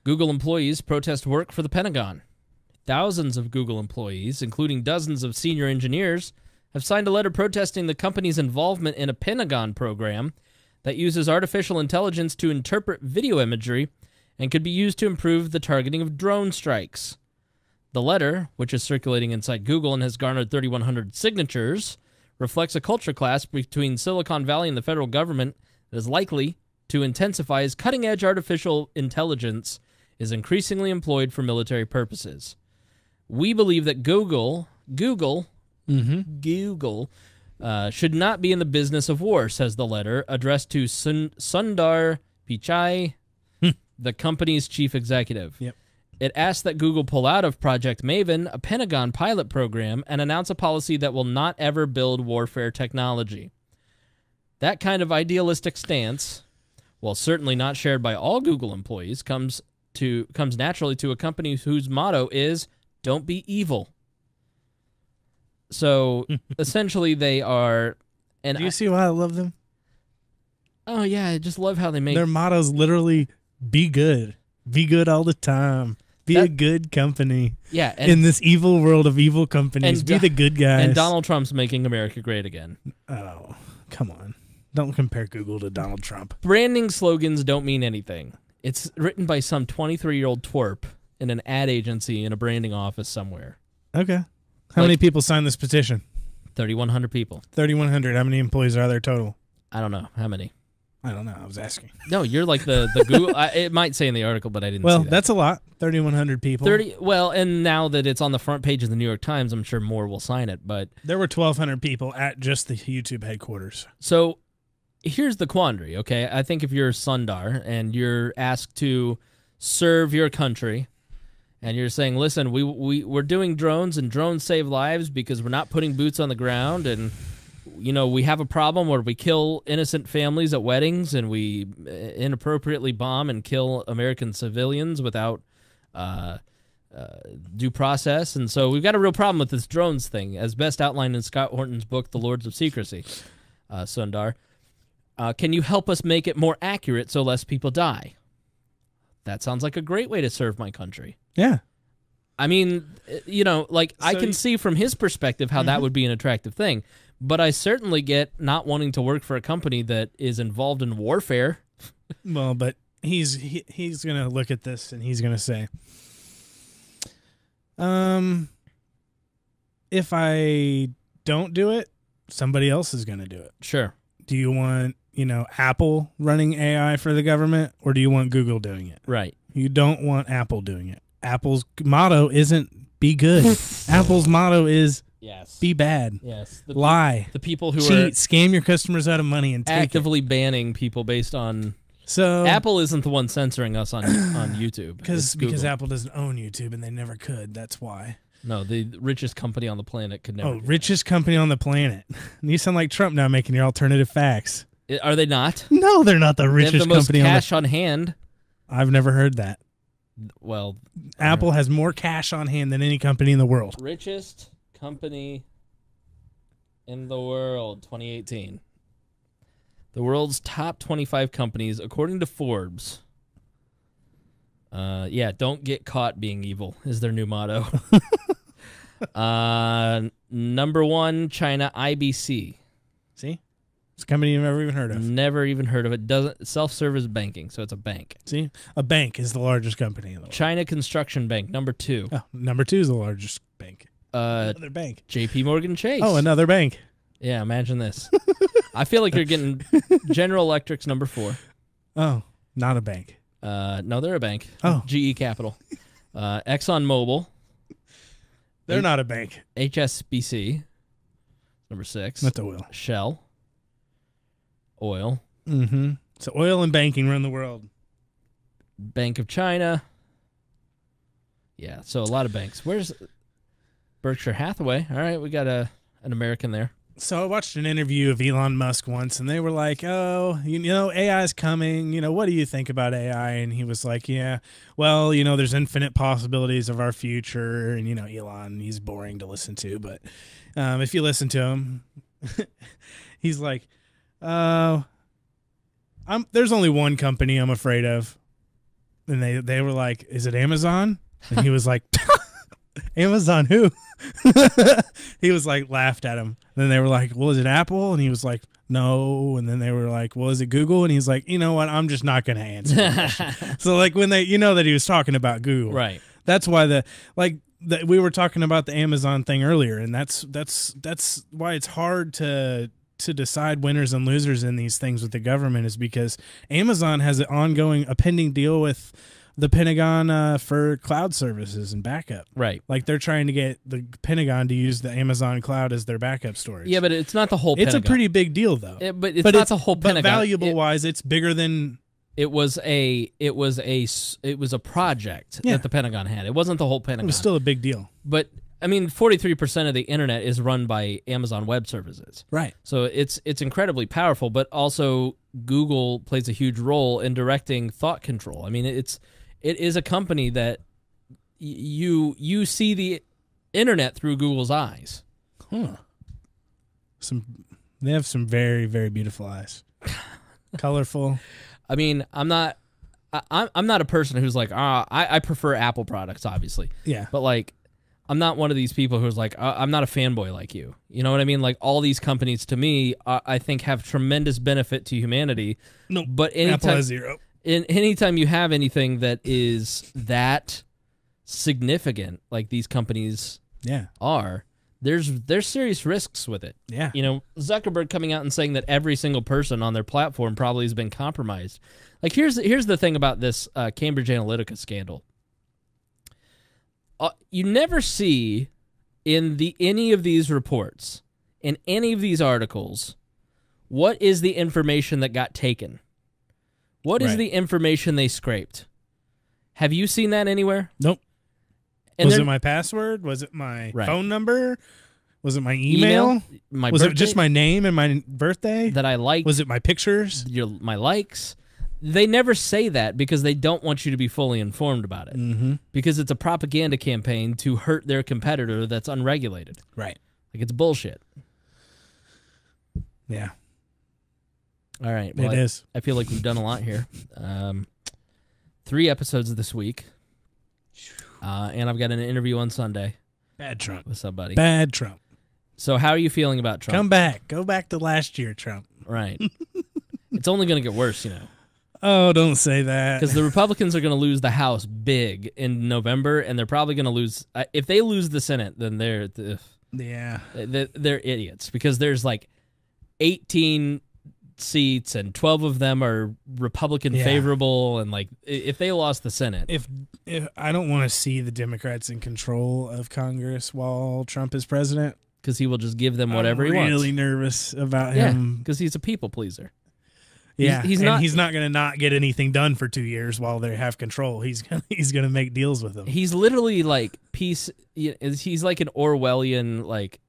Google employees protest work for the Pentagon. Thousands of Google employees, including dozens of senior engineers, have signed a letter protesting the company's involvement in a Pentagon program that uses artificial intelligence to interpret video imagery and could be used to improve the targeting of drone strikes. The letter, which is circulating inside Google and has garnered 3,100 signatures, reflects a culture clash between Silicon Valley and the federal government that is likely to intensify as cutting-edge artificial intelligence is increasingly employed for military purposes. We believe that Google should not be in the business of war, says the letter, addressed to Sundar Pichai, the company's chief executive. Yep. It asks that Google pull out of Project Maven, a Pentagon pilot program, and announce a policy that will not ever build warfare technology. That kind of idealistic stance, while certainly not shared by all Google employees, comes naturally to a company whose motto is, don't be evil. So, essentially, they are... Do you see why I love them? Oh yeah, I just love how they make Their motto's literally "Be good, be good all the time, be a good company." Yeah, in this evil world of evil companies, be the good guys. And Donald Trump's making America great again. Oh, come on! Don't compare Google to Donald Trump. Branding slogans don't mean anything. It's written by some 23-year-old twerp in an ad agency in a branding office somewhere. Okay. How many people signed this petition? 3,100 people. 3,100. How many employees are there total? I don't know. How many? I don't know. I was asking. No, you're like the Google. It might say in the article, but I didn't see that. That's a lot. 3,100 people. Well, and now that it's on the front page of the New York Times, I'm sure more will sign it. But there were 1,200 people at just the YouTube headquarters. So here's the quandary, okay? I think if you're Sundar and you're asked to serve your country, and you're saying, listen, we're doing drones, and drones save lives because we're not putting boots on the ground, and we have a problem where we kill innocent families at weddings, and we inappropriately bomb and kill American civilians without due process, and so we've got a real problem with this drones thing, as best outlined in Scott Horton's book, The Lords of Secrecy. Sundar, can you help us make it more accurate so less people die? That sounds like a great way to serve my country. Yeah. I mean, I can see from his perspective how that would be an attractive thing, but I certainly get not wanting to work for a company that is involved in warfare. Well, but he's going to look at this and he's going to say, if I don't do it, somebody else is going to do it. Sure. Do you want, Apple running AI for the government, or do you want Google doing it? Right. You don't want Apple doing it. Apple's motto isn't be good. Apple's motto is be bad. Yes. Lie. The people who cheat, scam your customers out of money and take actively banning people based on. So Apple isn't the one censoring us on YouTube. Because Apple doesn't own YouTube and they never could. That's why. No, the richest company on the planet could never. Oh, richest company on the planet. You sound like Trump now making your alternative facts. Are they not? No, they're not the richest they have the most company cash on hand. I've never heard that. Well, Apple has more cash on hand than any company in the world. Richest company in the world, 2018. The world's top 25 companies, according to Forbes. Don't get caught being evil is their new motto. Number 1, China, IBC. See? It's a company you've never even heard of. Never even heard of it. Doesn't self-service banking, so it's a bank. See? A bank is the largest company in the world. China Construction Bank, number 2. Oh, number 2 is the largest bank. Another bank. JP Morgan Chase. Oh, another bank. Yeah, imagine this. I feel like you're getting General Electric's number 4. Oh, not a bank. No, they're a bank. Oh. GE Capital. ExxonMobil. They're not a bank. HSBC. Number 6. That's oil. Shell. Oil. Mm-hmm. So oil and banking run the world. Bank of China. Yeah, so a lot of banks. Where's Berkshire Hathaway? All right, we got an American there. So I watched an interview of Elon Musk once, and they were like, oh, AI is coming. What do you think about AI? And he was like, yeah, well, there's infinite possibilities of our future. And, Elon, he's boring to listen to. But if you listen to him, he's like, there's only one company I'm afraid of. And they were like, is it Amazon? And he was like, Amazon who? He was like, laughed at him. And then they were like, well, is it Apple? And he was like, no. And then they were like, well, is it Google? And he's like, you know what? I'm just not going to answer that. So like when they, that he was talking about Google. Right. That's why we were talking about the Amazon thing earlier. And that's why it's hard to decide winners and losers in these things with the government, is because Amazon has a pending deal with the Pentagon for cloud services and backup. Right. Like they're trying to get the Pentagon to use the Amazon cloud as their backup storage. Yeah, but it's not the whole Pentagon. It's a pretty big deal though. But it's not the whole Pentagon. But valuable wise, it's bigger than it was a project that the Pentagon had. It wasn't the whole Pentagon. It was still a big deal. But I mean, 43% of the internet is run by Amazon Web Services. Right. So it's incredibly powerful, but also Google plays a huge role in directing thought control. I mean, it is a company that you see the internet through Google's eyes. Huh. They have some very, very beautiful eyes. colorful. I mean, I'm not a person who's like, I prefer Apple products, obviously. Yeah. But like, I'm not one of these people who's like, I'm not a fanboy like you. You know what I mean? Like, all these companies, to me, I think have tremendous benefit to humanity. No, but anytime, Apple has zero. Anytime you have anything that is that significant, like these companies are, there's serious risks with it. Yeah. You know, Zuckerberg coming out and saying that every single person on their platform probably has been compromised. Like, here's the thing about this Cambridge Analytica scandal. You never see in any of these reports, in any of these articles, what is the information that got taken? What is the information they scraped? Have you seen that anywhere? Nope. Was it my password? Was it my phone number? Was it my email? Was it just my name and my birthday? That I liked? Was it my pictures? My likes? They never say that because they don't want you to be fully informed about it. Mm-hmm. Because it's a propaganda campaign to hurt their competitor that's unregulated. Right. Like, it's bullshit. Yeah. All right. Well, it is. I feel like we've done a lot here. 3 episodes this week. And I've got an interview on Sunday. Bad Trump. With somebody. Bad Trump. So how are you feeling about Trump? Come back. Go back to last year, Trump. Right. It's only going to get worse, you know. Oh, don't say that. Because the Republicans are going to lose the House big in November, and they're probably going to lose. If they lose the Senate, then they're idiots. Because there's like 18 seats, and 12 of them are Republican favorable, and like if they lost the Senate, if I don't want to see the Democrats in control of Congress while Trump is president, because he will just give them whatever he wants. I'm really nervous about him because he's a people pleaser. Yeah, he's not going to not get anything done for 2 years while they have control. He's going to make deals with them. He's literally like peace. He's like an Orwellian, like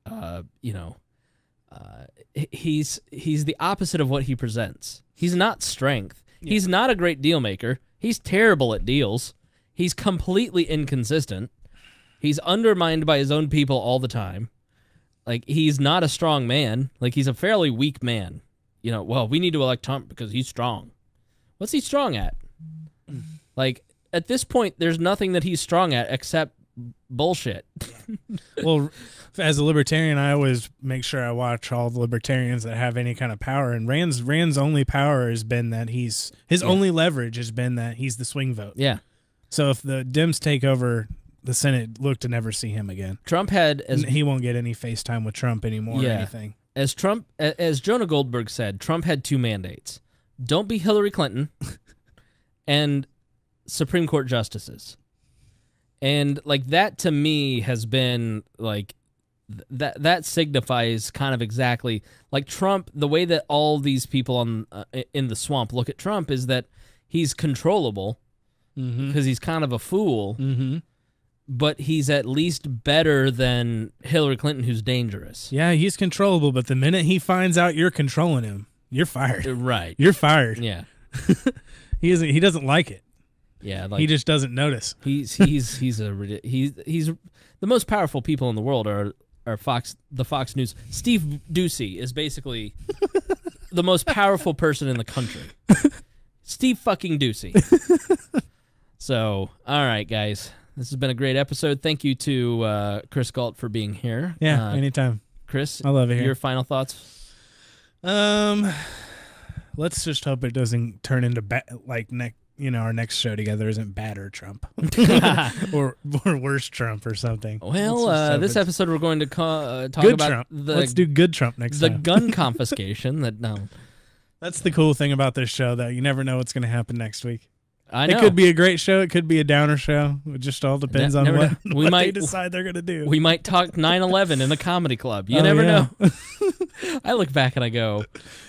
he's the opposite of what he presents. He's not strength. Yeah. He's not a great deal maker. He's terrible at deals. He's completely inconsistent. He's undermined by his own people all the time. Like, he's not a strong man. Like, he's a fairly weak man. You know, well, we need to elect Trump because he's strong. What's he strong at? Like, at this point, there's nothing that he's strong at except bullshit. Well, as a libertarian, I always make sure I watch all the libertarians that have any kind of power. And Rand's only power has been that his only leverage has been that he's the swing vote. Yeah. So if the Dems take over the Senate, look to never see him again. Trump had he won't get any FaceTime with Trump anymore or anything. As Jonah Goldberg said, Trump had 2 mandates: don't be Hillary Clinton, and Supreme Court justices. And like that to me has been like that signifies kind of exactly like Trump. The way that all these people in the swamp look at Trump is that he's controllable because he's kind of a fool. Mm-hmm. But he's at least better than Hillary Clinton, who's dangerous. Yeah, he's controllable, but the minute he finds out you're controlling him, you're fired. Right. You're fired. Yeah. He doesn't like it. Yeah, like, he just doesn't notice. He's the most powerful people in the world are the Fox News. Steve Doocy is basically the most powerful person in the country. Steve fucking Doocy. So, all right, guys. This has been a great episode. Thank you to Chris Galt for being here. Yeah, anytime. Chris, I love it here. Your final thoughts? Let's just hope it doesn't turn into our next show together isn't badder Trump or worse Trump or something. Well, this episode we're going to talk good about Trump. Let's do good Trump next time. The gun confiscation. That's the cool thing about this show, though. You never know what's going to happen next week. I know. It could be a great show. It could be a downer show. It just all depends on what they decide they're going to do. We might talk 9/11 in a comedy club. You never know. I look back and I go,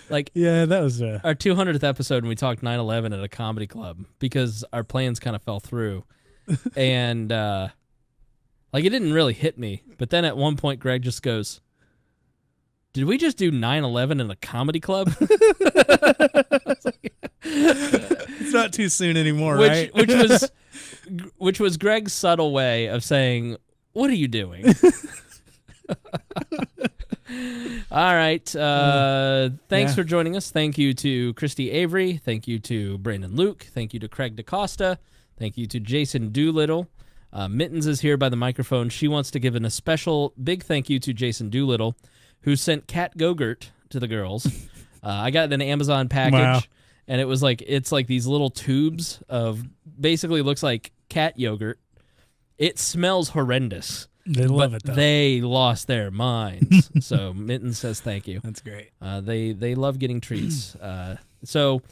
like, yeah, that was our 200th episode, and we talked 9/11 at a comedy club because our plans kind of fell through. And, like, it didn't really hit me. But then at one point, Greg just goes, did we just do 9/11 in a comedy club? It's not too soon anymore, right? Which was Greg's subtle way of saying, what are you doing? All right. Thanks for joining us. Thank you to Christy Avery. Thank you to Brandon Luke. Thank you to Craig DaCosta. Thank you to Jason Doolittle. Mittens is here by the microphone. She wants to give a special big thank you to Jason Doolittle, who sent cat Go-Gurt to the girls. I got an Amazon package, and it's like these little tubes of basically looks like cat yogurt. It smells horrendous. They love it, though. They lost their minds. So Mittens says thank you. That's great. They love getting treats. So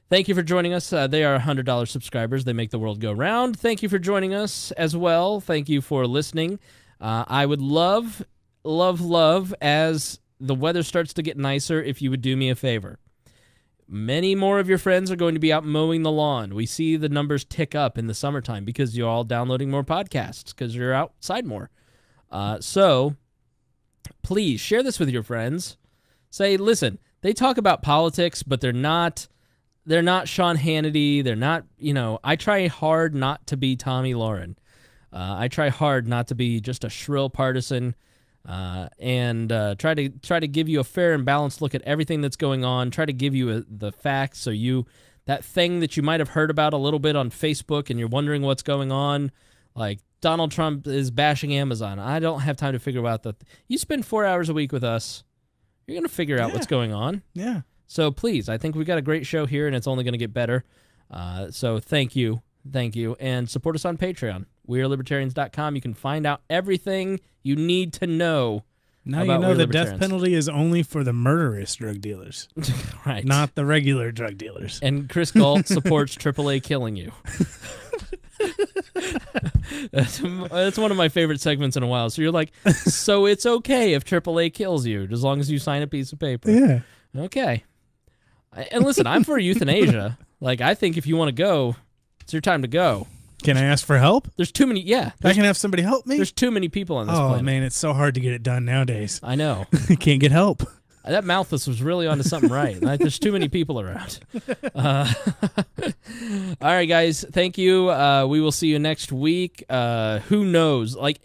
thank you for joining us. They are $100 subscribers. They make the world go round. Thank you for joining us as well. Thank you for listening. I would love, as the weather starts to get nicer, if you would do me a favor. Many more of your friends are going to be out mowing the lawn. We see the numbers tick up in the summertime because you're all downloading more podcasts because you're outside more. So please share this with your friends. Say, listen, they talk about politics, but they're not Sean Hannity. They're not, I try hard not to be Tommy Lauren. I try hard not to be just a shrill partisan. And try to give you a fair and balanced look at everything that's going on. Try to give you the facts, so that thing that you might have heard about a little bit on Facebook and you're wondering what's going on, like Donald Trump is bashing Amazon. I don't have time to figure out that. You spend 4 hours a week with us, you're going to figure out what's going on. Yeah. So please, I think we got a great show here, and it's only going to get better. So thank you, and support us on Patreon. WeareLibertarians.com. You can find out everything you need to know. Now you know the death penalty is only for the murderous drug dealers. Right. Not the regular drug dealers. And Chris Galt supports AAA killing you. That's one of my favorite segments in a while. So you're like, so it's okay if AAA kills you as long as you sign a piece of paper. Yeah. Okay. And listen, I'm for euthanasia. Like, I think if you want to go, it's your time to go. Can I ask for help? There's too many. Yeah. I can have somebody help me? There's too many people on this planet. Oh, man, it's so hard to get it done nowadays. I know. Can't get help. That Malthus was really onto something right. There's too many people around. All right, guys. Thank you. We will see you next week. Who knows? Like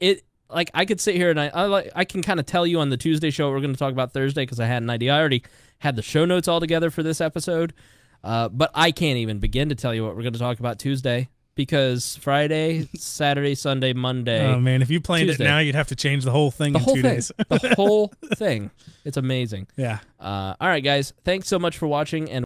I could sit here and I can kind of tell you on the Tuesday show what we're going to talk about Thursday because I had an idea. I already had the show notes all together for this episode, but I can't even begin to tell you what we're going to talk about Tuesday. Because Friday, Saturday, Sunday, Monday. Oh, man. If you planned Tuesday. it now, you'd have to change the whole thing in 2 days. The whole thing. It's amazing. Yeah. All right, guys. Thanks so much for watching. And